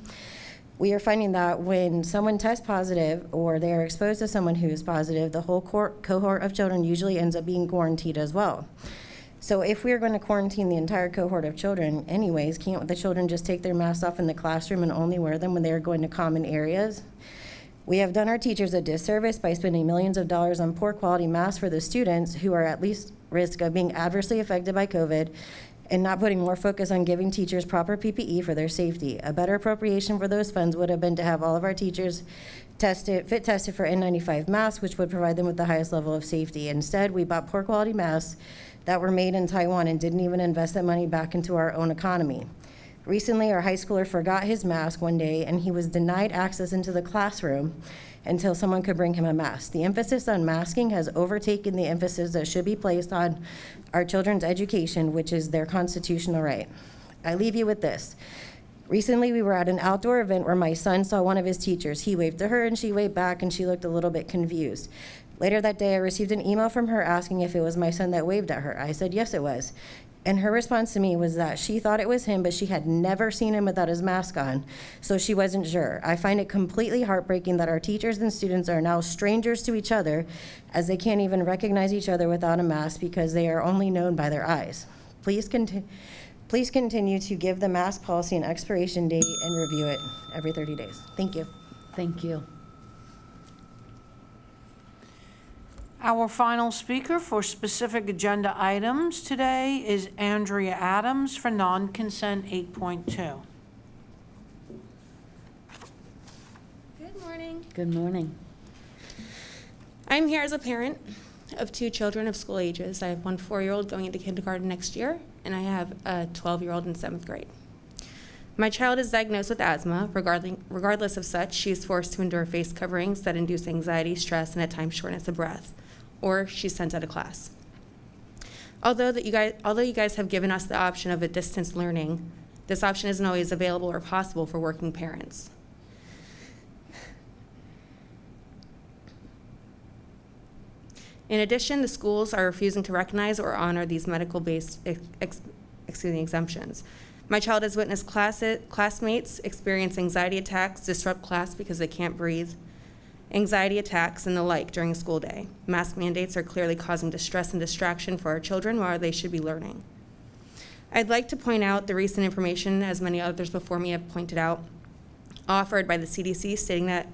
We are finding that when someone tests positive or they are exposed to someone who is positive, the whole cohort of children usually ends up being quarantined as well. So if we are going to quarantine the entire cohort of children anyways, can't the children just take their masks off in the classroom and only wear them when they are going to common areas? We have done our teachers a disservice by spending millions of dollars on poor quality masks for the students who are at least risk of being adversely affected by COVID, and not putting more focus on giving teachers proper PPE for their safety. A better appropriation for those funds would have been to have all of our teachers tested for N95 masks, which would provide them with the highest level of safety. Instead, we bought poor quality masks that were made in Taiwan and didn't even invest that money back into our own economy. Recently, our high schooler forgot his mask one day and he was denied access into the classroom until someone could bring him a mask. The emphasis on masking has overtaken the emphasis that should be placed on our children's education, which is their constitutional right. I leave you with this. Recently, we were at an outdoor event where my son saw one of his teachers. He waved to her and she waved back and she looked a little bit confused. Later that day, I received an email from her asking if it was my son that waved at her. I said, yes, it was. And her response to me was that she thought it was him, but she had never seen him without his mask on, so she wasn't sure. I find it completely heartbreaking that our teachers and students are now strangers to each other, as they can't even recognize each other without a mask because they are only known by their eyes. Please continue to give the mask policy an expiration date and review it every 30 days. Thank you. Thank you. Our final speaker for specific agenda items today is Andrea Adams for non-consent 8.2. Good morning. Good morning. I'm here as a parent of 2 children of school ages. I have one 4-year-old going into kindergarten next year, and I have a 12-year-old in 7th grade. My child is diagnosed with asthma. Regardless of such, she is forced to endure face coverings that induce anxiety, stress, and at times shortness of breath, or she's sent out of class. Although you guys have given us the option of a distance learning, this option isn't always available or possible for working parents. In addition, the schools are refusing to recognize or honor these medical-based exemptions. My child has witnessed classmates experience anxiety attacks, disrupt class because they can't breathe, anxiety attacks, and the like during a school day. Mask mandates are clearly causing distress and distraction for our children while they should be learning. I'd like to point out the recent information, as many others before me have pointed out, offered by the CDC, stating that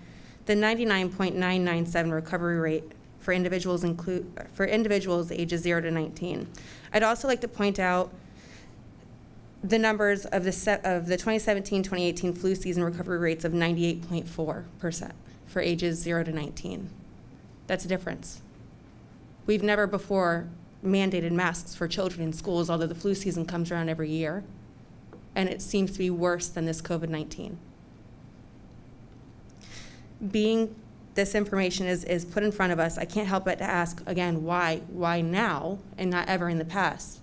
the 99.997 recovery rate for individuals ages 0 to 19. I'd also like to point out the numbers of the 2017-2018 flu season recovery rates of 98.4% for ages 0 to 19. That's a difference. We've never before mandated masks for children in schools, although the flu season comes around every year, and it seems to be worse than this COVID-19. Being this information is put in front of us, I can't help but to ask, again, why now and not ever in the past?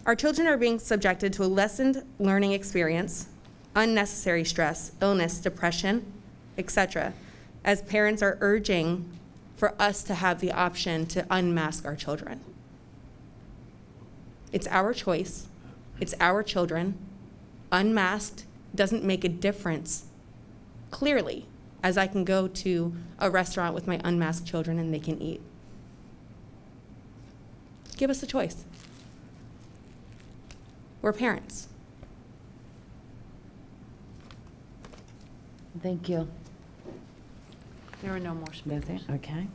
Our children are being subjected to a lessened learning experience, unnecessary stress, illness, depression, etc., as parents are urging for us to have the option to unmask our children. It's our choice. It's our children. Unmasked doesn't make a difference, clearly, as I can go to a restaurant with my unmasked children and they can eat. Give us a choice. We're parents. Thank you. There are no more speakers. Okay.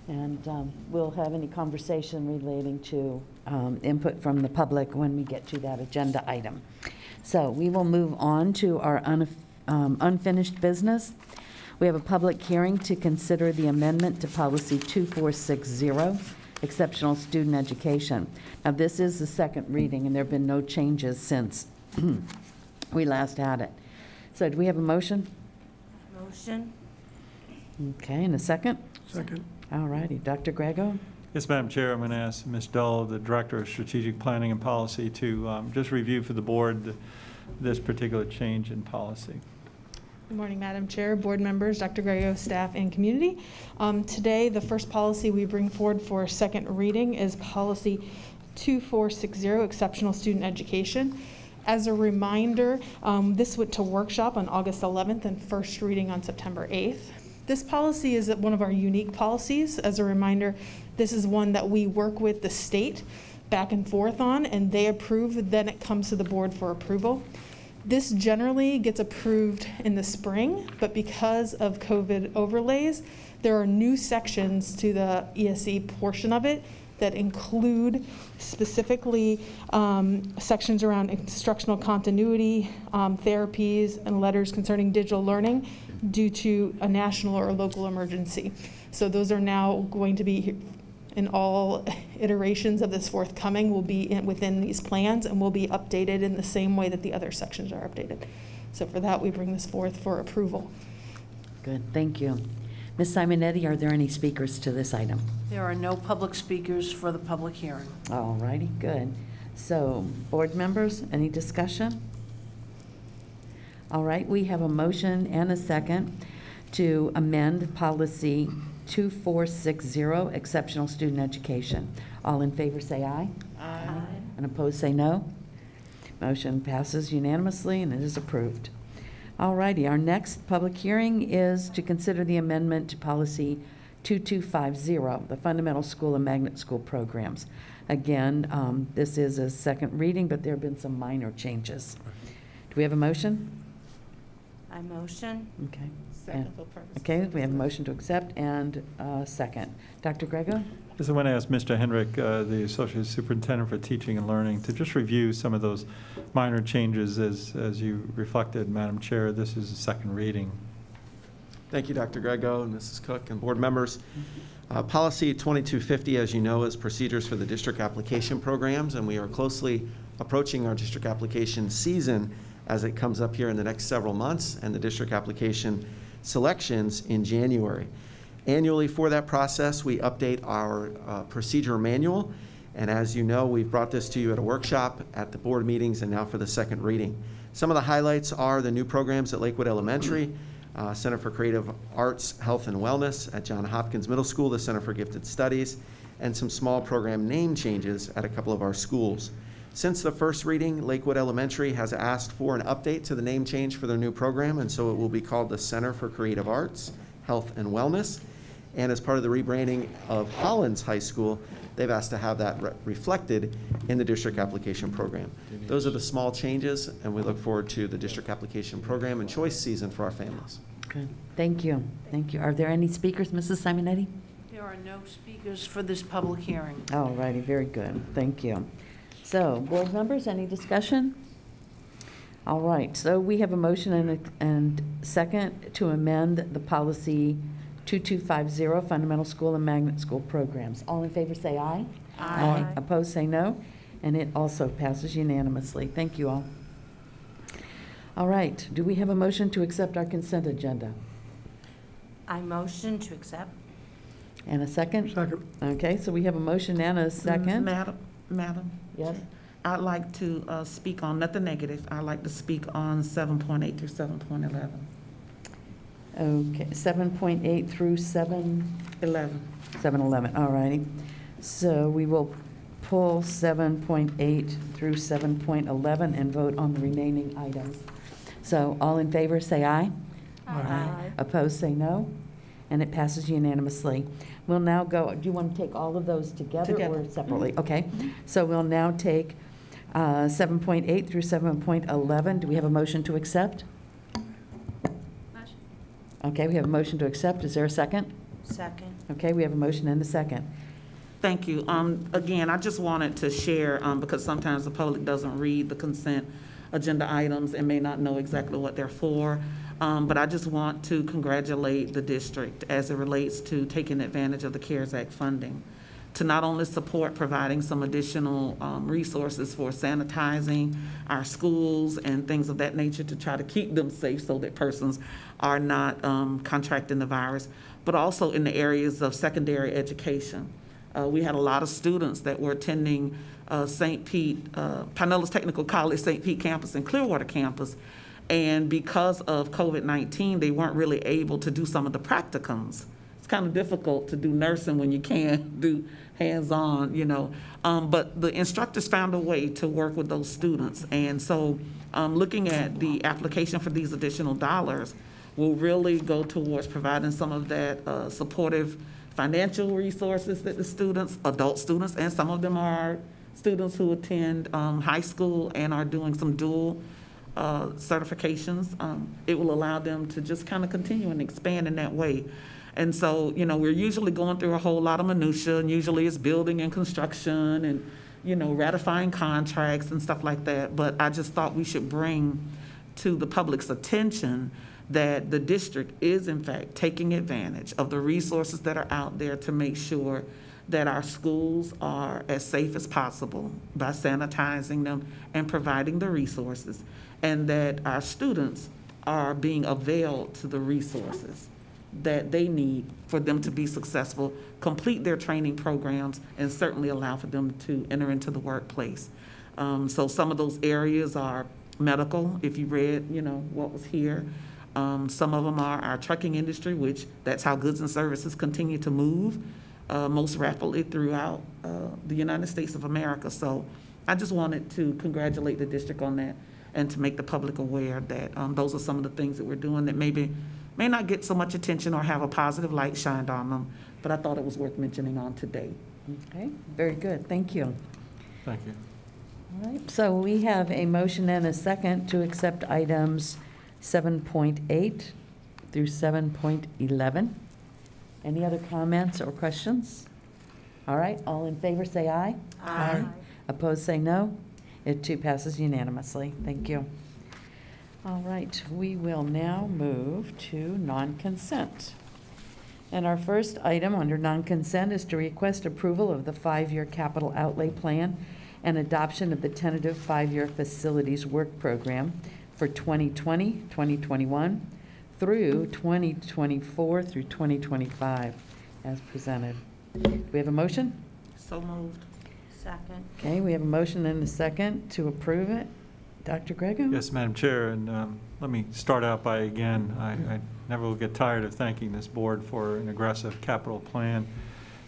And we'll have any conversation relating to input from the public when we get to that agenda item. So we will move on to our unfinished business. We have a public hearing to consider the amendment to policy 2460, exceptional student education. Now, this is the second reading, and there have been no changes since we last had it. So do we have a motion? Motion. Okay, and a second? Second. All righty. Dr. Grego? Yes, Madam Chair, I'm going to ask Ms. Dull, the Director of Strategic Planning and Policy, to just review for the board this particular change in policy. Good morning, Madam Chair, board members, Dr. Grego, staff, and community. Today, the first policy we bring forward for second reading is policy 2460, exceptional student education. As a reminder, this went to workshop on August 11th and first reading on September 8th. This policy is one of our unique policies. As a reminder, this is one that we work with the state back and forth on, and they approve, then it comes to the board for approval. This generally gets approved in the spring, but because of COVID overlays, there are new sections to the ESE portion of it that include specifically sections around instructional continuity, therapies, and letters concerning digital learning due to a national or local emergency. So those are now going to be in all iterations of this forthcoming will be within these plans and will be updated in the same way that the other sections are updated. So for that, we bring this forth for approval. Good, thank you. Ms. Simonetti, are there any speakers to this item? There are no public speakers for the public hearing. All righty, good. So, board members, any discussion? All right, we have a motion and a second to amend policy 2460, exceptional student education. All in favor say aye. Aye. And opposed say no. Motion passes unanimously and it is approved. All righty, our next public hearing is to consider the amendment to policy 2250, the fundamental school and magnet school programs. Again, this is a second reading, but there have been some minor changes. Do we have a motion? I motion. Okay. Second for purposes. Okay, we have a motion to accept and second. Dr. Grego? Just want to ask Mr. Hendrick, the Associate Superintendent for Teaching and Learning, to just review some of those minor changes as you reflected, Madam Chair. This is a second reading. Thank you, Dr. Grego and Mrs. Cook and board members. Policy 2250, as you know, is procedures for the district application programs, and we are closely approaching our district application season as it comes up here in the next several months, and the district application selections in January. Annually for that process, we update our procedure manual, and as you know, we've brought this to you at a workshop, at the board meetings, and now for the second reading. Some of the highlights are the new programs at Lakewood Elementary, Center for Creative Arts, Health and Wellness at Johns Hopkins Middle School, the Center for Gifted Studies, and some small program name changes at a couple of our schools. Since the first reading, Lakewood Elementary has asked for an update to the name change for their new program, and so it will be called the Center for Creative Arts, Health and Wellness. And as part of the rebranding of Hollins High School, they've asked to have that reflected in the district application program. Those are the small changes, and we look forward to the district application program and choice season for our families. Good. Thank you. Thank you. Are there any speakers, Mrs. Simonetti? There are no speakers for this public hearing. All righty, very good. Thank you. So, board members, any discussion? All right, so we have a motion and second to amend the policy 2250, fundamental school and magnet school programs. All in favor say aye. Aye. Opposed say no. And it also passes unanimously. Thank you all. All right, do we have a motion to accept our consent agenda? I motion to accept. And a second? Second. Okay, so we have a motion and a second. Madam? Yes? I'd like to speak on, nothing negative, I'd like to speak on 7.8 through 7.11. Okay, 7.8 through 7:11. 7:11, all righty. So we will pull 7.8 through 7.11 and vote on the remaining items. So all in favor say aye. Aye. Opposed say no. And it passes unanimously. We'll now go, do you want to take all of those together or separately? Mm-hmm. Okay, so we'll now take 7.8 through 7.11. Do we have a motion to accept? Okay, we have a motion to accept. Is there a second? Second. Okay, we have a motion and a second. Thank you. Again, I just wanted to share, because sometimes the public doesn't read the consent agenda items and may not know exactly what they're for. But I just want to congratulate the district as it relates to taking advantage of the CARES Act funding to not only support providing some additional resources for sanitizing our schools and things of that nature to try to keep them safe so that persons are not contracting the virus, but also in the areas of secondary education. We had a lot of students that were attending St. Pete, Pinellas Technical College, St. Pete campus and Clearwater campus, and because of COVID-19, they weren't really able to do some of the practicums. It's kind of difficult to do nursing when you can't do hands-on, you know. But the instructors found a way to work with those students. And so looking at the application for these additional dollars will really go towards providing some of that supportive financial resources that the students, adult students, and some of them are students who attend high school and are doing some dual certifications. It will allow them to just kind of continue and expand in that way. And so, you know, we're usually going through a whole lot of minutia, and usually it's building and construction and, you know, ratifying contracts and stuff like that. But I just thought we should bring to the public's attention that the district is, in fact, taking advantage of the resources that are out there to make sure that our schools are as safe as possible by sanitizing them and providing the resources, and that our students are being availed to the resources that they need for them to be successful, complete their training programs, and certainly allow for them to enter into the workplace. So some of those areas are medical, if you read, what was here. Some of them are our trucking industry, which that's how goods and services continue to move most rapidly throughout the United States of America. So I just wanted to congratulate the district on that and to make the public aware that those are some of the things that we're doing that may not get so much attention or have a positive light shined on them, but I thought it was worth mentioning on today. Okay, very good. Thank you. Thank you. All right, so we have a motion and a second to accept items 7.8 through 7.11. Any other comments or questions? All right, all in favor say aye. Aye. Opposed say no. It too passes unanimously. Thank you. All right, we will now move to non-consent. And our first item under non-consent is to request approval of the 5-year capital outlay plan and adoption of the tentative 5-year facilities work program for 2020, 2021 through 2024 through 2025 as presented. Do we have a motion? So moved. Second. Okay, we have a motion and a second to approve it. Dr. Grego? Yes, Madam Chair, and let me start out by, again, I never will get tired of thanking this board for an aggressive capital plan,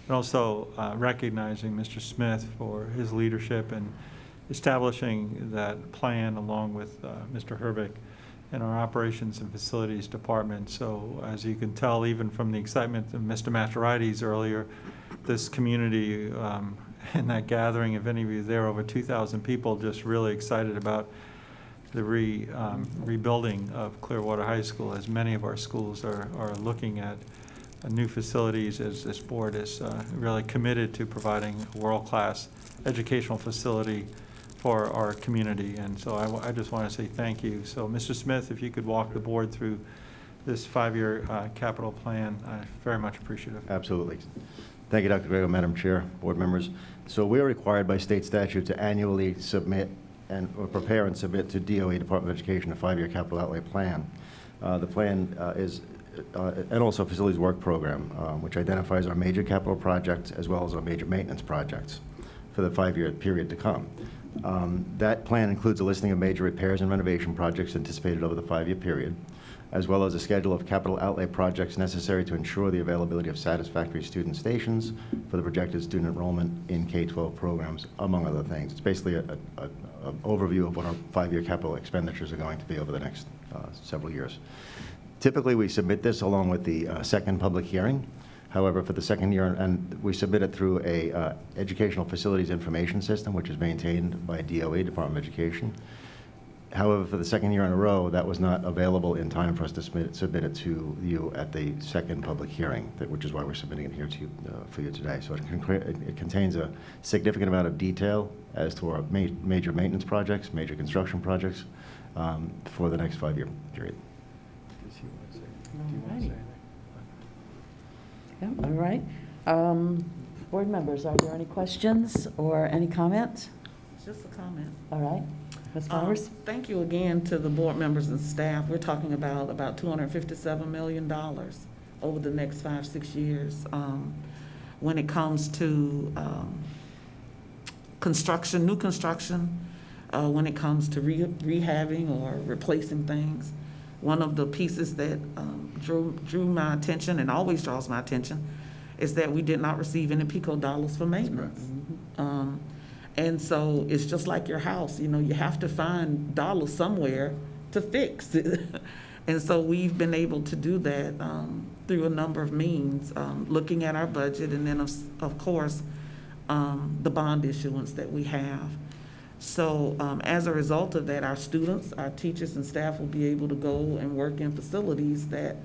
and also recognizing Mr. Smith for his leadership in establishing that plan along with Mr. Hervick in our Operations and Facilities Department. So as you can tell, even from the excitement of Mr. Mastroianni's earlier, this community and that gathering, if any of you there, over 2,000 people, just really excited about the rebuilding of Clearwater High School, as many of our schools are looking at new facilities, as this board is really committed to providing a world-class educational facility for our community. And so I just want to say thank you. So Mr. Smith, if you could walk the board through this 5-year capital plan, I very much appreciate it. Absolutely. Thank you, Dr. Grego, Madam Chair, board members. So we are required by state statute to annually submit or prepare and submit to DOE, Department of Education, a 5-year capital outlay plan. The plan is, and also a facilities work program, which identifies our major capital projects as well as our major maintenance projects for the 5-year period to come. That plan includes a listing of major repairs and renovation projects anticipated over the 5-year period, as well as a schedule of capital outlay projects necessary to ensure the availability of satisfactory student stations for the projected student enrollment in K-12 programs, among other things. It's basically an overview of what our 5-year capital expenditures are going to be over the next several years. Typically, we submit this along with the second public hearing. However, for the second year, and we submit it through a educational facilities information system, which is maintained by DOE, Department of Education. However, for the second year in a row, that was not available in time for us to submit it to you at the second public hearing, which is why we're submitting it here to you, for you today. So it contains a significant amount of detail as to our major maintenance projects, major construction projects for the next 5-year period. Yeah, all right. Board members, are there any questions or any comments? Just a comment. All right. Ms. Powers? Thank you again to the board members and staff. We're talking about $257 million over the next 5-6 years. When it comes to construction, new construction, when it comes to rehabbing or replacing things, one of the pieces that drew my attention and always draws my attention is that we did not receive any PICO dollars for maintenance. And so it's just like your house, you have to find dollars somewhere to fix it. And so we've been able to do that through a number of means, looking at our budget and then, of course, the bond issuance that we have. So as a result of that, our students, our teachers and staff will be able to go and work in facilities that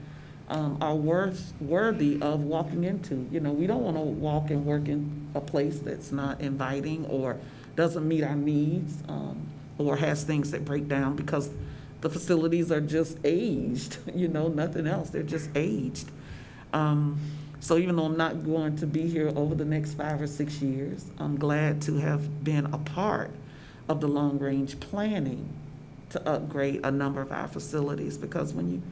are worthy of walking into. We don't want to walk and work in a place that's not inviting or doesn't meet our needs or has things that break down because the facilities are just aged, nothing else. They're just aged. So even though I'm not going to be here over the next 5 or 6 years, I'm glad to have been a part of the long-range planning to upgrade a number of our facilities, because when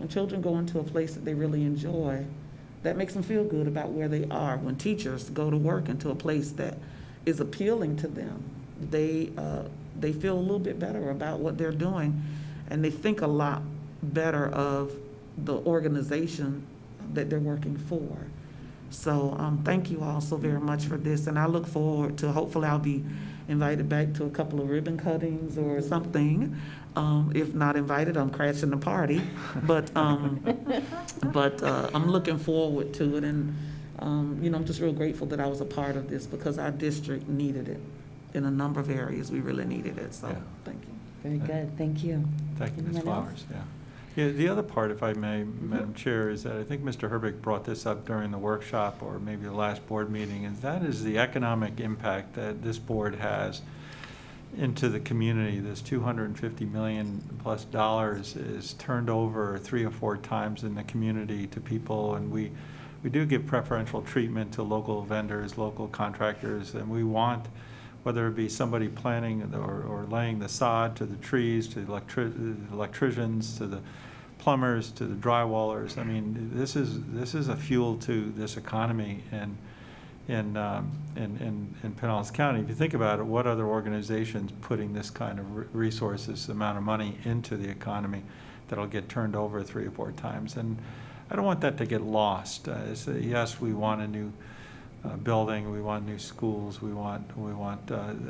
children go into a place that they really enjoy, that makes them feel good about where they are. When teachers go to work into a place that is appealing to them, they feel a little bit better about what they're doing, and they think a lot better of the organization that they're working for. So thank you all so very much for this, and I look forward to, hopefully I'll be invited back to a couple of ribbon cuttings or something. If not invited, I'm crashing the party. But I'm looking forward to it, and I'm just real grateful that I was a part of this, because our district needed it in a number of areas. We really needed it. So thank you. Very good. Thank you. Thank you, Ms. Anyone else? Flowers. Yeah, the other part, if I may, Madam Chair, is that I think Mr. Herbeck brought this up during the workshop or maybe the last board meeting, and that is the economic impact that this board has into the community. This $250 million plus is turned over 3 or 4 times in the community to people, and we do give preferential treatment to local vendors, local contractors, and we want, whether it be somebody planting or laying the sod, to the trees, to the electricians, to the plumbers, to the drywallers. I mean, this is a fuel to this economy in Pinellas County. If you think about it, what other organizations putting this kind of resources, amount of money into the economy that'll get turned over 3 or 4 times? And I don't want that to get lost. So yes, we want a new building, we want new schools, we want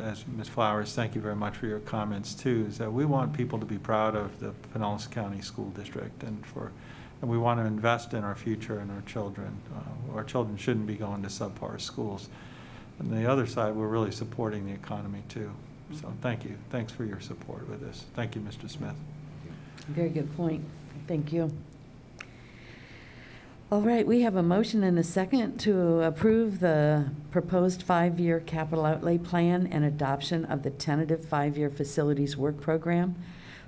as Ms. Flowers, thank you very much for your comments too, is that we want people to be proud of the Pinellas County School District, and we want to invest in our future and our children. Our children shouldn't be going to subpar schools. On the other side, we're really supporting the economy too. So thank you. Thanks for your support with this. Thank you, Mr. Smith. Very good point. Thank you. All right, we have a motion and a second to approve the proposed 5-year capital outlay plan and adoption of the tentative 5-year facilities work program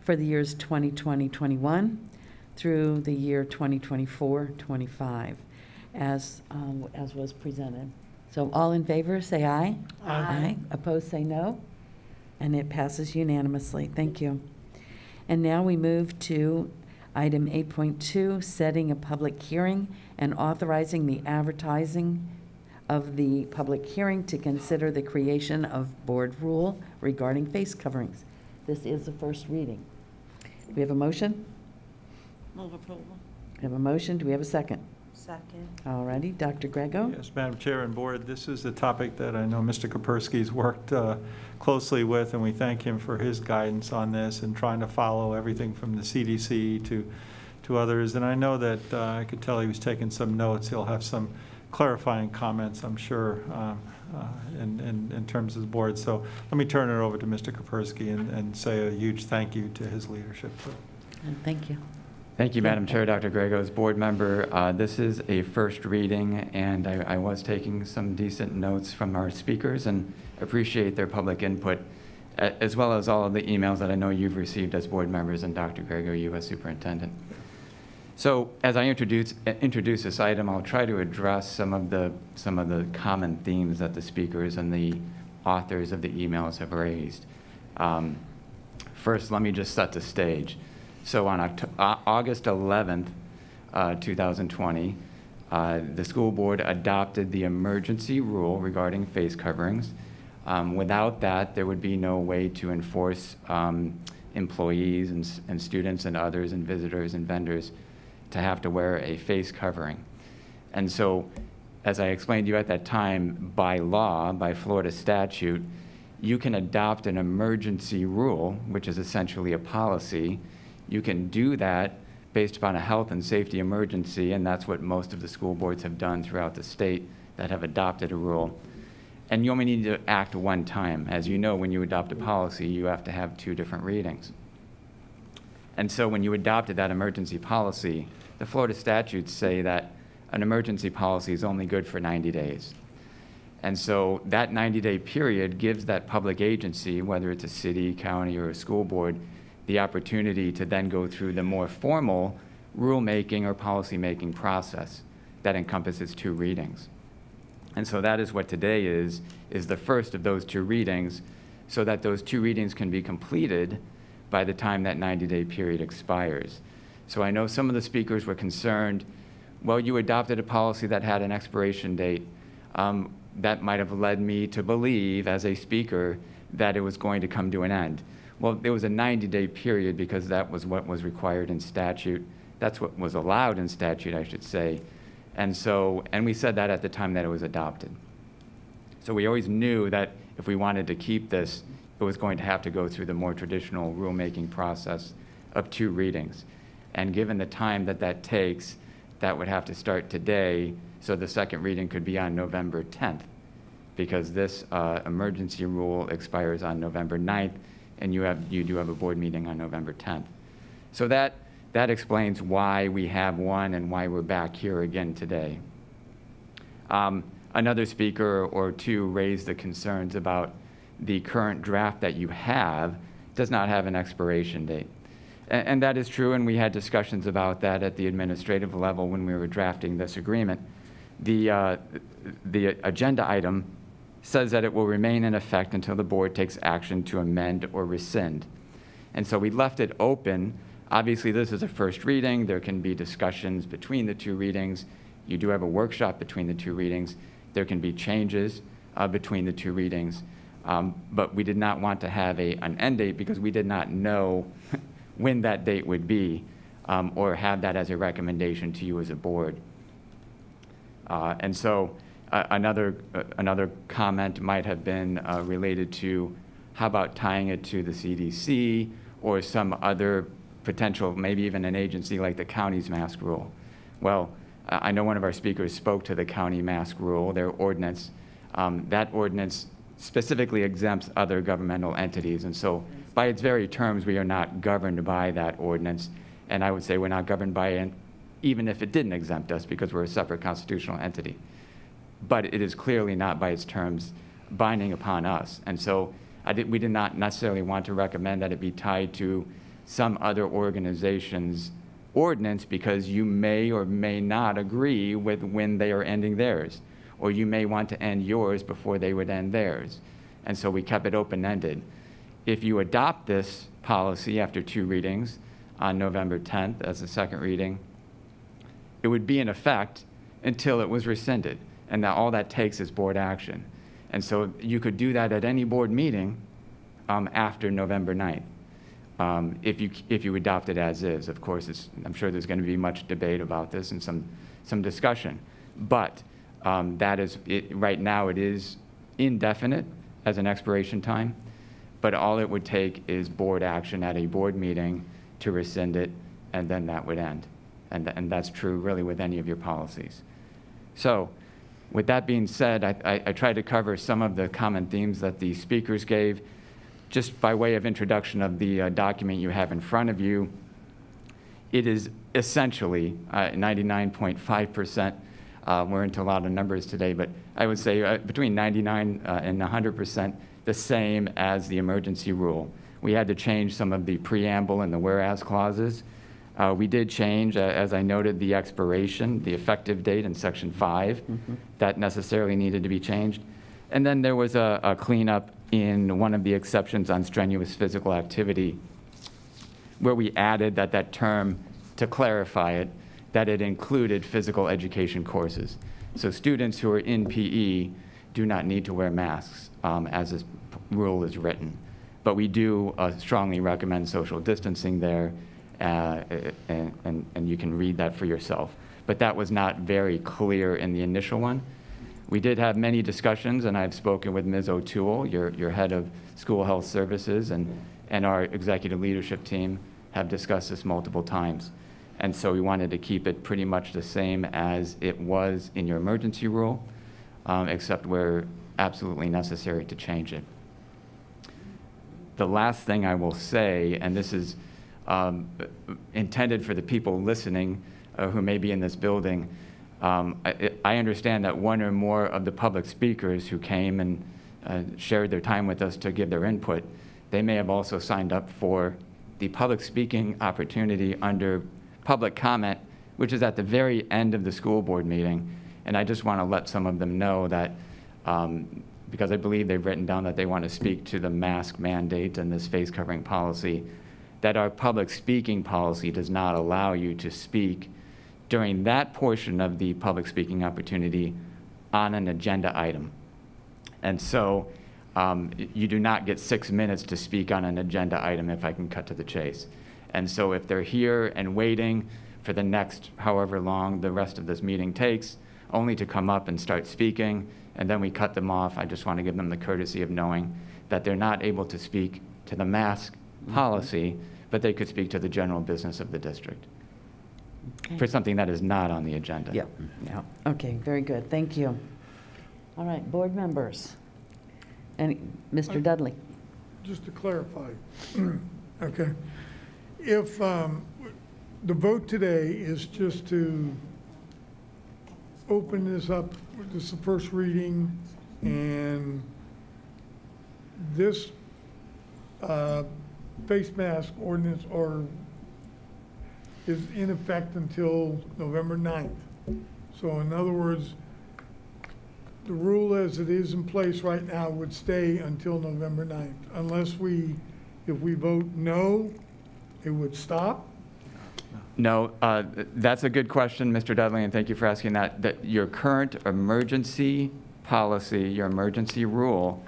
for the years 2020-21 through the year 2024-25, as was presented. So all in favor, say aye. Aye. Opposed, say no. And it passes unanimously. Thank you. And now we move to item 8.2, setting a public hearing and authorizing the advertising of the public hearing to consider the creation of board rule regarding face coverings. This is the first reading. Do we have a motion? Move approval. We have a motion. Do we have a second? Second. All righty. Dr. Grego? Yes, Madam Chair and Board, this is a topic that I know Mr. Kapersky's worked closely with, and we thank him for his guidance on this and trying to follow everything from the CDC to others. And I know that I could tell he was taking some notes. He'll have some clarifying comments, I'm sure, in terms of the board. So let me turn it over to Mr. Kapersky and say a huge thank you to his leadership. And thank you. Thank you, Madam Chair, Dr. Grego. As board member, this is a first reading, and I was taking some decent notes from our speakers and appreciate their public input, as well as all of the emails that I know you've received as board members and Dr. Grego, you as superintendent. So as I introduce this item, I'll try to address some of the common themes that the speakers and the authors of the emails have raised. First, let me just set the stage. So on August 11th, 2020, the school board adopted the emergency rule regarding face coverings. Without that, there would be no way to enforce employees and students and others and visitors and vendors to have to wear a face covering. And so, as I explained to you at that time, by law, by Florida statute, you can adopt an emergency rule, which is essentially a policy. You can do that based upon a health and safety emergency, and that's what most of the school boards have done throughout the state that have adopted a rule. And you only need to act one time. As you know, when you adopt a policy, you have to have 2 different readings. And so when you adopted that emergency policy, the Florida statutes say that an emergency policy is only good for 90 days. And so that 90-day period gives that public agency, whether it's a city, county, or a school board, the opportunity to then go through the more formal rulemaking or policymaking process. that encompasses 2 readings. And so that is what today is the first of those 2 readings, so that those 2 readings can be completed by the time that 90-day period expires. So I know some of the speakers were concerned, well, you adopted a policy that had an expiration date. That might have led me to believe, as a speaker, that it was going to come to an end. Well, there was a 90-day period because that was what was required in statute. That's what was allowed in statute, I should say. And we said that at the time that it was adopted. So we always knew that if we wanted to keep this, it was going to have to go through the more traditional rulemaking process of 2 readings. And given the time that that takes, that would have to start today, so the second reading could be on November 10th, because this emergency rule expires on November 9th, and you do have a board meeting on November 10th. So that explains why we have one and why we're back here again today. Another speaker or 2 raised the concerns about the current draft that you have does not have an expiration date. And that is true, and we had discussions about that at the administrative level when we were drafting this agreement. The agenda item says that it will remain in effect until the board takes action to amend or rescind. And so we left it open. Obviously, this is a first reading. There can be discussions between the 2 readings. You do have a workshop between the 2 readings. There can be changes between the 2 readings. But we did not want to have an end date because we did not know when that date would be, or have that as a recommendation to you as a board. And so another comment might have been related to how about tying it to the CDC or some other potential, maybe even an agency like the county's mask rule. Well, I know one of our speakers spoke to the county mask rule, their ordinance. That ordinance specifically exempts other governmental entities. And so by its very terms, we are not governed by that ordinance. And I would say we're not governed by it even if it didn't exempt us, because we're a separate constitutional entity. But it is clearly not by its terms binding upon us. And so we did not necessarily want to recommend that it be tied to some other organization's ordinance, because you may or may not agree with when they are ending theirs, or you may want to end yours before they would end theirs. And so we kept it open-ended. If you adopt this policy after 2 readings on November 10th as the second reading, it would be in effect until it was rescinded. And all that takes is board action. And so you could do that at any board meeting after November 9th. If you adopt it as is. Of course, I'm sure there's going to be much debate about this and some discussion. But that is right now it is indefinite as an expiration time, but all it would take is board action at a board meeting to rescind it, and then that would end. And that's true really with any of your policies. So with that being said, I tried to cover some of the common themes that the speakers gave. Just by way of introduction of the document you have in front of you, it is essentially 99.5%. We're into a lot of numbers today, but I would say between 99 and 100% the same as the emergency rule. We had to change some of the preamble and the whereas clauses. We did change, as I noted, the expiration, the effective date in Section 5. That necessarily needed to be changed. And then there was a cleanup in one of the exceptions on strenuous physical activity, where we added that term to clarify it, that it included physical education courses. So students who are in PE do not need to wear masks as this rule is written. But we do strongly recommend social distancing there, and you can read that for yourself. But that was not very clear in the initial one. We did have many discussions, and I've spoken with Ms. O'Toole, your head of school health services, and our executive leadership team have discussed this multiple times. And so we wanted to keep it pretty much the same as it was in your emergency rule, except where absolutely necessary to change it. The last thing I will say, and this is intended for the people listening who may be in this building, I understand that one or more of the public speakers who came and shared their time with us to give their input, they may have also signed up for the public speaking opportunity under public comment which is at the very end of the school board meeting. And I just want to let some of them know that, because I believe they've written down that they want to speak to the mask mandate and this face covering policy, that our public speaking policy does not allow you to speak during that portion of the public speaking opportunity on an agenda item. And so you do not get 6 minutes to speak on an agenda item, if I can cut to the chase. And so if they're here and waiting for the next however long the rest of this meeting takes, only to come up and start speaking, and then we cut them off, I just want to give them the courtesy of knowing that they're not able to speak to the mask policy, but they could speak to the general business of the district for something that is not on the agenda. Yeah. Okay, very good. Thank you. All right, board members. And Mr. Dudley. Just to clarify, okay, if the vote today is just to open this up, this is the first reading, and this face mask ordinance is in effect until November 9th. So in other words, the rule as it is in place right now would stay until November 9th, unless if we vote no, it would stop? No, that's a good question, Mr. Dudley, and thank you for asking that. That your current emergency policy, your emergency rule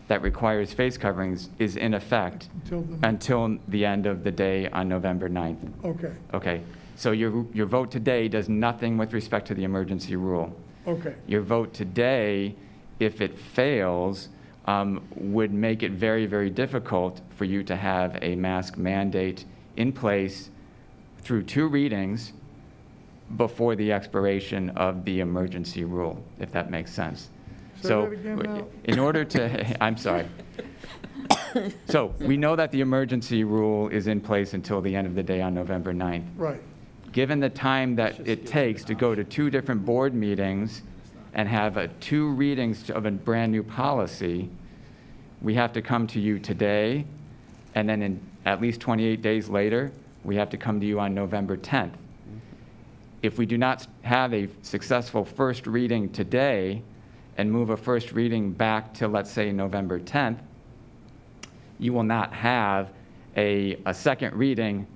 that requires face coverings is in effect until the end of the day on November 9th. Okay. Okay. So your vote today does nothing with respect to the emergency rule. Okay. Your vote today, if it fails, would make it very, very difficult for you to have a mask mandate in place through 2 readings before the expiration of the emergency rule, if that makes sense. So in order to, I'm sorry. So we know that the emergency rule is in place until the end of the day on November 9th. Right. Given the time that it takes to go to 2 different board meetings and have 2 readings of a brand new policy, we have to come to you today, and then in at least 28 days later, we have to come to you on November 10th. If we do not have a successful first reading today and move a first reading back to, let's say, November 10th, you will not have a second reading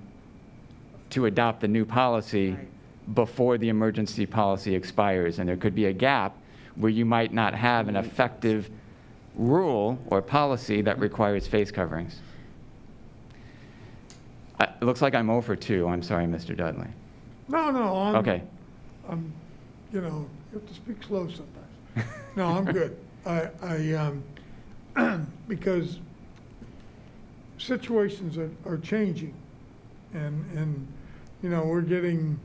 to adopt the new policy before the emergency policy expires. And there could be a gap where you might not have an effective rule or policy that requires face coverings. It looks like I'm 0 for 2. I'm sorry, Mr. Dudley. No, okay. You know, you have to speak slow sometimes. No, I'm good. Because situations are changing, and you know, we're getting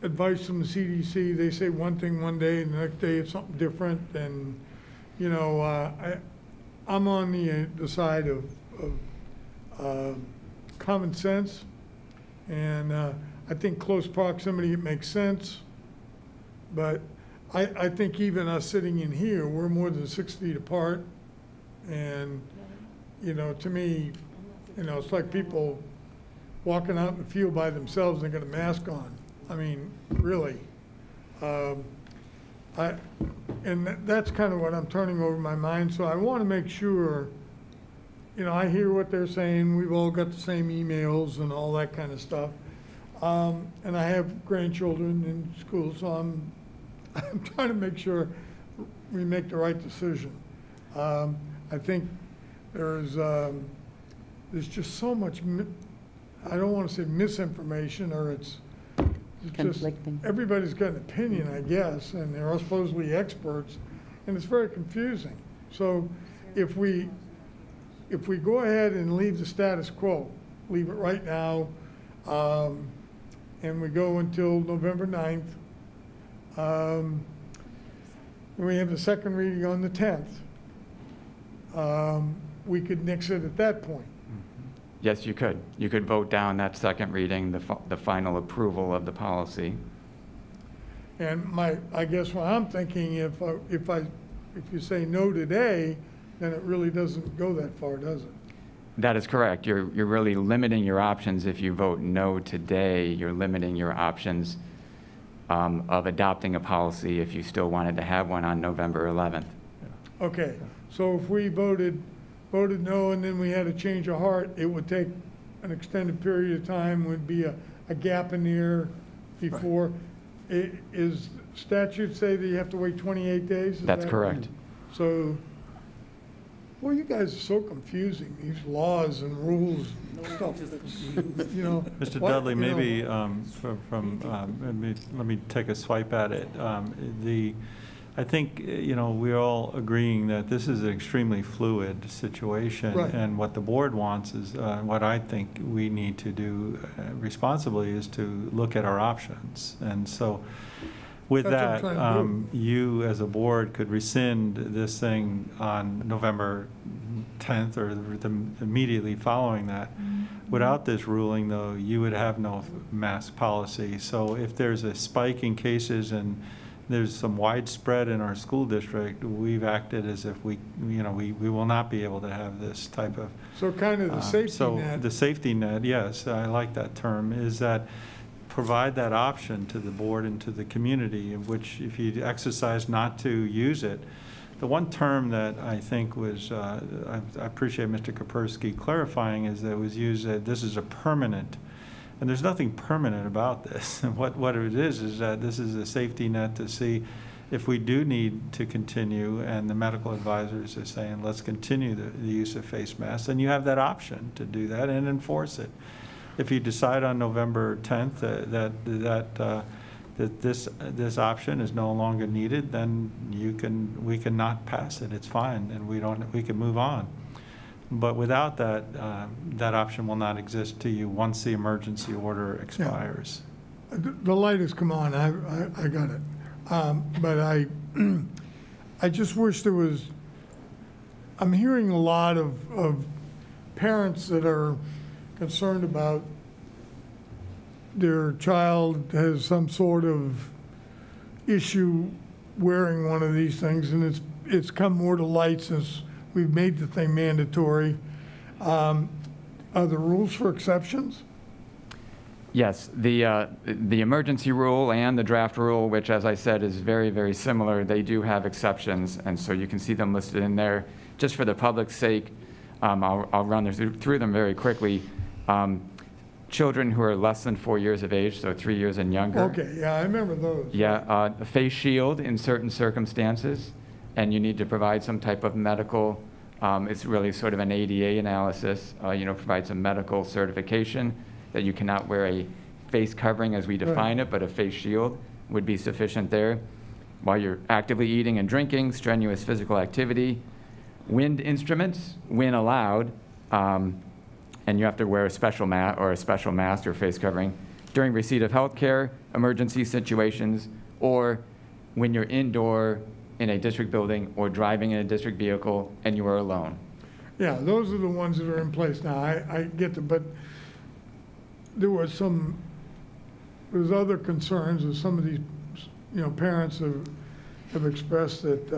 advice from the CDC. They say one thing one day, and the next day it's something different. And you know, I'm on the side of common sense, and I think close proximity, it makes sense. But I think even us sitting in here, we're more than 6 feet apart. And, you know, to me, you know, it's like people walking out in the field by themselves and they got a mask on. I mean, really. And that's kind of what I'm turning over my mind. So I want to make sure, you know, I hear what they're saying. We've all got the same emails and all that kind of stuff. And I have grandchildren in school, so I'm trying to make sure we make the right decision. I think there's just so much, I don't want to say misinformation, or it's just, everybody's got an opinion, I guess, and they're all supposedly experts, and it's very confusing. So if we go ahead and leave the status quo, leave it right now, and we go until November 9th, and we have the second reading on the 10th, we could nix it at that point. Yes, you could. You could vote down that second reading, the final approval of the policy. And I guess what I'm thinking, if you say no today, then it really doesn't go that far, does it? That is correct. You're really limiting your options. If you vote no today, you're limiting your options of adopting a policy if you still wanted to have one on November 11th. Okay, so if we voted no and then we had a change of heart, it would take an extended period of time, would be a gap in the air before. Is statute say that you have to wait 28 days? Is That's that correct. So, well, you guys are so confusing, these laws and rules and stuff. You know, Mr. what- Dudley, you know, maybe let me take a swipe at it. I think, we're all agreeing that this is an extremely fluid situation. Right. And what the board wants is, what I think we need to do responsibly is to look at our options. And so with That's that, what I'm trying to you as a board could rescind this thing on November 10th or immediately following that. Without this ruling, though, you would have no mask policy. So if there's a spike in cases and there's some widespread in our school district, we've acted as if we will not be able to have this type of. So kind of the safety net. So the safety net, yes, I like that term, is that provide that option to the board and to the community, in which if you exercise not to use it. The one term that I think was, I appreciate Mr. Kapersky clarifying, is that it was used that this is a permanent. And there's nothing permanent about this. What it is that this is a safety net to see if we do need to continue, and the medical advisors are saying, let's continue the use of face masks, and you have that option to do that and enforce it. If you decide on November 10th that this option is no longer needed, then we can not pass it. It's fine, and we can move on. But without that, that option will not exist to you once the emergency order expires. Yeah. The light has come on, I got it. But I just wish there was, I'm hearing a lot of parents that are concerned about their child has some sort of issue wearing one of these things, and it's come more to light since we've made the thing mandatory. Are there rules for exceptions? Yes, the emergency rule and the draft rule, which, as I said, is very, very similar, they do have exceptions, and so you can see them listed in there. Just for the public's sake, I'll run through them very quickly. Children who are less than 4 years of age, so 3 years and younger. Okay, yeah, I remember those. Yeah, a face shield in certain circumstances, and you need to provide some type of medical, it's really sort of an ADA analysis, provide some medical certification that you cannot wear a face covering as we define it, but a face shield would be sufficient there. While you're actively eating and drinking, strenuous physical activity, wind instruments, when allowed, and you have to wear a special mask or face covering during receipt of health care, emergency situations, or when you're indoor in a district building or driving in a district vehicle and you are alone. Yeah, those are the ones that are in place now. I get them, but there's other concerns that some of these, parents have expressed that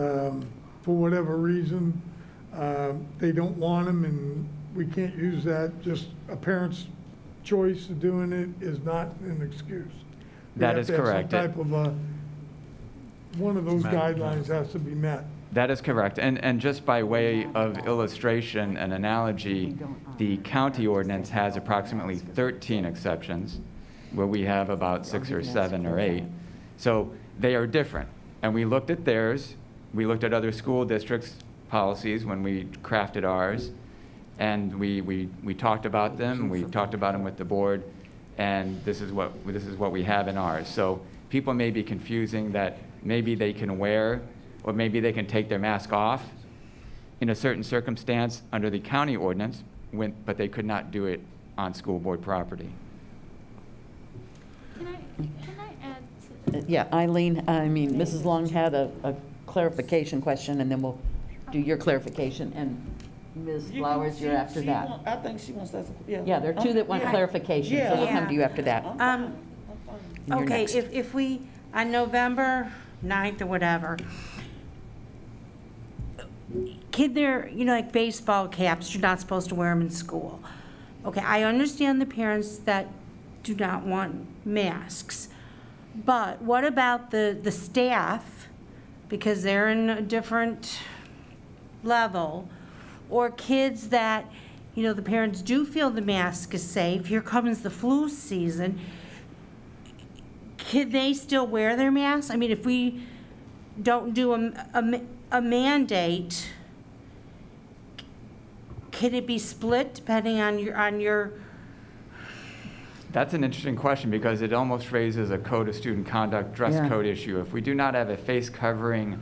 for whatever reason, they don't want them, and we can't use that. Just a parent's choice of doing it is not an excuse. That is correct. Some type of one of those guidelines has to be met. That is correct. And just by way of illustration and analogy, the county ordinance has approximately 13 exceptions, where we have about 6 or 7 or 8. So they are different. And we looked at theirs. We looked at other school districts' policies when we crafted ours. And we talked about them. We talked about them with the board. And this is what we have in ours. So people may be confusing that maybe they can wear, or maybe they can take their mask off in a certain circumstance under the county ordinance, but they could not do it on school board property. Can I add to Yeah, Eileen, Mrs. Long had a clarification question, and then we'll do your clarification, and Ms. Flowers, you're after that. I think she wants that. Yeah, there are two that want clarification, so we'll come to you after that. Okay, if we, on November 9th or whatever, kid there, like baseball caps, you're not supposed to wear them in school. Okay, I understand the parents that do not want masks, but what about the staff, because they're in a different level, or kids that, the parents do feel the mask is safe, here comes the flu season, can they still wear their masks? I mean, if we don't do a mandate, can it be split depending on your? That's an interesting question because it almost raises a code of student conduct dress Yeah. code issue. If we do not have a face covering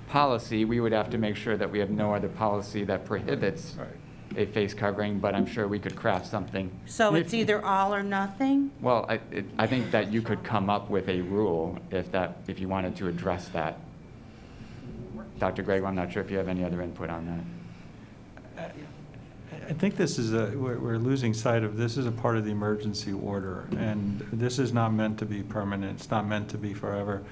policy, we would have to make sure that we have no other policy that prohibits a face covering, but I'm sure we could craft something. So it's either all or nothing? Well, I think that you could come up with a rule if you wanted to address that. Dr. Grego, I'm not sure if you have any other input on that. I think this is we're losing sight of, this is a part of the emergency order, and this is not meant to be permanent. It's not meant to be forever.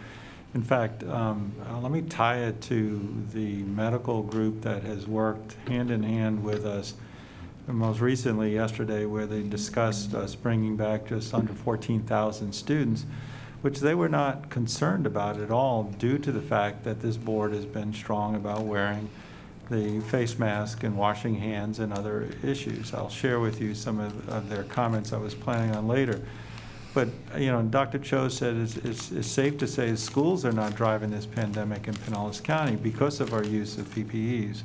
In fact, let me tie it to the medical group that has worked hand in hand with us, and most recently yesterday, where they discussed us bringing back just under 14,000 students, which they were not concerned about at all due to the fact that this board has been strong about wearing the face mask and washing hands and other issues. I'll share with you some of their comments I was planning on later. But, Dr. Cho said it's safe to say schools are not driving this pandemic in Pinellas County because of our use of PPEs.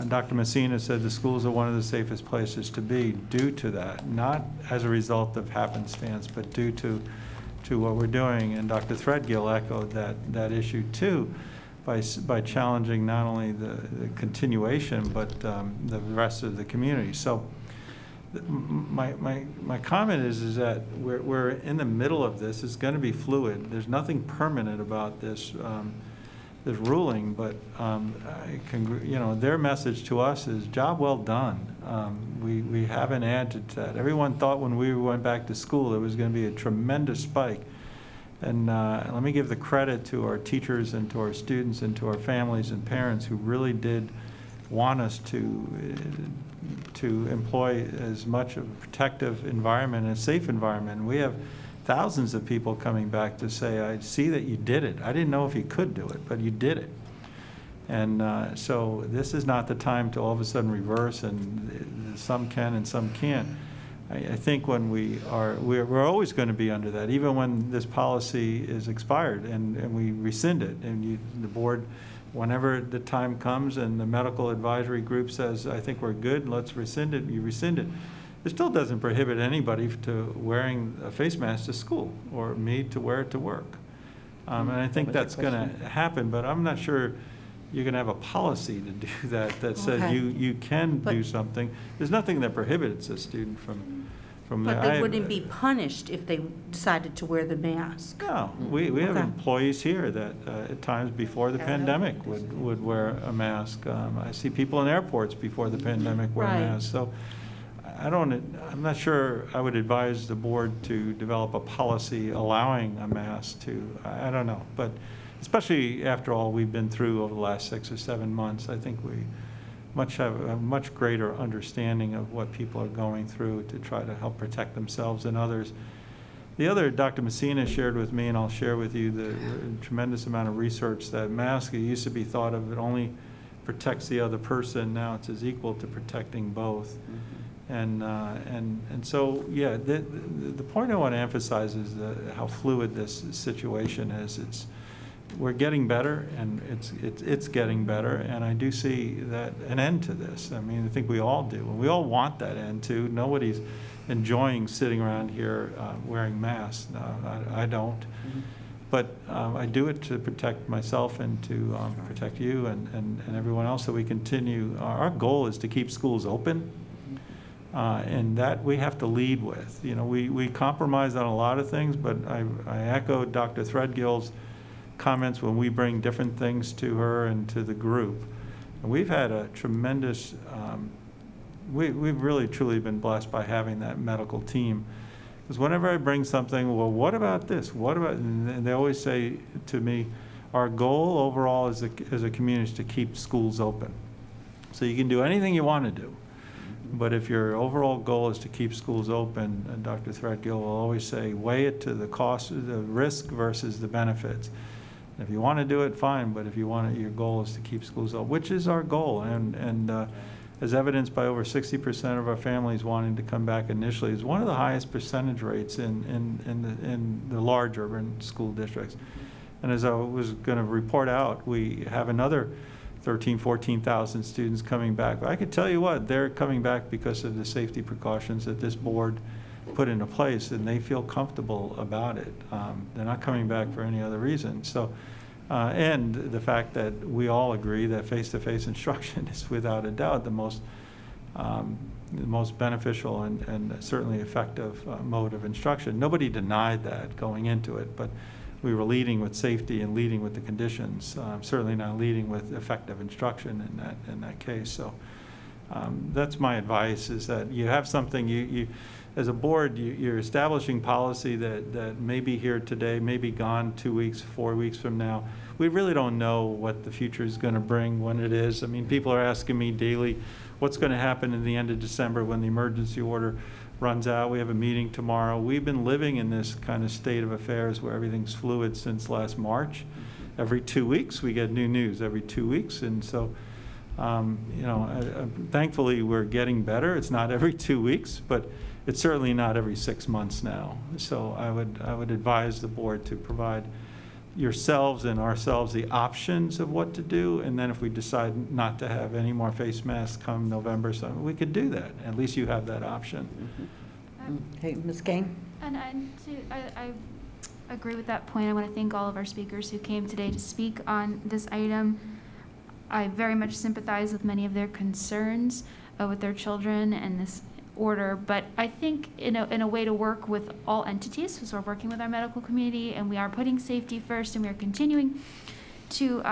Dr. Messina said the schools are one of the safest places to be due to that, not as a result of happenstance, but due to what we're doing. And Dr. Threadgill echoed that issue too, by challenging not only the continuation, but the rest of the community. So my comment is that we're in the middle of this. It's going to be fluid. There's nothing permanent about this this ruling, but their message to us is job well done. We haven't added to that. Everyone thought when we went back to school there was going to be a tremendous spike. And let me give the credit to our teachers and to our students and to our families and parents who really did want us to employ as much of a protective environment and a safe environment. And we have thousands of people coming back to say, I see that you did it. I didn't know if you could do it, but you did it. And so this is not the time to all of a sudden reverse, and some can and some can't. I think when we're always going to be under that, even when this policy is expired and we rescind it, and the board, whenever the time comes and the medical advisory group says, I think we're good, let's rescind it, you rescind it. It still doesn't prohibit anybody to wearing a face mask to school or me to wear it to work. And I think that's going to happen, but I'm not sure you're going to have a policy to do that says you can do something. There's nothing that prohibits a student from But they wouldn't be punished if they decided to wear the mask. No, we have employees here that at times before the pandemic would wear a mask. I see people in airports before the pandemic wear masks. So I'm not sure I would advise the board to develop a policy allowing a mask I don't know. But especially after all we've been through over the last 6 or 7 months, I think we have a much greater understanding of what people are going through to try to help protect themselves and others. The other, Dr. Messina shared with me, and I'll share with you the tremendous amount of research that mask, it used to be thought of, it only protects the other person. Now it's as equal to protecting both. And so, yeah, the point I want to emphasize is how fluid this situation is. We're getting better, and it's getting better, and I do see that an end to this. I mean, I think we all do. We all want that end too. Nobody's enjoying sitting around here wearing masks. I don't. But I do it to protect myself and to protect you and everyone else, so we continue. Our goal is to keep schools open, and that we have to lead with. We compromise on a lot of things, but I echo Dr. Threadgill's comments when we bring different things to her and to the group. And we've had a tremendous, we've really truly been blessed by having that medical team. Because whenever I bring something, well, what about this? What about, and they always say to me, our goal overall as a community is to keep schools open. So you can do anything you want to do. But if your overall goal is to keep schools open, and Dr. Threadgill will always say, weigh it to the cost, the risk versus the benefits. If you want to do it, fine, but if you want it, your goal is to keep schools open, which is our goal. And as evidenced by over 60% of our families wanting to come back initially, is one of the highest percentage rates in the large urban school districts. And as I was going to report out, we have another 14,000 students coming back. I could tell you what, they're coming back because of the safety precautions that this board put into place, and they feel comfortable about it. They're not coming back for any other reason. So, and the fact that we all agree that face-to-face instruction is without a doubt the most beneficial and certainly effective mode of instruction. Nobody denied that going into it, but we were leading with safety and leading with the conditions, certainly not leading with effective instruction in that case. So that's my advice, is that you have something, you as a board, you're establishing policy that may be here today, may be gone 2 weeks, 4 weeks from now. We really don't know what the future is going to bring when it is. I mean, people are asking me daily, what's going to happen in the end of December when the emergency order runs out? We have a meeting tomorrow. We've been living in this kind of state of affairs where everything's fluid since last March. Every 2 weeks we get new news, every 2 weeks. And so, you know, thankfully we're getting better. It's not every 2 weeks, but it's certainly not every 6 months now. So I would advise the board to provide yourselves and ourselves the options of what to do, and then if we decide not to have any more face masks come November, so we could do that. At least you have that option. Hey, Ms. Kane? And I agree with that point. I want to thank all of our speakers who came today to speak on this item. I very much sympathize with many of their concerns with their children and this order, but I think in a way to work with all entities, because we're working with our medical community and we are putting safety first, and we are continuing to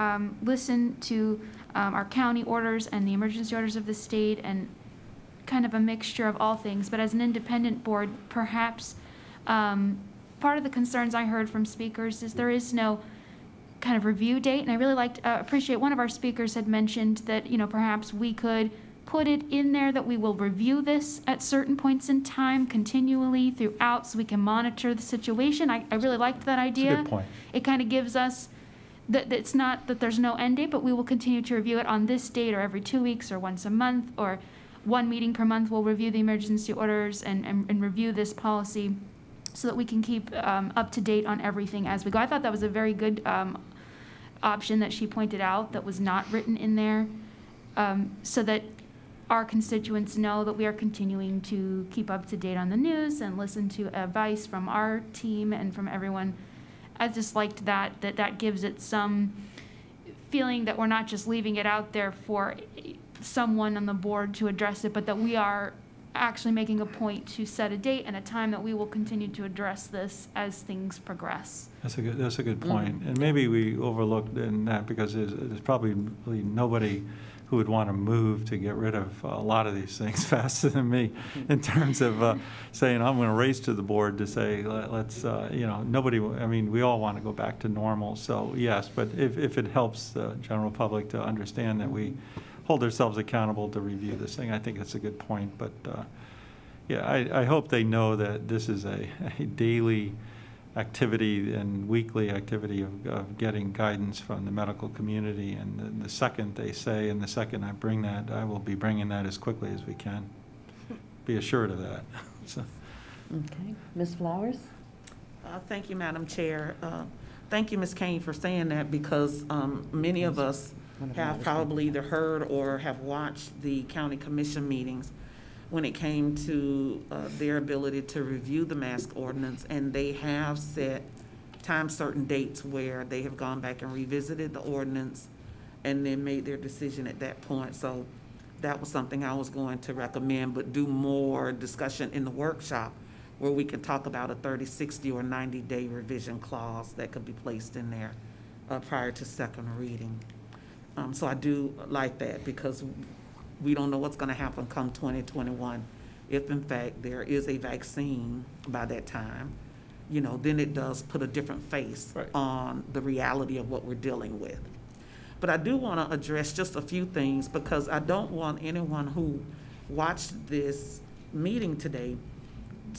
listen to our county orders and the emergency orders of the state, and kind of a mixture of all things. But as an independent board, perhaps part of the concerns I heard from speakers is there is no kind of review date, and I really appreciate one of our speakers had mentioned that, you know, perhaps we could put it in there that we will review this at certain points in time continually throughout, so we can monitor the situation. I really liked that idea. That's a good point. It kind of gives us that it's not that there's no end date, but we will continue to review it on this date, or every 2 weeks, or once a month, or one meeting per month. We'll review the emergency orders and review this policy so that we can keep up to date on everything as we go. I thought that was a very good option that she pointed out that was not written in there, so that our constituents know that we are continuing to keep up to date on the news and listen to advice from our team and from everyone. I just liked that gives it some feeling that we're not just leaving it out there for someone on the board to address it, but that we are actually making a point to set a date and a time that we will continue to address this as things progress. That's a good point. And maybe we overlooked in that because there's probably nobody who would want to move to get rid of a lot of these things faster than me, in terms of saying, I'm going to race to the board to say, let's, you know, nobody, I mean, we all want to go back to normal. So yes, but if it helps the general public to understand that we hold ourselves accountable to review this thing, I think that's a good point. But yeah, I hope they know that this is a daily activity and weekly activity of getting guidance from the medical community. And the second they say, and the second I bring that, I will be bringing that as quickly as we can. Be assured of that. So. Okay. Ms. Flowers? Thank you, Madam Chair. Thank you, Ms. Kane, for saying that, because many of us have probably either heard or have watched the county commission meetings when it came to their ability to review the mask ordinance, and they have set certain dates where they have gone back and revisited the ordinance and then made their decision at that point. So that was something I was going to recommend, but do more discussion in the workshop where we could talk about a 30, 60, or 90-day revision clause that could be placed in there prior to second reading. So I do like that, because we don't know what's going to happen come 2021. If in fact there is a vaccine by that time, you know, then it does put a different face on the reality of what we're dealing with. But I do want to address just a few things because I don't want anyone who watched this meeting today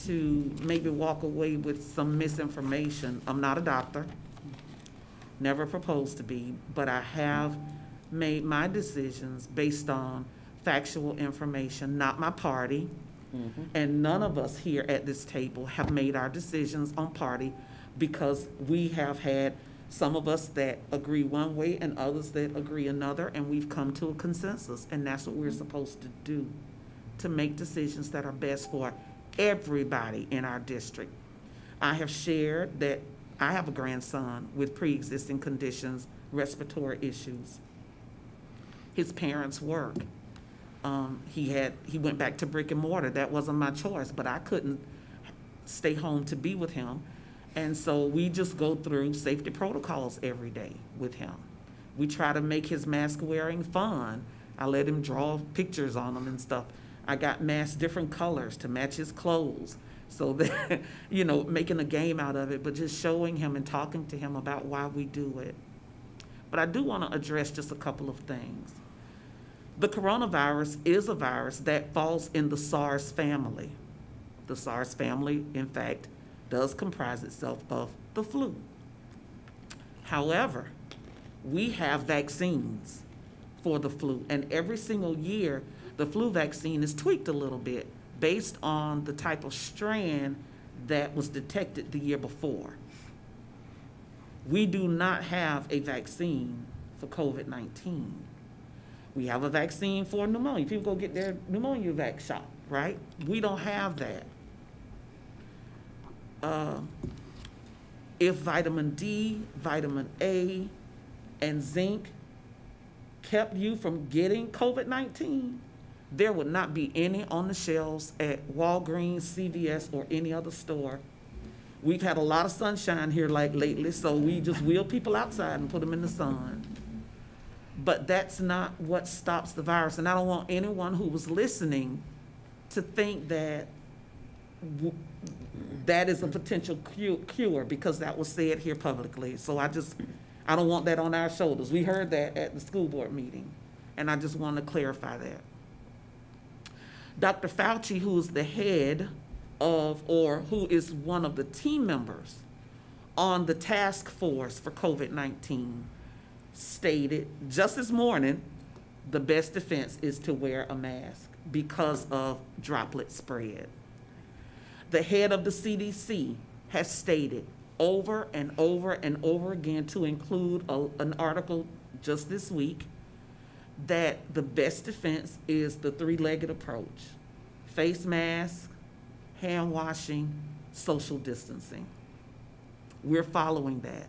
to maybe walk away with some misinformation. I'm not a doctor, never proposed to be, but I have made my decisions based on factual information, not my party. And none of us here at this table have made our decisions on party because we have had some of us that agree one way and others that agree another, and we've come to a consensus, and that's what we're supposed to do, to make decisions that are best for everybody in our district. I have shared that I have a grandson with pre-existing conditions, respiratory issues. His parents work. He went back to brick and mortar. That wasn't my choice, but I couldn't stay home to be with him. And so we just go through safety protocols every day with him. We try to make his mask wearing fun. I let him draw pictures on them and stuff. I got masks different colors to match his clothes. So that, you know, making a game out of it, but just showing him and talking to him about why we do it. But I do want to address just a couple of things. The coronavirus is a virus that falls in the SARS family. The SARS family, in fact, does comprise itself of the flu. However, we have vaccines for the flu, and every single year, the flu vaccine is tweaked a little bit based on the type of strand that was detected the year before. We do not have a vaccine for COVID-19. We have a vaccine for pneumonia. People go get their pneumonia vax shot, right? We don't have that. If vitamin D, vitamin A, and zinc kept you from getting COVID-19, there would not be any on the shelves at Walgreens, CVS, or any other store. We've had a lot of sunshine here like lately, so we just wheel people outside and put them in the sun. But that's not what stops the virus, and I don't want anyone who was listening to think that that is a potential cure because that was said here publicly. So I don't want that on our shoulders. We heard that at the school board meeting, and I just want to clarify that. Dr. Fauci, who is the head of, or who is one of the team members on the task force for COVID-19, stated just this morning, the best defense is to wear a mask because of droplet spread. The head of the CDC has stated over and over and over again, to include an article just this week, that the best defense is the three-legged approach: face mask, hand washing, social distancing. We're following that.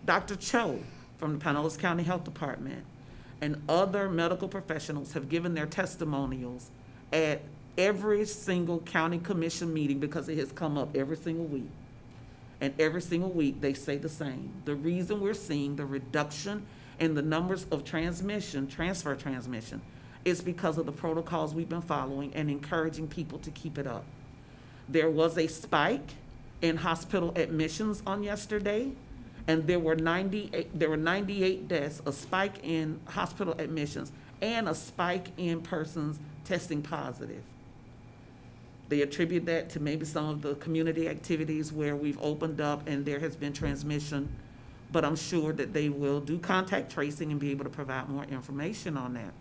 Dr. Cho from the Pinellas County Health Department and other medical professionals have given their testimonials at every single county commission meeting, because it has come up every single week. And every single week they say the same. The reason we're seeing the reduction in the numbers of transfer transmission, is because of the protocols we've been following and encouraging people to keep it up. There was a spike in hospital admissions on yesterday, and there were 98 deaths, a spike in hospital admissions, and a spike in persons testing positive. They attribute that to maybe some of the community activities where we've opened up and there has been transmission, but I'm sure that they will do contact tracing and be able to provide more information on that.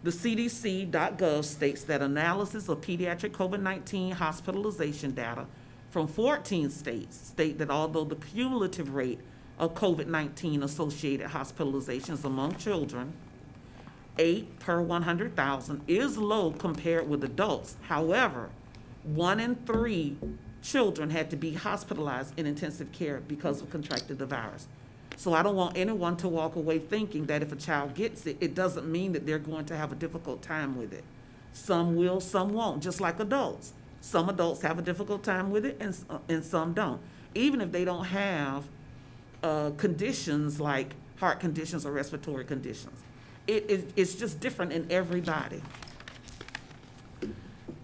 The CDC.gov states that analysis of pediatric COVID-19 hospitalization data from 14 states state that although the cumulative rate of COVID-19 associated hospitalizations among children, 8 per 100,000, is low compared with adults. However, 1 in 3 children had to be hospitalized in intensive care because of contracted the virus. So I don't want anyone to walk away thinking that if a child gets it, it doesn't mean that they're going to have a difficult time with it. Some will, some won't, just like adults. Some adults have a difficult time with it and some don't. Even if they don't have conditions like heart conditions or respiratory conditions. It's just different in everybody.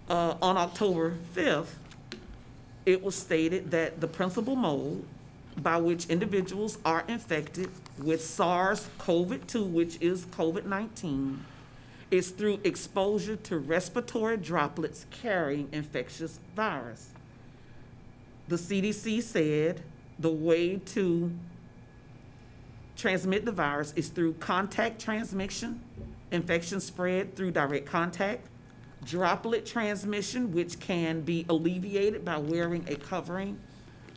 On October 5th, it was stated that the principal mode by which individuals are infected with SARS-CoV-2, which is COVID-19, is through exposure to respiratory droplets carrying infectious virus. The CDC said the way to transmit the virus is through contact transmission, infection spread through direct contact, droplet transmission, which can be alleviated by wearing a covering,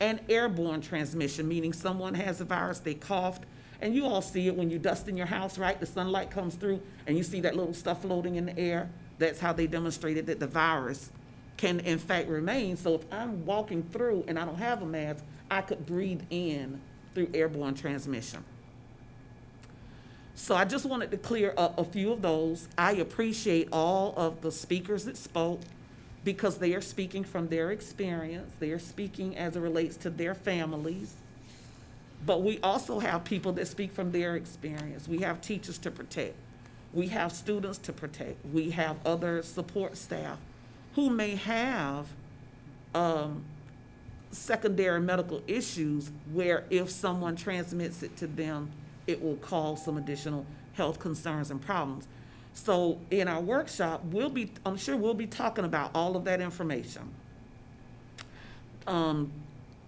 and airborne transmission, meaning someone has a virus, they coughed, and you all see it when you dust in your house, right? The sunlight comes through and you see that little stuff floating in the air. That's how they demonstrated that the virus can in fact remain. So if I'm walking through and I don't have a mask, I could breathe in through airborne transmission. So I just wanted to clear up a few of those. I appreciate all of the speakers that spoke because they are speaking from their experience. They are speaking as it relates to their families. But we also have people that speak from their experience. We have teachers to protect. We have students to protect. We have other support staff who may have secondary medical issues where if someone transmits it to them, it will cause some additional health concerns and problems. So in our workshop, I'm sure we'll be talking about all of that information.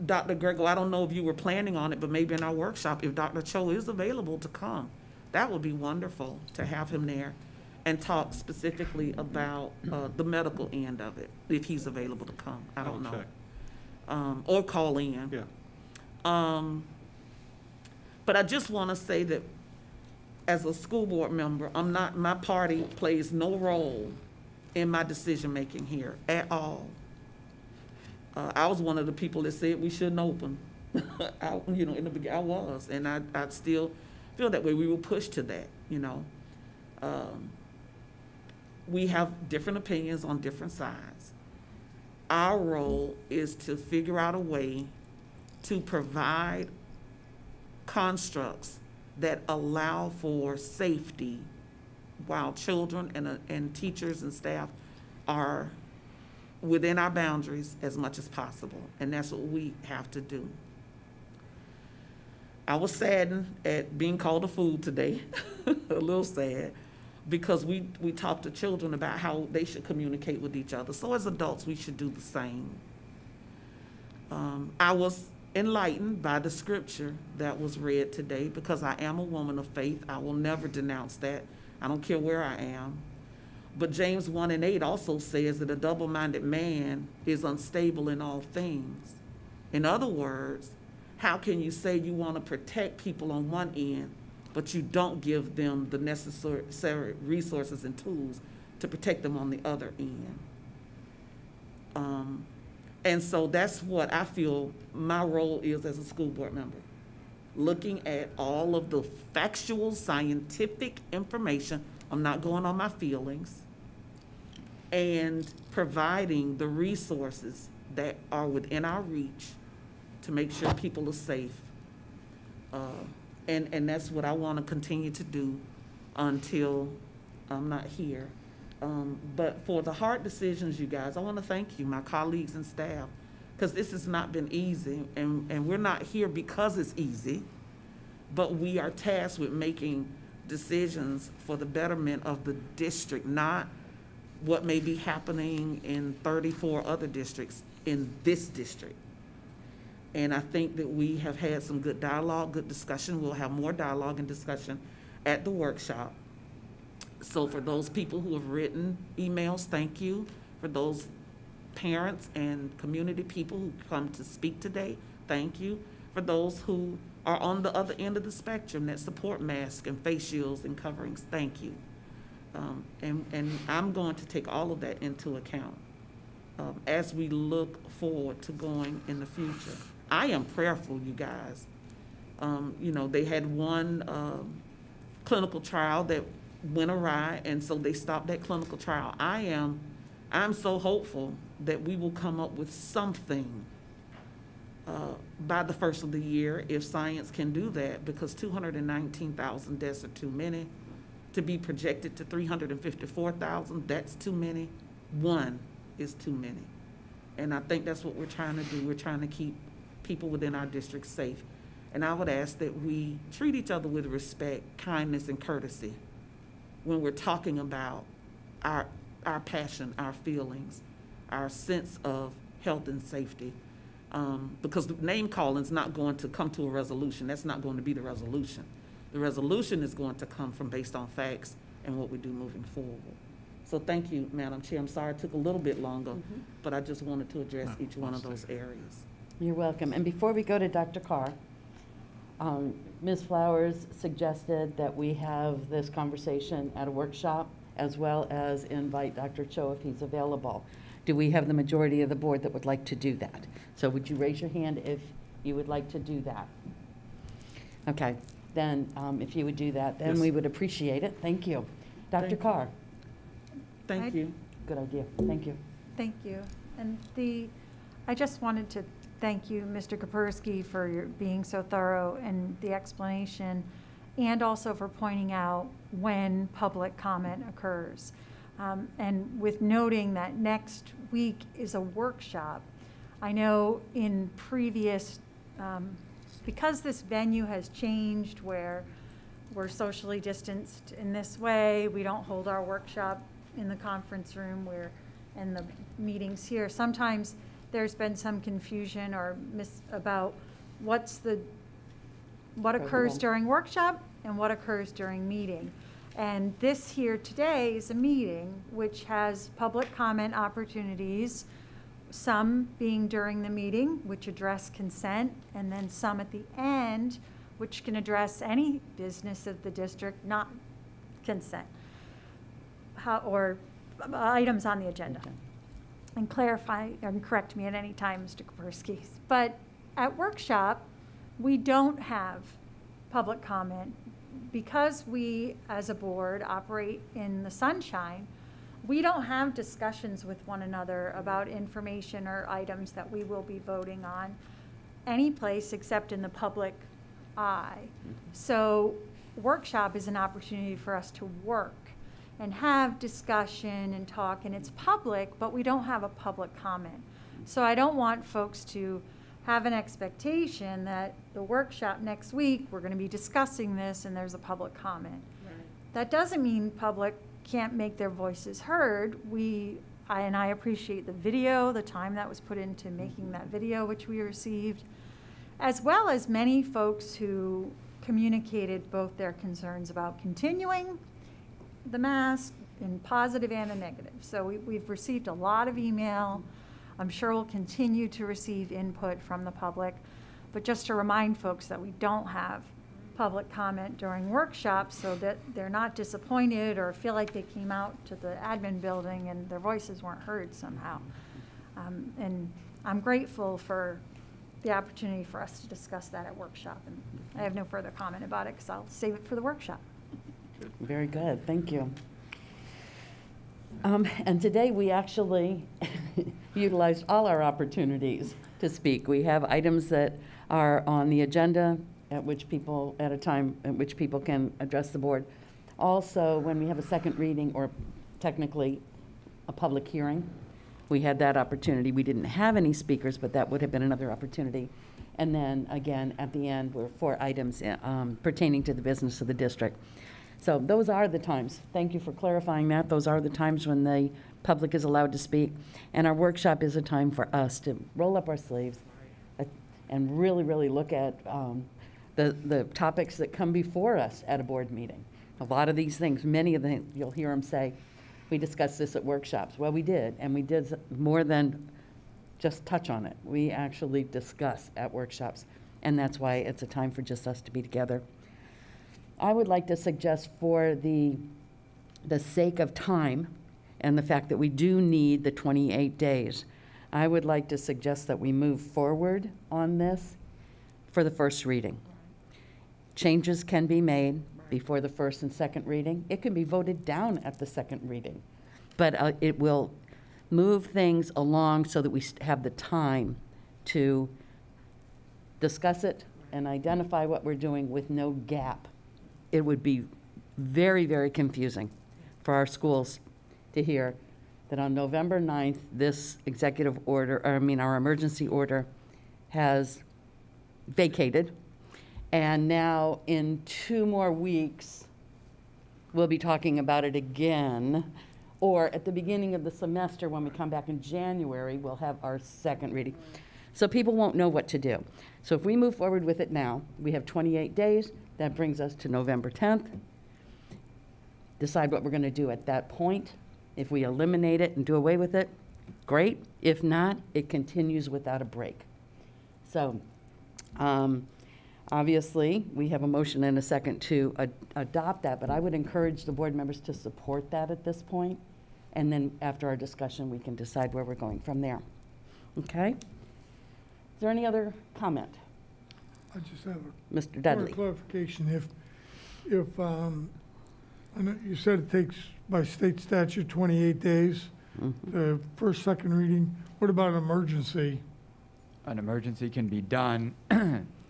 Dr. Grego, I don't know if you were planning on it, but maybe in our workshop, if Dr. Cho is available to come, that would be wonderful to have him there and talk specifically about the medical end of it, if he's available to come. I don't know. Check. Or call in. Yeah. But I just want to say that as a school board member, my party plays no role in my decision-making here at all. I was one of the people that said we shouldn't open. In the beginning I was, and I still feel that way. We were pushed to that, We have different opinions on different sides. Our role is to figure out a way to provide constructs that allow for safety while children and teachers and staff are within our boundaries as much as possible, and that's what we have to do. I was saddened at being called a fool today, a little sad, because we talk to children about how they should communicate with each other. So as adults, we should do the same. I was enlightened by the scripture that was read today because I am a woman of faith. I will never denounce that. I don't care where I am. But James 1:8 also says that a double-minded man is unstable in all things. In other words, how can you say you want to protect people on one end, but you don't give them the necessary resources and tools to protect them on the other end? And so that's what I feel my role is as a school board member. Looking at all of the factual, scientific information, I'm not going on my feelings, and providing the resources that are within our reach to make sure people are safe. And that's what I want to continue to do until I'm not here. But for the hard decisions, you guys, I want to thank you, my colleagues and staff, because this has not been easy, and we're not here because it's easy, but we are tasked with making decisions for the betterment of the district, not what may be happening in 34 other districts in this district. And I think that we have had some good dialogue, good discussion. We'll have more dialogue and discussion at the workshop. So for those people who have written emails, thank you. For those parents and community people who come to speak today, thank you. For those who are on the other end of the spectrum that support masks and face shields and coverings, thank you. And I'm going to take all of that into account as we look forward to going in the future. I am prayerful, you guys. They had one clinical trial that went awry, and so they stopped that clinical trial. I'm so hopeful that we will come up with something by the first of the year, if science can do that, because 219,000 deaths are too many. To be projected to 354,000, that's too many. One is too many. And I think that's what we're trying to do. We're trying to keep people within our district safe. And I would ask that we treat each other with respect, kindness, and courtesy when we're talking about our passion, our feelings, our sense of health and safety. Because the name calling is not going to come to a resolution. That's not going to be the resolution. The resolution is going to come from based on facts and what we do moving forward. So thank you, Madam Chair. I'm sorry it took a little bit longer, but I just wanted to address each one of those areas. You're welcome. And before we go to Dr. Carr, Ms. Flowers suggested that we have this conversation at a workshop, as well as invite Dr. Cho if he's available. Do we have the majority of the board that would like to do that? So would you raise your hand if you would like to do that? Okay, then if you would do that, then we would appreciate it. Thank you. Dr. Carr. Thank you. Good idea. Thank you. Thank you. And I just wanted to thank you, Mr. Kapersky, for your being so thorough in the explanation, and also for pointing out when public comment occurs. And with noting that next week is a workshop. I know in previous, because this venue has changed where we're socially distanced in this way, we don't hold our workshop in the conference room, and the meetings here. Sometimes there's been some confusion or about what occurs during workshop and what occurs during meeting. And this here today is a meeting which has public comment opportunities, some being during the meeting, which address consent, and then some at the end, which can address any business of the district, not consent, or items on the agenda. And clarify and correct me at any time, Mr. Kapersky. But at workshop, we don't have public comment. Because we, as a board, operate in the sunshine, we don't have discussions with one another about information or items that we will be voting on any place except in the public eye. So workshop is an opportunity for us to work and have discussion and talk, and it's public, but we don't have a public comment. So I don't want folks to have an expectation that the workshop next week, we're going to be discussing this and there's a public comment. Right. That doesn't mean public can't make their voices heard. And I appreciate the video, the time that was put into making that video, which we received, as well as many folks who communicated both their concerns about continuing the mask in positive and a negative. So we've received a lot of email. I'm sure we'll continue to receive input from the public, but just to remind folks that we don't have public comment during workshops so that they're not disappointed or feel like they came out to the admin building and their voices weren't heard somehow. And I'm grateful for the opportunity for us to discuss that at workshop. And I have no further comment about it because I'll save it for the workshop. Very good. Thank you. And today we actually utilized all our opportunities to speak. We have items that are on the agenda at a time at which people can address the board. Also, when we have a second reading, or technically a public hearing, we had that opportunity. We didn't have any speakers, but that would have been another opportunity. And then again, at the end, were 4 items pertaining to the business of the district. So those are the times. Thank you for clarifying that. Those are the times when the public is allowed to speak. And our workshop is a time for us to roll up our sleeves and really, really look at the topics that come before us at a board meeting. A lot of these things, many of them, you'll hear them say, we discussed this at workshops. Well, we did, and we did more than just touch on it. We actually discuss at workshops, and that's why it's a time for just us to be together. I would like to suggest, for the sake of time and the fact that we do need the 28 days, I would like to suggest that we move forward on this for the first reading. Changes can be made before the first and second reading. It can be voted down at the second reading, but it will move things along so that we have the time to discuss it and identify what we're doing with no gap. It would be very, very confusing for our schools to hear that on November 9th, this executive order, our emergency order has vacated. And now in 2 more weeks, we'll be talking about it again. Or at the beginning of the semester, when we come back in January, we'll have our second reading. So people won't know what to do. So if we move forward with it now, we have 28 days. That brings us to November 10th. Decide what we're going to do at that point. If we eliminate it and do away with it, great. If not, it continues without a break. So obviously, we have a motion and a second to adopt that, but I would encourage the board members to support that at this point. And then after our discussion, we can decide where we're going from there. Okay? Is there any other comment? I just have a Mr. Dudley. clarification. If I know you said it takes by state statute 28 days, the first, second reading. What about emergency? An emergency can be done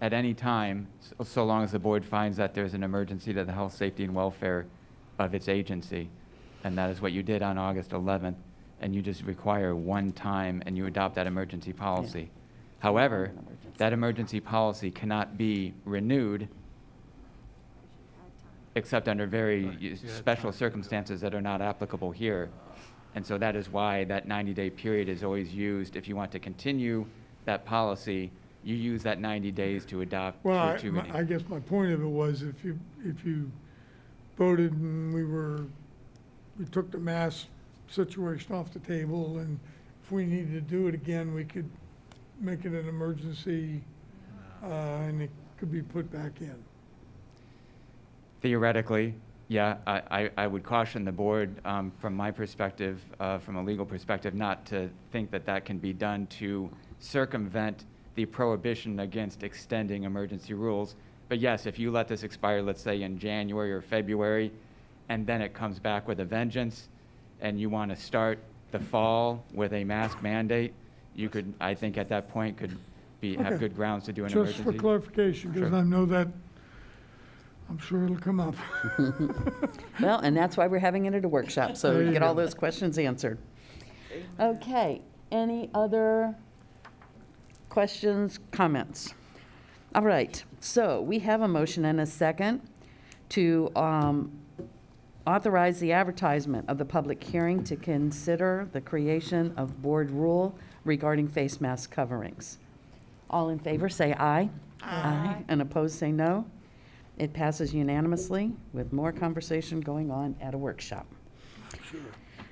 at any time, so long as the board finds that there's an emergency to the health, safety, and welfare of its agency. And that is what you did on August 11th, and you just require one time, and you adopt that emergency policy. Yeah. However, that emergency policy cannot be renewed except under very special circumstances that are not applicable here. And so that is why that 90-day period is always used. If you want to continue that policy, you use that 90 days to adopt. Well, I guess my point of it was if you voted and we took the mask situation off the table, and if we needed to do it again, we could make it an emergency, and it could be put back in. Theoretically, yeah, I would caution the board, from my perspective, from a legal perspective, not to think that that can be done to circumvent the prohibition against extending emergency rules. But yes, if you let this expire, let's say in January or February, and then it comes back with a vengeance, and you want to start the fall with a mask mandate, you could, I think at that point, could have good grounds to do an emergency. Just for clarification, because I know that I'm sure it'll come up. Well, and that's why we're having it at a workshop, so you get all those questions answered. Okay, any other questions, comments? All right, so we have a motion and a second to authorize the advertisement of the public hearing to consider the creation of board rule regarding face mask coverings. All in favor say aye. Aye. And opposed say no. It passes unanimously with more conversation going on at a workshop. Sure.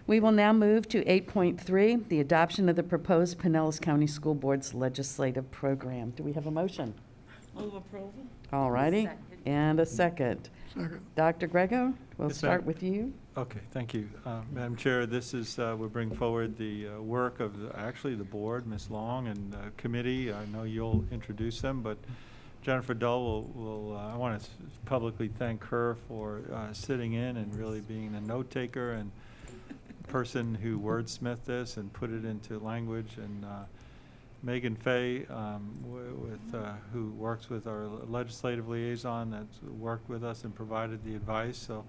We will now move to 8.3, the adoption of the proposed Pinellas County School Board's legislative program. Do we have a motion? Move approval. All righty, and a second. Second. Dr. Grego, we'll Yes, start ma'am. with you. Okay, thank you. Madam Chair, this is, we bring forward the work of actually the board, Ms. Long, and committee. I know you'll introduce them, but Jennifer Dull will I want to publicly thank her for sitting in and really being the note taker and person who wordsmithed this and put it into language. And Megan Fay, who works with our legislative liaison, that's worked with us and provided the advice. So,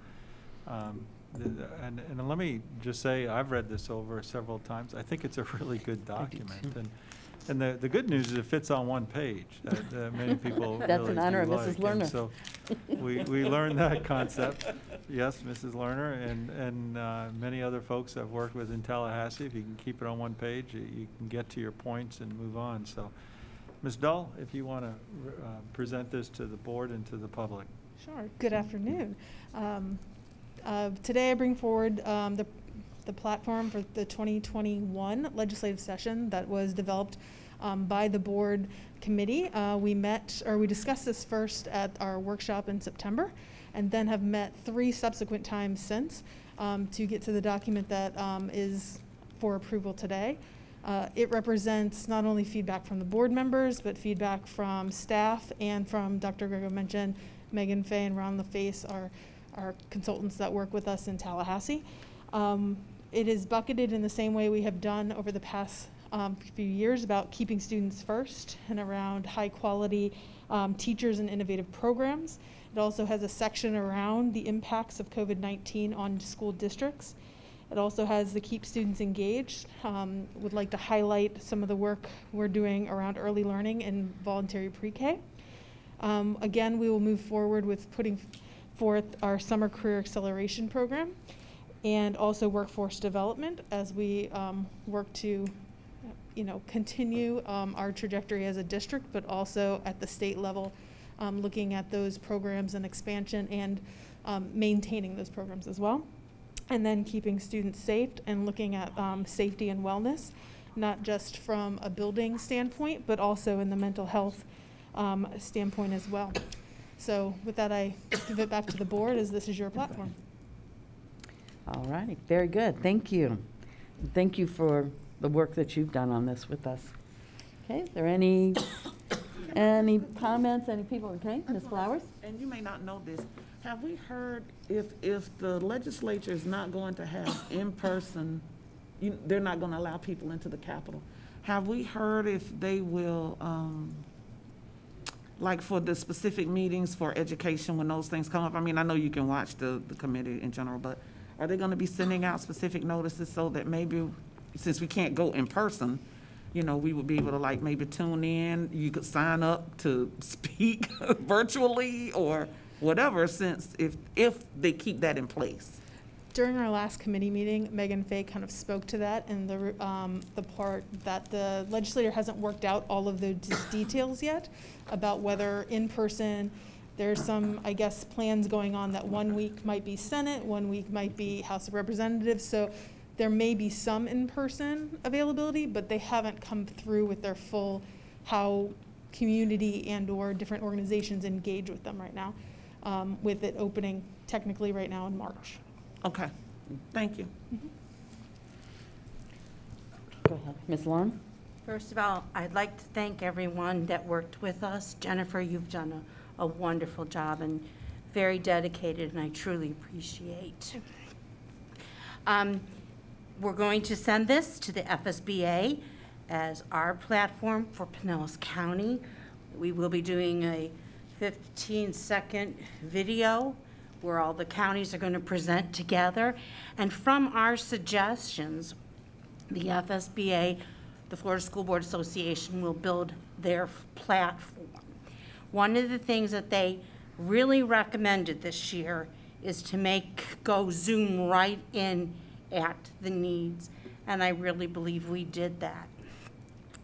and let me just say, I've read this over several times. I think it's a really good document. And the good news is it fits on one page. That many people That's really an honor do of Mrs. like. And Lerner. so we learned that concept. Yes, Mrs. Lerner, and many other folks I've worked with in Tallahassee. If you can keep it on one page, you can get to your points and move on. So, Ms. Dull, if you want to present this to the board and to the public. Sure. Good afternoon. Today I bring forward the platform for the 2021 legislative session that was developed by the board committee. We discussed this first at our workshop in September, and then have met 3 subsequent times since to get to the document that is for approval today. It represents not only feedback from the board members, but feedback from staff and from Dr. Grego mentioned, Megan Fay and Ron LaFace, our consultants that work with us in Tallahassee. It is bucketed in the same way we have done over the past few years about keeping students first and around high quality teachers and innovative programs. It also has a section around the impacts of COVID-19 on school districts. It also has the Keep Students Engaged. Would like to highlight some of the work we're doing around early learning and voluntary pre-K. Again, we will move forward with putting forth our summer career acceleration program and also workforce development as we work to continue our trajectory as a district, but also at the state level, looking at those programs and expansion and maintaining those programs as well. And then keeping students safe and looking at safety and wellness, not just from a building standpoint, but also in the mental health standpoint as well. So with that, I give it back to the board as this is your platform. All right, very good. Thank you. Thank you for the work that you've done on this with us. Okay, is there any comments, any people? Okay, Ms. Flowers? And you may not know this. Have we heard if the legislature is not going to have in-person, they're not going to allow people into the Capitol, have we heard if they will, like for the specific meetings for education when those things come up? I mean, I know you can watch the committee in general, but are they going to be sending out specific notices so that maybe, since we can't go in person, we would be able to like maybe tune in, you could sign up to speak virtually or whatever, since if they keep that in place? During our last committee meeting, Megan Fay kind of spoke to that, and the part that the legislator hasn't worked out all of the details yet about whether in person. There's some, I guess, plans going on that 1 week might be Senate, 1 week might be House of Representatives. So there may be some in-person availability, but they haven't come through with their full how community and/or different organizations engage with them right now, with it opening technically right now in March. Okay, thank you. Go ahead, Ms. Long. First of all, I'd like to thank everyone that worked with us. Jennifer, you've done a wonderful job and very dedicated, and I truly appreciate. We're going to send this to the FSBA as our platform for Pinellas County. We will be doing a 15-second video where all the counties are going to present together. And from our suggestions, the FSBA, the Florida School Board Association, will build their platform. One of the things that they really recommended this year is to go zoom right in at the needs, and I really believe we did that.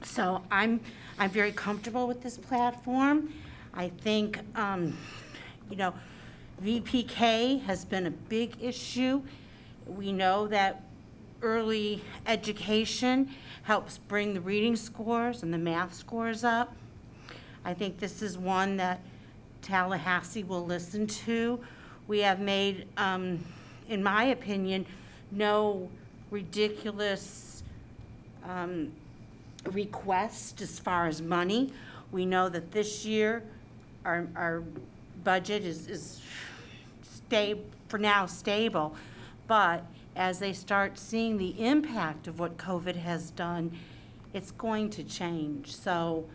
So I'm very comfortable with this platform. I think VPK has been a big issue. We know that early education helps bring the reading scores and the math scores up. I think this is one that Tallahassee will listen to. We have made, in my opinion, no ridiculous request as far as money. We know that this year our budget is for now stable, but as they start seeing the impact of what COVID has done, it's going to change. So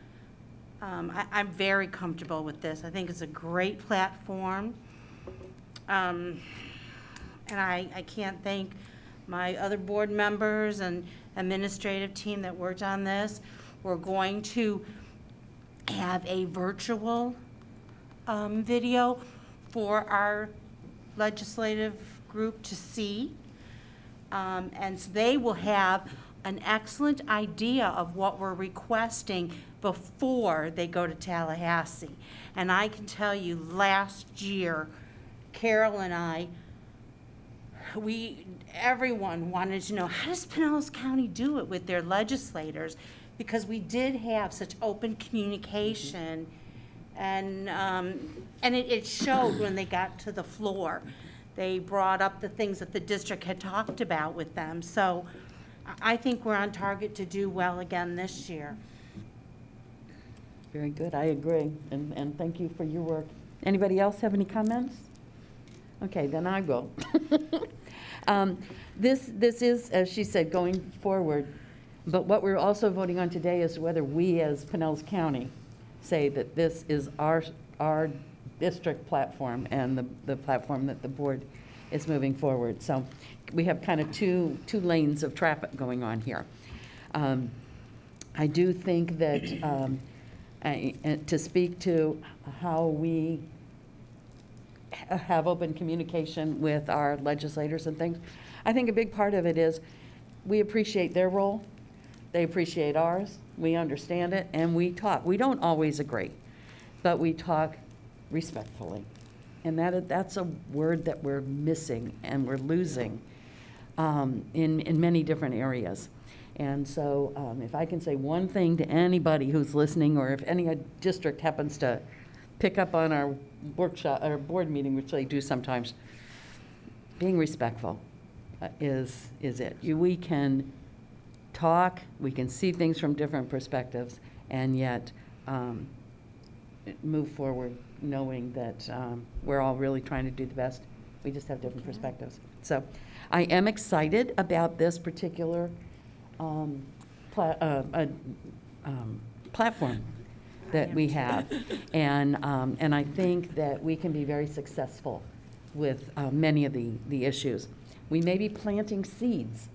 I'm very comfortable with this. I think it's a great platform. And I can't thank my other board members and administrative team that worked on this. We're going to have a virtual video for our legislative group to see. And so they will have an excellent idea of what we're requesting before they go to Tallahassee. And I can tell you, last year, Carol and I, everyone wanted to know, how does Pinellas County do it with their legislators? Because we did have such open communication, and it showed when they got to the floor. They brought up the things that the district had talked about with them. So I think we're on target to do well again this year. Very good, I agree, and thank you for your work. Anybody else have any comments? Okay, then I will. This is, as she said, going forward, but what we're also voting on today is whether we as Pinellas County say that this is our district platform and the platform that the board is moving forward. So we have kind of two lanes of traffic going on here. I do think that and to speak to how we have open communication with our legislators and things. I think a big part of it is we appreciate their role, they appreciate ours, we understand it, and we talk. We don't always agree, but we talk respectfully. And that's a word that we're missing and we're losing in many different areas. And so if I can say one thing to anybody who's listening, or if any district happens to pick up on our workshop or board meeting, which they do sometimes, being respectful is it. We can talk, we can see things from different perspectives, and yet move forward knowing that we're all really trying to do the best. We just have different perspectives. So I am excited about this particular platform that we have. And I think that we can be very successful with many of the issues. We may be planting seeds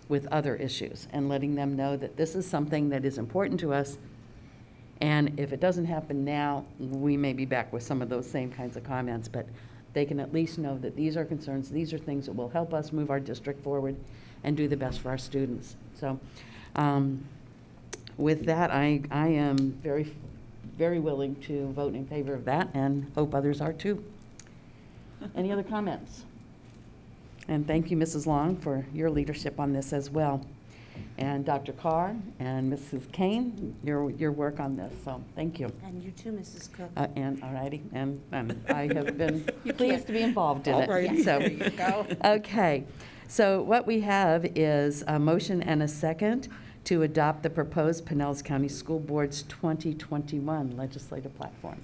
with other issues and letting them know that this is something that is important to us. And if it doesn't happen now, we may be back with some of those same kinds of comments, but they can at least know that these are concerns, these are things that will help us move our district forward and do the best for our students. So with that, I am very, very willing to vote in favor of that and hope others are too. Any other comments? And thank you, Mrs. Long, for your leadership on this as well. And Dr. Carr and Mrs. Kane, your work on this, so thank you. And you too, Mrs. Cook. And all righty, and I have been pleased to be involved in it. Alrighty. So, There you go. Okay, so what we have is a motion and a second to adopt the proposed Pinellas County School Board's 2021 legislative platform.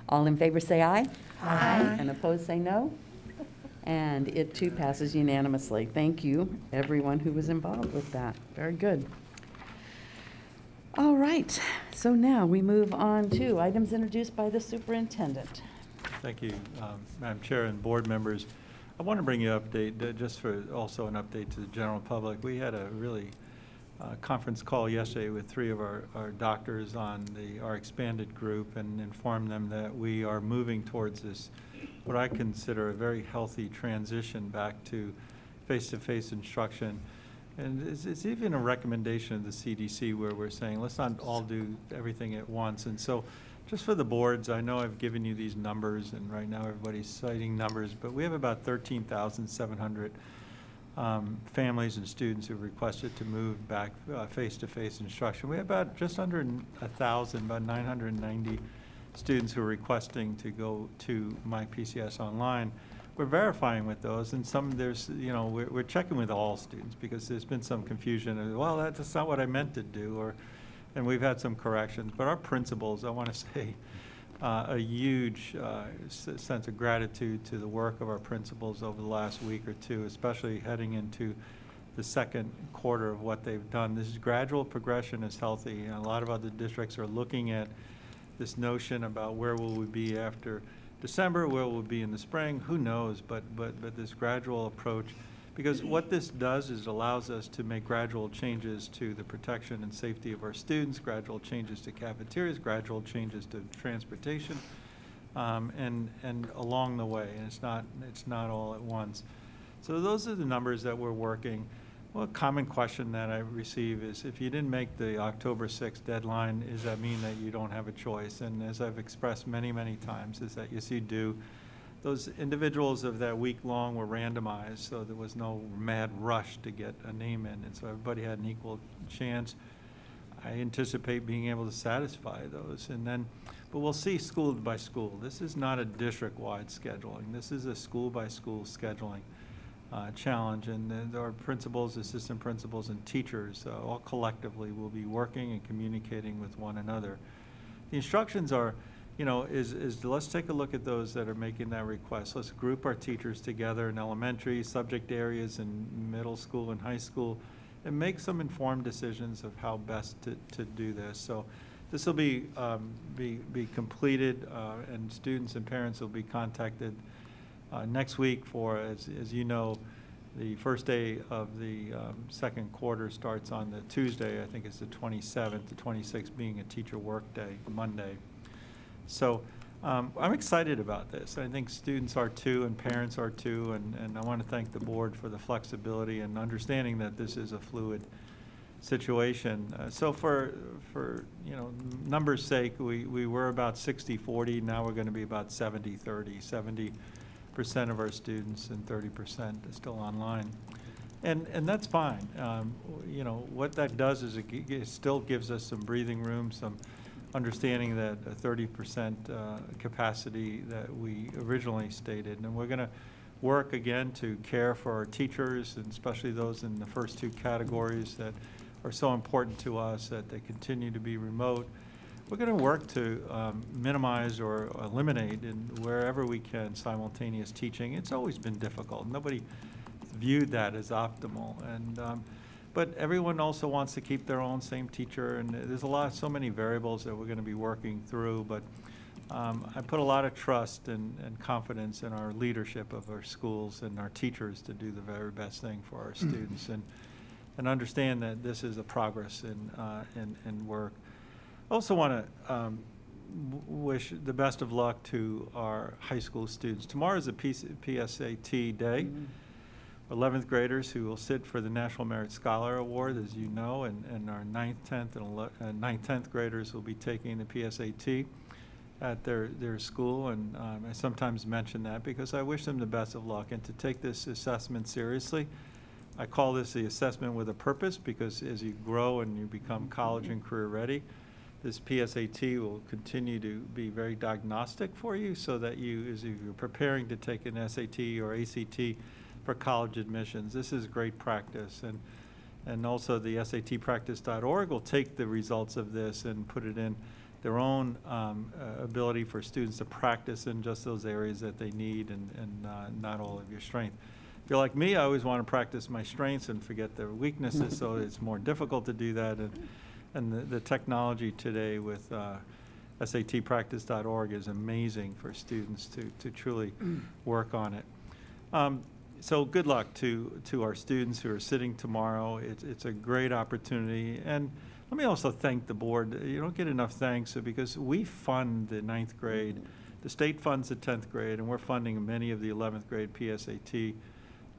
All in favor say aye. Aye. And opposed say no. And it too passes unanimously. Thank you, everyone who was involved with that. Very good. All right, so now we move on to items introduced by the superintendent. Thank you, Madam Chair and board members. I want to bring you an update, just for also an update to the general public. We had a really conference call yesterday with 3 of our doctors on our expanded group, and informed them that we are moving towards this, what I consider a very healthy transition back to face-to-face instruction. And it's even a recommendation of the CDC where we're saying, let's not all do everything at once. And so just for the boards, I know I've given you these numbers, and right now everybody's citing numbers, but we have about 13,700 families and students who requested to move back face-to-face instruction. We have about just under 1,000, about 990 students who are requesting to go to My PCS Online. We're verifying with those, and we're checking with all students, because there's been some confusion of, well, that's not what I meant to do, and we've had some corrections. But our principals, I want to say a huge sense of gratitude to the work of our principals over the last week or two, especially heading into the second quarter of what they've done. This is gradual progression is healthy, and a lot of other districts are looking at this notion about where will we be after December, where will we be in the spring, who knows, but this gradual approach, because what this does is it allows us to make gradual changes to the protection and safety of our students, gradual changes to cafeterias, gradual changes to transportation, and along the way, and it's not all at once. So those are the numbers that we're working. Well, a common question that I receive is, if you didn't make the October 6th deadline, does that mean that you don't have a choice? And as I've expressed many, many times, is that yes, you do. Those individuals of that week long were randomized, so there was no mad rush to get a name in, and so everybody had an equal chance. I anticipate being able to satisfy those, but we'll see school by school. This is not a district-wide scheduling. This is a school-by-school scheduling challenge, and our principals, assistant principals, and teachers all collectively will be working and communicating with one another. The instructions are, let's take a look at those that are making that request. Let's group our teachers together in elementary subject areas and middle school and high school, and make some informed decisions of how best to do this. So this will be completed, and students and parents will be contacted next week for, as you know, The first day of the second quarter starts on the Tuesday. I think it's the 27th, the 26th being a teacher work day, Monday. So I'm excited about this. I think students are too, and parents are too, and I want to thank the board for the flexibility and understanding that this is a fluid situation. So for numbers' sake, we were about 60-40. Now we're going to be about 70-30. 70% of our students and 30% is still online, and that's fine. What that does is it still gives us some breathing room, some understanding that a 30% capacity that we originally stated, and we're going to work again to care for our teachers, and especially those in the first two categories that are so important to us, that they continue to be remote. We're going to work to minimize or eliminate, in wherever we can, simultaneous teaching. It's always been difficult. Nobody viewed that as optimal, but everyone also wants to keep their own same teacher, and there's so many variables that we're going to be working through. But I put a lot of trust and confidence in our leadership of our schools and our teachers to do the very best thing for our students, and understand that this is a progress in work. I also want to wish the best of luck to our high school students. Tomorrow is a PSAT day. 11th graders who will sit for the National Merit Scholar Award, as you know, and our 9th, 10th, and 10th graders will be taking the PSAT at their school, and I sometimes mention that because I wish them the best of luck, and to take this assessment seriously. I call this the assessment with a purpose, because as you grow and you become college and career ready, this PSAT will continue to be very diagnostic for you, so that as you're preparing to take an SAT or ACT for college admissions, this is great practice. And also the SATpractice.org will take the results of this and put it in their own ability for students to practice in just those areas that they need, and not all of your strength. If you're like me, I always want to practice my strengths and forget their weaknesses, so it's more difficult to do that. And the technology today with SATpractice.org is amazing for students to truly work on it. So good luck to our students who are sitting tomorrow. It's a great opportunity. And let me also thank the board. You don't get enough thanks, because we fund the 9th grade. The state funds the 10th grade, and we're funding many of the 11th grade PSAT,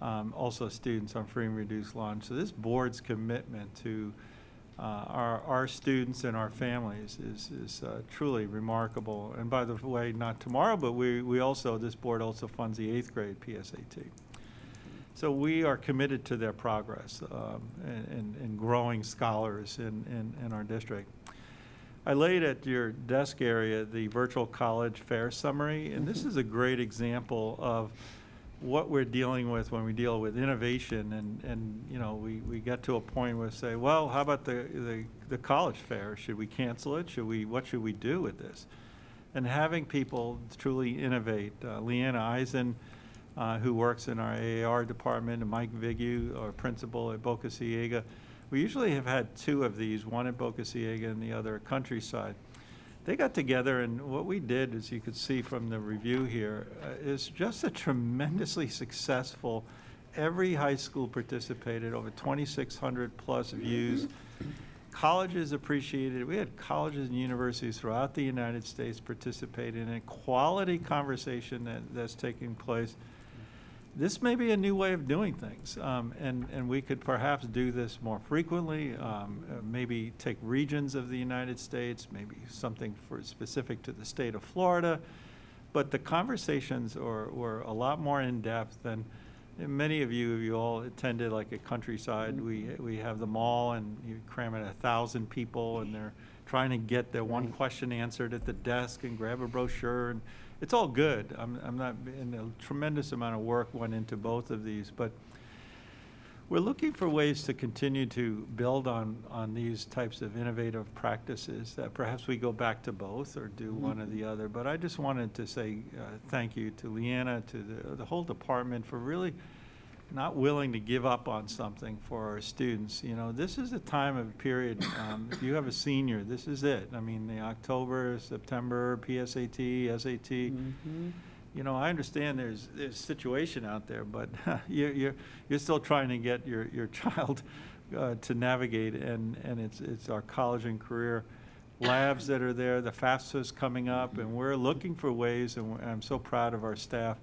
also students on free and reduced lunch. So this board's commitment to our students and our families is truly remarkable. And by the way, not tomorrow, but this board also funds the 8th grade PSAT. So we are committed to their progress and growing scholars in our district. I laid at your desk area the virtual college fair summary, and this is a great example of what we're dealing with when we deal with innovation, and we get to a point where we say, well, how about the college fair? Should we cancel it? What should we do with this? And having people truly innovate. Leanna Eisen, who works in our AAR department, and Mike Vigu, our principal at Boca Ciega. We usually have had 2 of these, one at Boca Ciega and the other at Countryside. They got together, and what we did, as you could see from the review here, is just a tremendously successful. Every high school participated, over 2,600 plus views. Colleges appreciated it. We had colleges and universities throughout the United States participate in a quality conversation that's taking place. This may be a new way of doing things, and we could perhaps do this more frequently, maybe take regions of the United States, maybe something specific to the state of Florida, but the conversations were a lot more in-depth than many of you all attended, like at Countryside. We have the mall, and you cram in 1,000 people, and they're trying to get their one question answered at the desk and grab a brochure, and it's all good. I'm not, and a tremendous amount of work went into both of these, but we're looking for ways to continue to build on these types of innovative practices, that perhaps we go back to both or do one or the other. But I just wanted to say thank you to Leanna, to the whole department, for really not willing to give up on something for our students. This is a time of period. If you have a senior, this is it. I mean, the October, September, PSAT, SAT, I understand there's a situation out there, but you're still trying to get your child to navigate, and it's our college and career labs that are there, the FAFSA's coming up, and we're looking for ways, and I'm so proud of our staff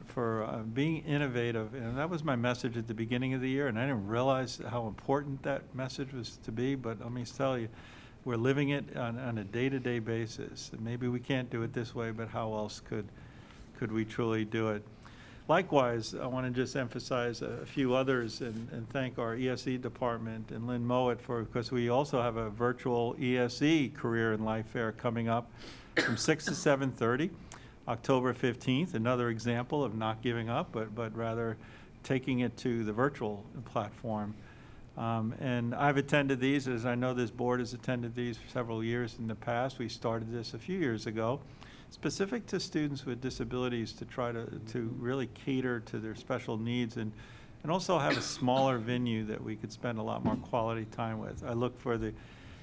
for being innovative. And that was my message at the beginning of the year, and I didn't realize how important that message was to be, but let me tell you, we're living it on a day-to-day basis. And maybe we can't do it this way, but how else could we truly do it? Likewise, I want to just emphasize a few others and thank our ESE department and Lynn Mowat because we also have a virtual ESE Career and Life Fair coming up from 6 to 7:30, October 15th. Another example of not giving up, but rather taking it to the virtual platform. And I've attended these, as I know this board has attended these for several years in the past. We started this a few years ago, specific to students with disabilities, to try to really cater to their special needs and also have a smaller venue that we could spend a lot more quality time with. I look for the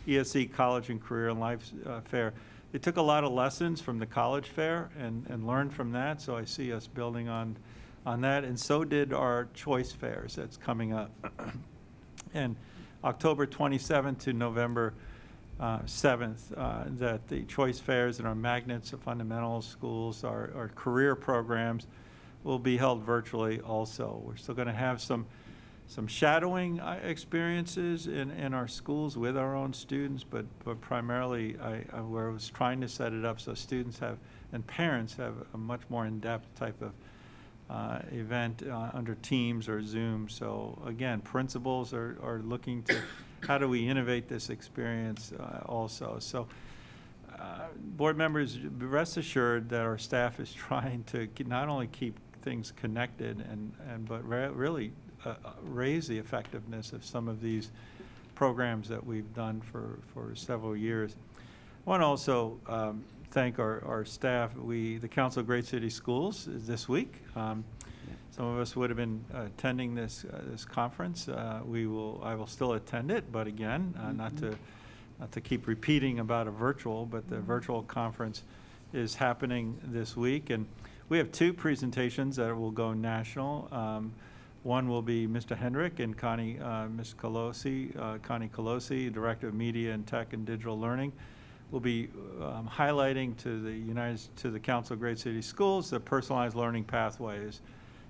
ESE College and Career and Life Fair. They took a lot of lessons from the college fair and learned from that, so I see us building on that, and so did our choice fairs that's coming up. And October 27th to November 7th, that the choice fairs and our magnets of fundamental schools, our career programs will be held virtually also. We're still going to have some shadowing experiences in our schools with our own students, but primarily where I was trying to set it up so students have and parents have a much more in-depth type of event under Teams or Zoom. So again, principals are looking to how do we innovate this experience also. So board members, rest assured that our staff is trying to not only keep things connected but really raise the effectiveness of some of these programs that we've done for several years. I want to also thank our staff. The Council of Great City Schools is this week. Some of us would have been attending this conference. I will still attend it, but again, not to keep repeating about a virtual, but the virtual conference is happening this week, and we have two presentations that will go national. One will be Mr. Hendrick and Connie Colosi, Director of Media and Tech and Digital Learning, will be highlighting to the Council of Great City Schools the personalized learning pathways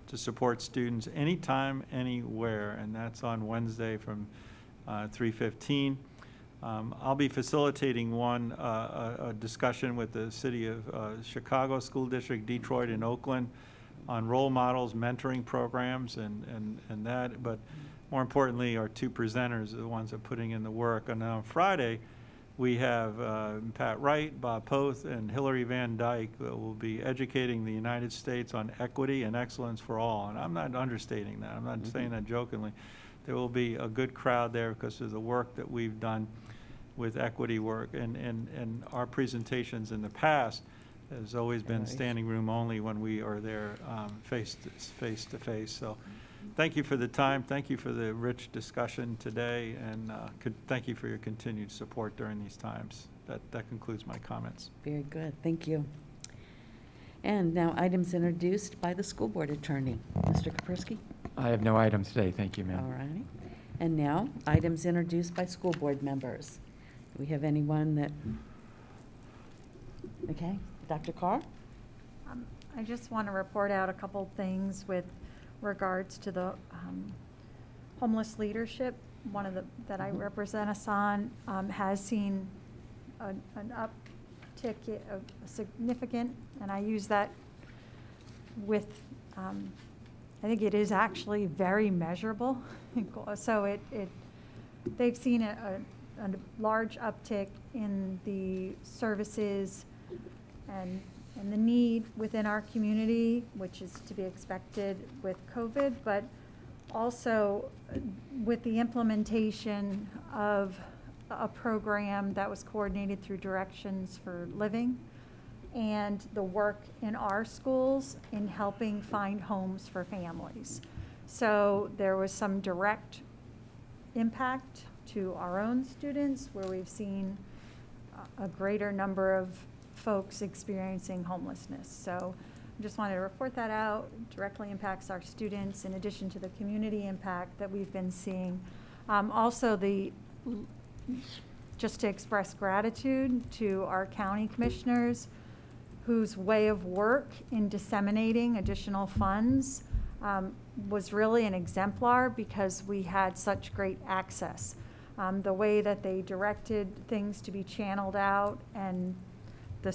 to support students anytime, anywhere, and that's on Wednesday from 3:15. I'll be facilitating a discussion with the City of Chicago School District, Detroit, and Oakland on role models, mentoring programs, and that. But more importantly, our two presenters are the ones that are putting in the work. And on Friday, we have Pat Wright, Bob Poth, and Hillary Van Dyke that will be educating the United States on equity and excellence for all. And I'm not understating that. I'm not saying that jokingly. There will be a good crowd there because of the work that we've done with equity work. And our presentations in the past has always been standing room only when we are there face to face. So thank you for the time. Thank you for the rich discussion today, and thank you for your continued support during these times. That concludes my comments. Very good. Thank you. And now items introduced by the school board attorney. Mr. Kapersky? I have no items today. Thank you, ma'am. All right. And now items introduced by school board members. Do we have anyone that? Okay. Dr. Carr? I just want to report out a couple things with regards to the homeless leadership. One of that I represent us on has seen an uptick, a significant, and I use that with, I think it is actually very measurable. So they've seen a large uptick in the services and the need within our community, which is to be expected with COVID, but also with the implementation of a program that was coordinated through Directions for Living and the work in our schools in helping find homes for families. So there was some direct impact to our own students where we've seen a greater number of folks experiencing homelessness. So I just wanted to report that out. It directly impacts our students in addition to the community impact that we've been seeing. Also, just to express gratitude to our county commissioners whose way of work in disseminating additional funds was really an exemplar because we had such great access. The way that they directed things to be channeled out and the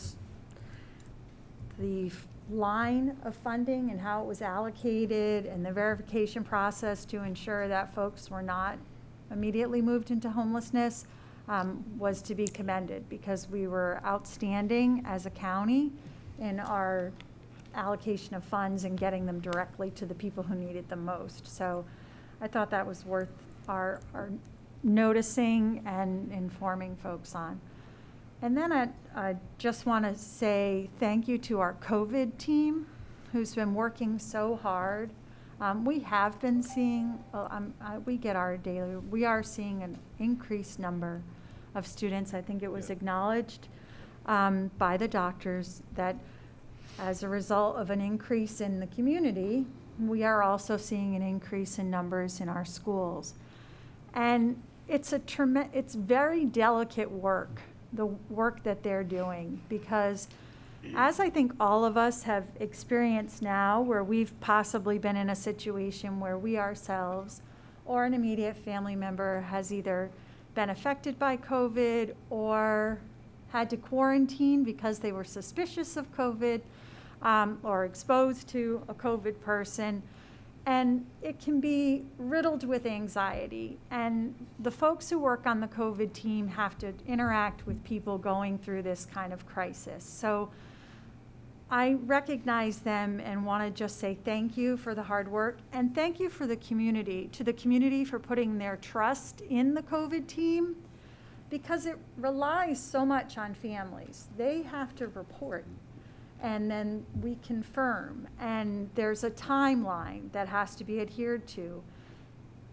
line of funding and how it was allocated and the verification process to ensure that folks were not immediately moved into homelessness was to be commended, because we were outstanding as a county in our allocation of funds and getting them directly to the people who needed them most. So I thought that was worth our noticing and informing folks on. And then I just want to say thank you to our COVID team who's been working so hard. We have been seeing, we get our daily, we are seeing an increased number of students. I think it was acknowledged by the doctors that as a result of an increase in the community, we are also seeing an increase in numbers in our schools. And it's very delicate work, the work that they're doing, because as I think all of us have experienced now, where we've possibly been in a situation where we ourselves or an immediate family member has either been affected by COVID or had to quarantine because they were suspicious of COVID or exposed to a COVID person. And it can be riddled with anxiety. And the folks who work on the COVID team have to interact with people going through this kind of crisis. So I recognize them and want to just say thank you for the hard work, and thank you for the community, to the community for putting their trust in the COVID team, because it relies so much on families. They have to report, and then we confirm, and there's a timeline that has to be adhered to.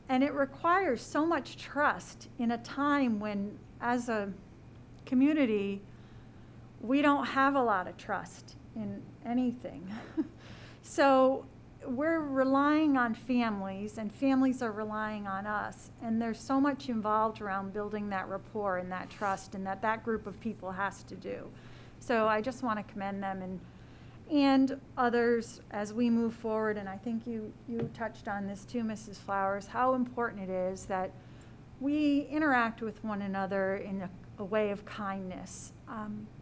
And it requires so much trust in a time when, as a community, we don't have a lot of trust in anything. So we're relying on families, and families are relying on us, and there's so much involved around building that rapport and that trust, and that group of people has to do. So I just want to commend them and others as we move forward. And I think you touched on this too, Mrs. Flowers, how important it is that we interact with one another in a way of kindness,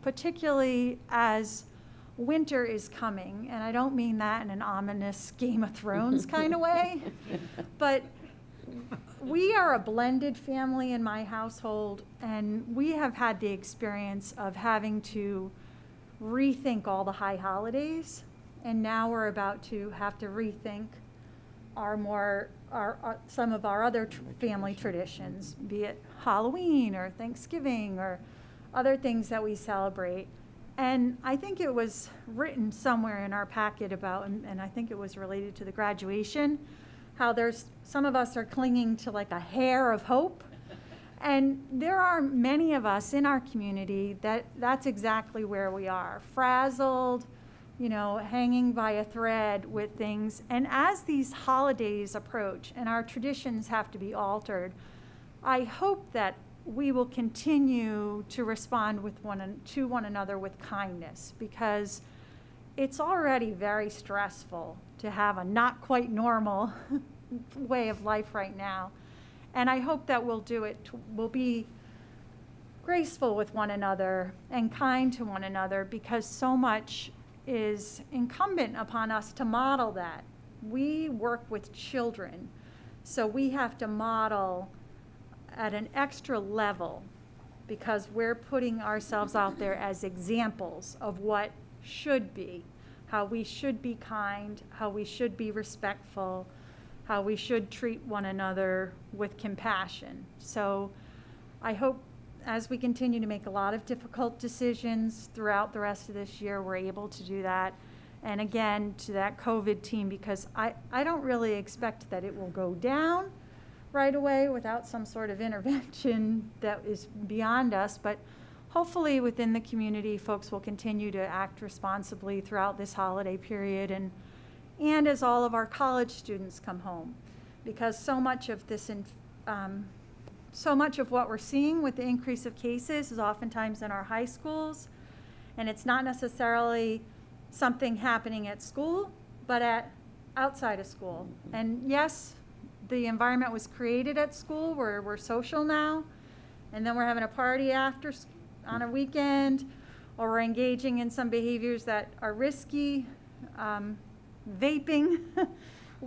particularly as winter is coming. And I don't mean that in an ominous Game of Thrones kind of way, but we are a blended family in my household, and we have had the experience of having to rethink all the high holidays, and now we're about to have to rethink some of our other family traditions, be it Halloween or Thanksgiving or other things that we celebrate. And I think it was written somewhere in our packet about, and I think it was related to the graduation, how there's some of us are clinging to like a hair of hope. And there are many of us in our community that's exactly where we are, frazzled, hanging by a thread with things. And as these holidays approach and our traditions have to be altered, I hope that we will continue to respond to one another with kindness, because it's already very stressful to have a not quite normal way of life right now. And I hope that we'll be graceful with one another and kind to one another, because so much is incumbent upon us to model that. We work with children, so we have to model at an extra level, because we're putting ourselves out there as examples of what should be, how we should be kind, how we should be respectful, how we should treat one another with compassion. So I hope as we continue to make a lot of difficult decisions throughout the rest of this year, we're able to do that. And again, to that COVID team, because I don't really expect that it will go down right away without some sort of intervention that is beyond us, but hopefully within the community, folks will continue to act responsibly throughout this holiday period and as all of our college students come home. Because so much of this, so much of what we're seeing with the increase of cases is oftentimes in our high schools, and it's not necessarily something happening at school, but outside of school. And yes, the environment was created at school where we're social now, and then we're having a party after on a weekend, or we're engaging in some behaviors that are risky. Vaping,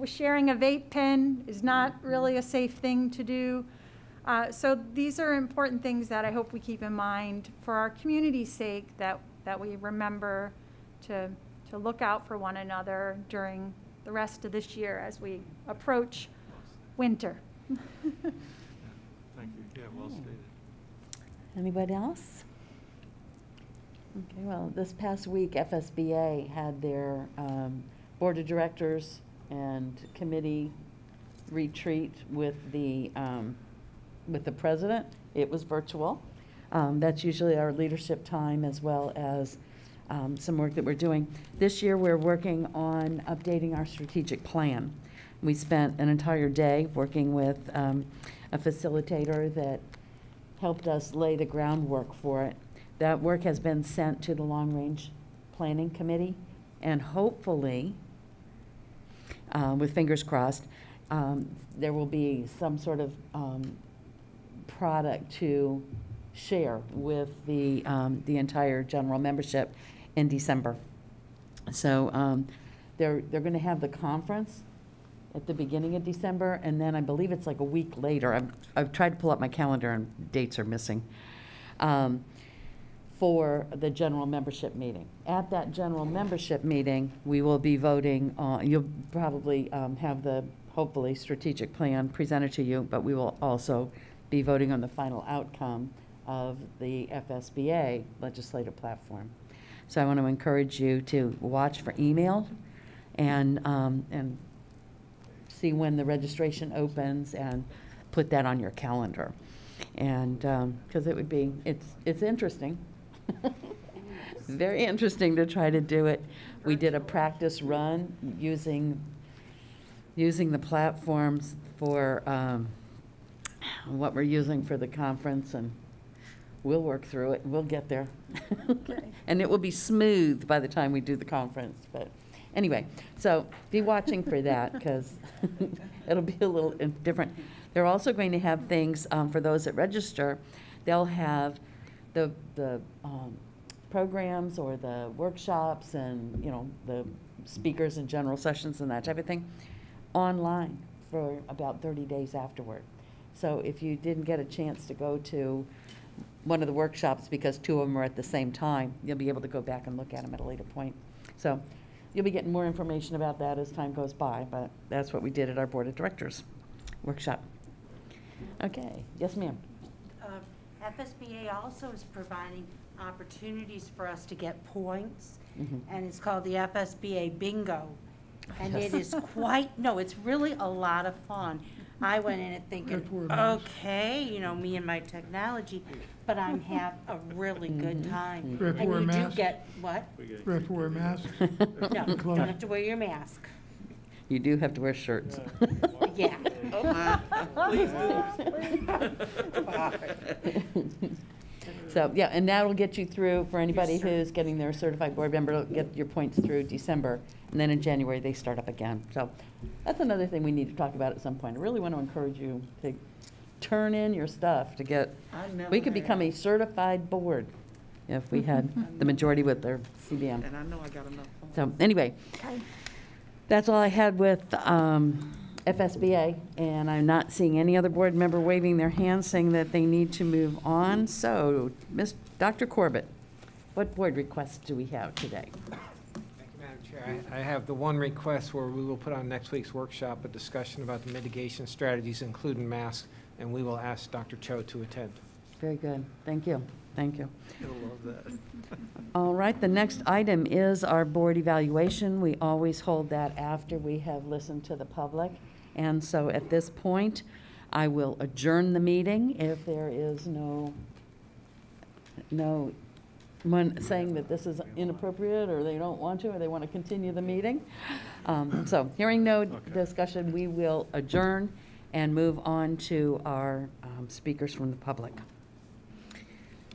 sharing a vape pen is not really a safe thing to do. So these are important things that I hope we keep in mind for our community's sake, that we remember to look out for one another during the rest of this year as we approach winter. Thank you. Yeah, well stated. Anybody else? Okay, well, this past week, FSBA had their Board of Directors and committee retreat with the president. It was virtual. That's usually our leadership time, as well as some work that we're doing. This year, we're working on updating our strategic plan. We spent an entire day working with a facilitator that helped us lay the groundwork for it. That work has been sent to the Long Range Planning Committee, and hopefully, with fingers crossed, there will be some sort of product to share with the entire general membership in December. So they're going to have the conference at the beginning of December, and then I believe it's like a week later. I've tried to pull up my calendar and dates are missing. For the general membership meeting. At that general membership meeting, we will be voting on, you'll probably have the, hopefully, strategic plan presented to you, but we will also be voting on the final outcome of the FSBA legislative platform. So I want to encourage you to watch for email and see when the registration opens and put that on your calendar. And because it would be, it's interesting. Very interesting to try to do it. We did a practice run using the platforms for what we're using for the conference, and we'll work through it. We'll get there. Okay. And it will be smooth by the time we do the conference. But anyway, so be watching for that, because it'll be a little different. They're also going to have things for those that register. They'll have the programs or the workshops and, you know, the speakers and general sessions and that type of thing online for about 30 days afterward. So if you didn't get a chance to go to one of the workshops because two of them are at the same time, you'll be able to go back and look at them at a later point. So you'll be getting more information about that as time goes by, but that's what we did at our Board of Directors workshop. Okay, yes, ma'am. FSBA also is providing opportunities for us to get points, Mm-hmm. and it's called the FSBA Bingo. And Yes. it is quite, no, it's really a lot of fun. I went in it thinking, okay, you know, me and my technology, but I'm have a really good time. Do we have to wear And you do masks? get, what? Do we have to wear masks? No, you don't have to wear your mask. You do have to wear shirts. Yeah. Oh, my. Please do. So, yeah, and that'll get you through, for anybody who's getting their certified board member, it'll get your points through December, and then in January, they start up again. So that's another thing we need to talk about at some point. I really want to encourage you to turn in your stuff to get, we could become a certified board if we had the majority with their CBM. And I know I got enough. So anyway, that's all I had with FSBA, and I'm not seeing any other board member waving their hand saying that they need to move on. So, Dr. Corbett, what board requests do we have today? Thank you, Madam Chair. I have the one request where we will put on next week's workshop a discussion about the mitigation strategies, including masks, and we will ask Dr. Cho to attend. Very good. Thank you. Thank you. I love that. All right, the next item is our board evaluation. We always hold that after we have listened to the public. And so at this point, I will adjourn the meeting if there is no no one saying that this is inappropriate, or they don't want to, or they want to continue the meeting. So hearing no discussion, we will adjourn and move on to our speakers from the public.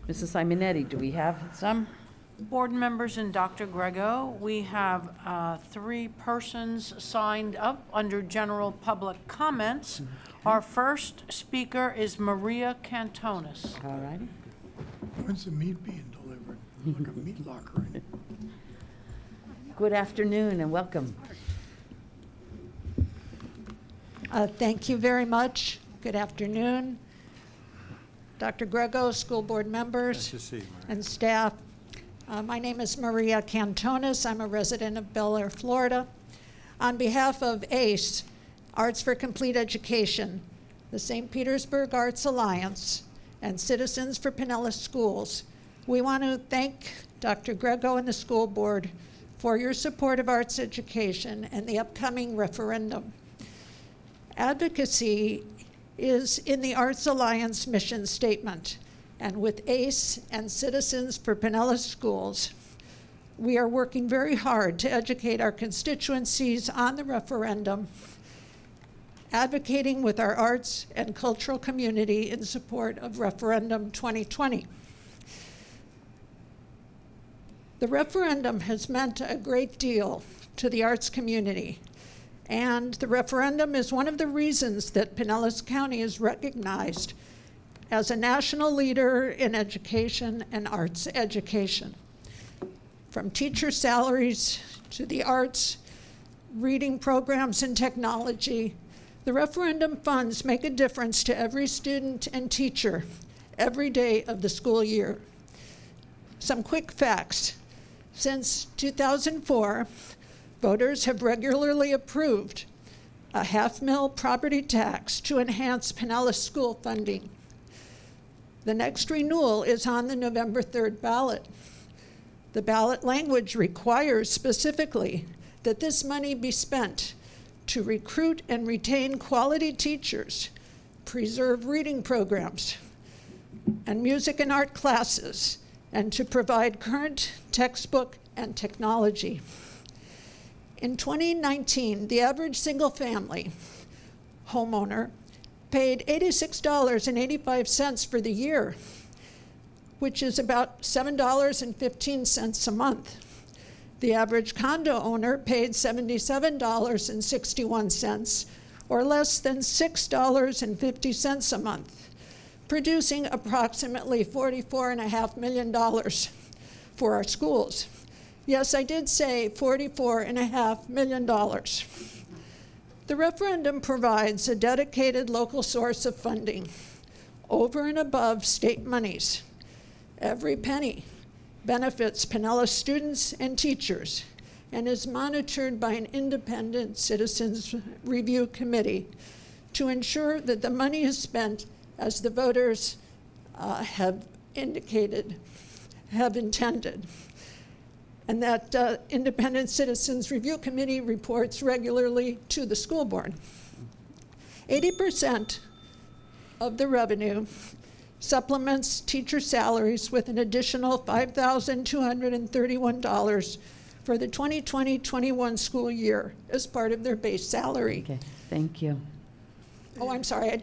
Mrs. Simonetti, do we have some? Board members and Dr. Grego, we have 3 persons signed up under general public comments. Our first speaker is Maria Cantonis. All righty. When's the meat being delivered? Like a meat locker. Good afternoon and welcome. Thank you very much. Good afternoon. Dr. Grego, school board members, Nice to see you, Maria. and staff. My name is Maria Cantonis. I'm a resident of Bel Air, Florida. On behalf of ACE, Arts for Complete Education, the St. Petersburg Arts Alliance, and Citizens for Pinellas Schools, we want to thank Dr. Grego and the school board for your support of arts education and the upcoming referendum. Advocacy is in the Arts Alliance mission statement, and with ACE and Citizens for Pinellas Schools, we are working very hard to educate our constituencies on the referendum, advocating with our arts and cultural community in support of Referendum 2020. The referendum has meant a great deal to the arts community, and the referendum is one of the reasons that Pinellas County is recognized as a national leader in education and arts education. From teacher salaries to the arts, reading programs, and technology, the referendum funds make a difference to every student and teacher every day of the school year. Some quick facts. Since 2004, voters have regularly approved a $500,000 property tax to enhance Pinellas school funding. The next renewal is on the November 3rd ballot. The ballot language requires specifically that this money be spent to recruit and retain quality teachers, preserve reading programs, and music and art classes, and to provide current textbook and technology. In 2019, the average single-family homeowner paid $86.85 for the year, which is about $7.15 a month. The average condo owner paid $77.61, or less than $6.50 a month, producing approximately $44.5 million for our schools. Yes, I did say $44.5 million. The referendum provides a dedicated local source of funding over and above state monies. Every penny benefits Pinellas students and teachers and is monitored by an independent citizens review committee to ensure that the money is spent as the voters have intended, and that independent citizens review committee reports regularly to the school board. 80% of the revenue supplements teacher salaries with an additional $5,231 for the 2020-21 school year as part of their base salary. Okay, thank you. Oh, I'm sorry, I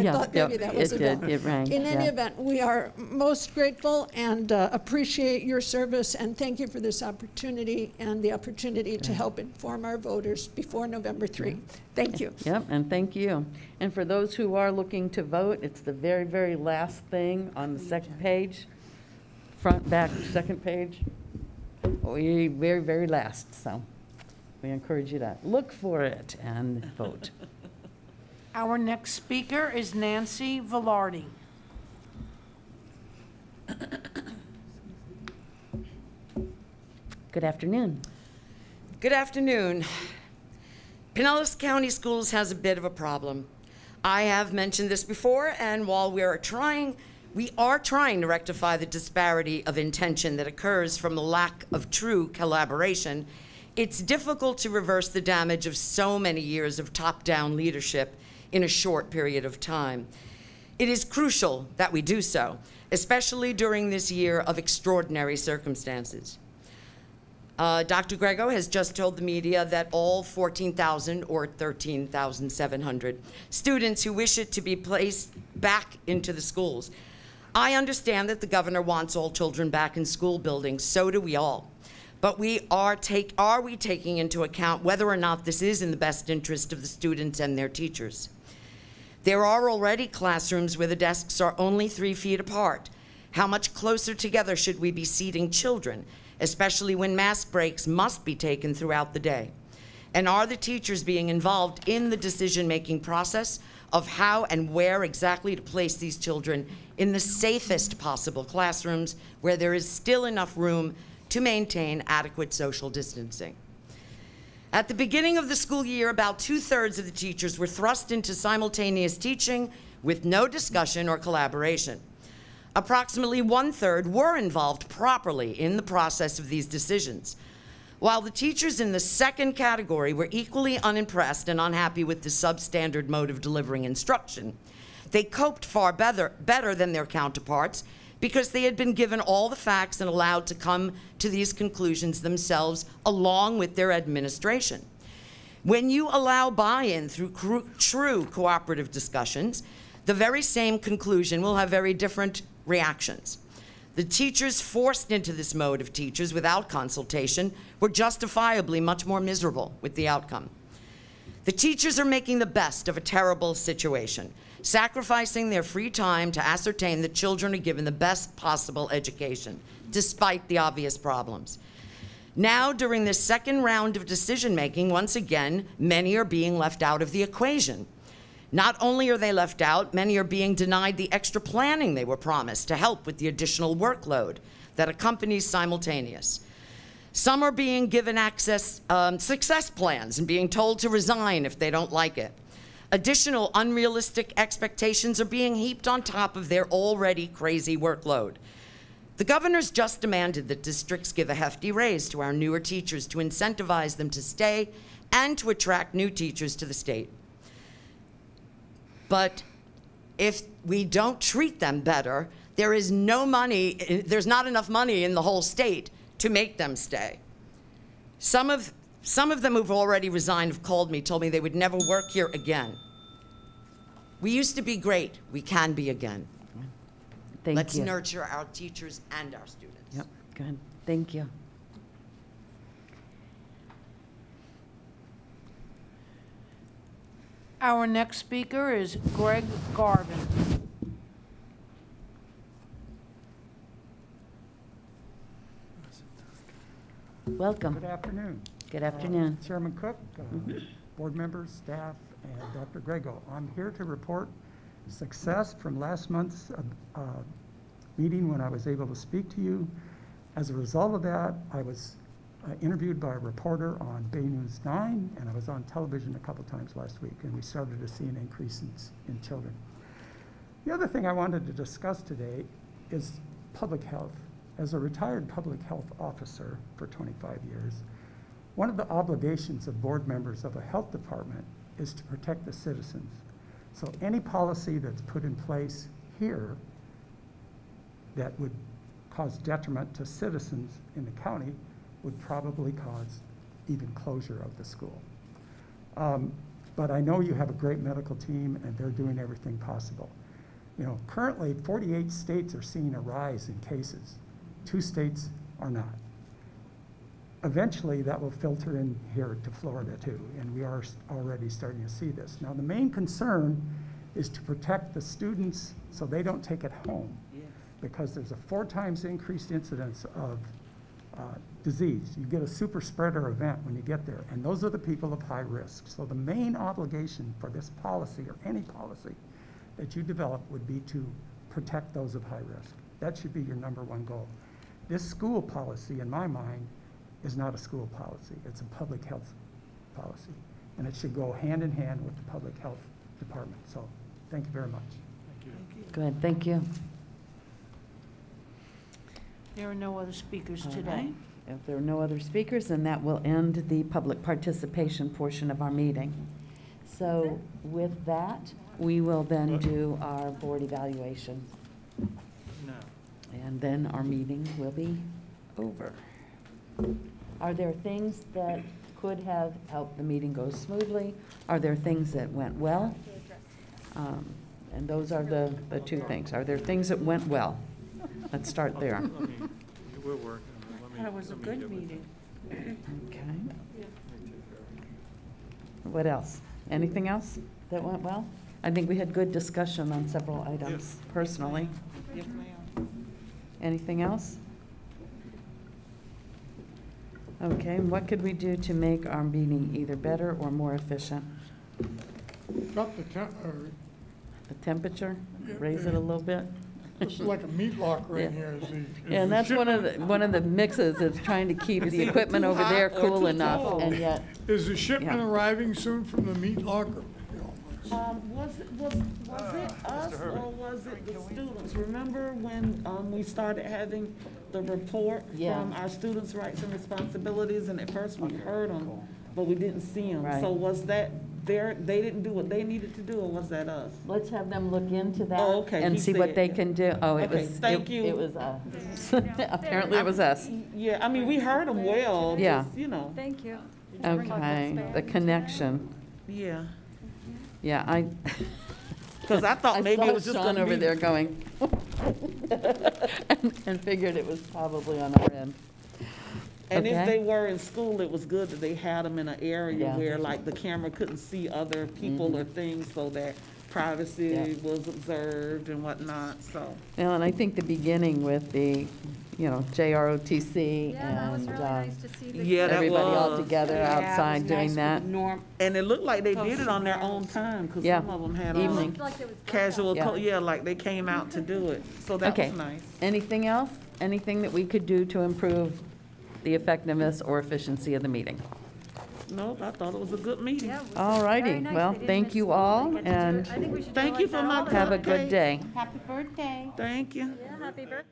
Yeah, thought maybe that was it a did, it rang, In any yeah. event, we are most grateful and appreciate your service, and thank you for this opportunity and the opportunity to help inform our voters before November 3. Thank you. Yep, and thank you. And for those who are looking to vote, it's the very, very last thing on the second page, front, back, second page. We very, very last, so we encourage you to look for it and vote. Our next speaker is Nancy Velarde. Good afternoon. Good afternoon. Pinellas County Schools has a bit of a problem. I have mentioned this before, and while we are trying to rectify the disparity of intention that occurs from the lack of true collaboration, it's difficult to reverse the damage of so many years of top-down leadership in a short period of time. It is crucial that we do so, especially during this year of extraordinary circumstances. Dr. Grego has just told the media that all 14,000 or 13,700 students who wish it to be placed back into the schools. I understand that the governor wants all children back in school buildings, so do we all. But are we taking into account whether or not this is in the best interest of the students and their teachers? There are already classrooms where the desks are only 3 feet apart. How much closer together should we be seating children, especially when mask breaks must be taken throughout the day? And are the teachers being involved in the decision-making process of how and where exactly to place these children in the safest possible classrooms where there is still enough room to maintain adequate social distancing? At the beginning of the school year, about 2/3 of the teachers were thrust into simultaneous teaching with no discussion or collaboration. Approximately 1/3 were involved properly in the process of these decisions. While the teachers in the second category were equally unimpressed and unhappy with the substandard mode of delivering instruction, they coped far better than their counterparts because they had been given all the facts and allowed to come to these conclusions themselves along with their administration. When you allow buy-in through true cooperative discussions, the very same conclusion will have very different reactions. The teachers forced into this mode of teachers without consultation were justifiably much more miserable with the outcome. The teachers are making the best of a terrible situation, sacrificing their free time to ascertain that children are given the best possible education, despite the obvious problems. Now, during this second round of decision-making, once again, many are being left out of the equation. Not only are they left out, many are being denied the extra planning they were promised to help with the additional workload that accompanies simultaneous. Some are being given success plans and being told to resign if they don't like it. Additional unrealistic expectations are being heaped on top of their already crazy workload. The governor's just demanded that districts give a hefty raise to our newer teachers to incentivize them to stay and to attract new teachers to the state. But if we don't treat them better, there is no money, there's not enough money in the whole state to make them stay. Some of them who've already resigned have called me, told me they would never work here again. We used to be great. We can be again. Let's nurture our teachers and our students. Yep, good. Thank you. Our next speaker is Greg Garvin. Welcome. Good afternoon. Good afternoon. Chairman Cook, board members, staff, and Dr. Grego. I'm here to report success from last month's meeting when I was able to speak to you. As a result of that, I was interviewed by a reporter on Bay News 9, and I was on television a couple times last week, and we started to see an increase in children. The other thing I wanted to discuss today is public health. As a retired public health officer for 25 years, one of the obligations of board members of a health department is to protect the citizens. So any policy that's put in place here that would cause detriment to citizens in the county would probably cause even closure of the school. But I know you have a great medical team and they're doing everything possible. You know, currently 48 states are seeing a rise in cases. 2 states are not. Eventually that will filter in here to Florida too, and we are already starting to see this. Now the main concern is to protect the students so they don't take it home, because there's a 4 times increased incidence of disease. You get a super spreader event when you get there, and those are the people of high risk. So the main obligation for this policy, or any policy that you develop, would be to protect those of high risk. That should be your #1 goal. This school policy, in my mind, is not a school policy. It's a public health policy, and it should go hand in hand with the public health department. So thank you very much. Thank you. Good, thank you. There are no other speakers All today. right. If there are no other speakers, then that will end the public participation portion of our meeting. So with that, we will then do our board evaluation. No. And then our meeting will be over. Are there things that could have helped the meeting go smoothly? Are there things that went well? And those are the two things. Are there things that went well? Let's start there. We're working. That was a good meeting. Okay. What else? Anything else that went well? I think we had good discussion on several items, personally. Yes, ma'am. Anything else? Okay, and what could we do to make our meeting either better or more efficient? Drop the The temperature, raise it a little bit? it's like a meat locker in here. Yeah, and that's one of the mixes of trying to keep the equipment over there cool enough, and yet. Is the shipment arriving soon from the meat locker? Was it us or was it the students? Remember when we started having the report from our students' rights and responsibilities, and at first we heard them, but we didn't see them. Right. So was that they didn't do what they needed to do, or was that us? Let's have them look into that. Oh, okay, and he see what said- they can do. Oh, it Okay, was. thank you. It was us. Apparently it was us. Yeah, I mean, we heard them well, Yeah. just, you know. Thank you. Okay, the connection. Yeah. Yeah, Because I thought maybe saw it was just Sean gonna over be- there going, and figured it was probably on our end. And if Okay. they were in school, it was good that they had them in an area Yeah. where like the camera couldn't see other people or things, so that privacy Yeah. was observed and whatnot, so. Well, and I think the beginning with the, JROTC Yeah, that was and really nice to see the Yeah, that everybody all was. together Yeah, it was outside doing nice that. with And it looked like they did it on their own time, because Yeah. some of them had Evening. on casual, Yeah. like they came out to do it, so that Okay. was nice. Anything else? Anything that we could do to improve the effectiveness or efficiency of the meeting? Nope, I thought it was a good meeting. All righty, well, thank you all, and Thank you for my have a good day. Happy birthday. Thank you. Yeah, happy birthday.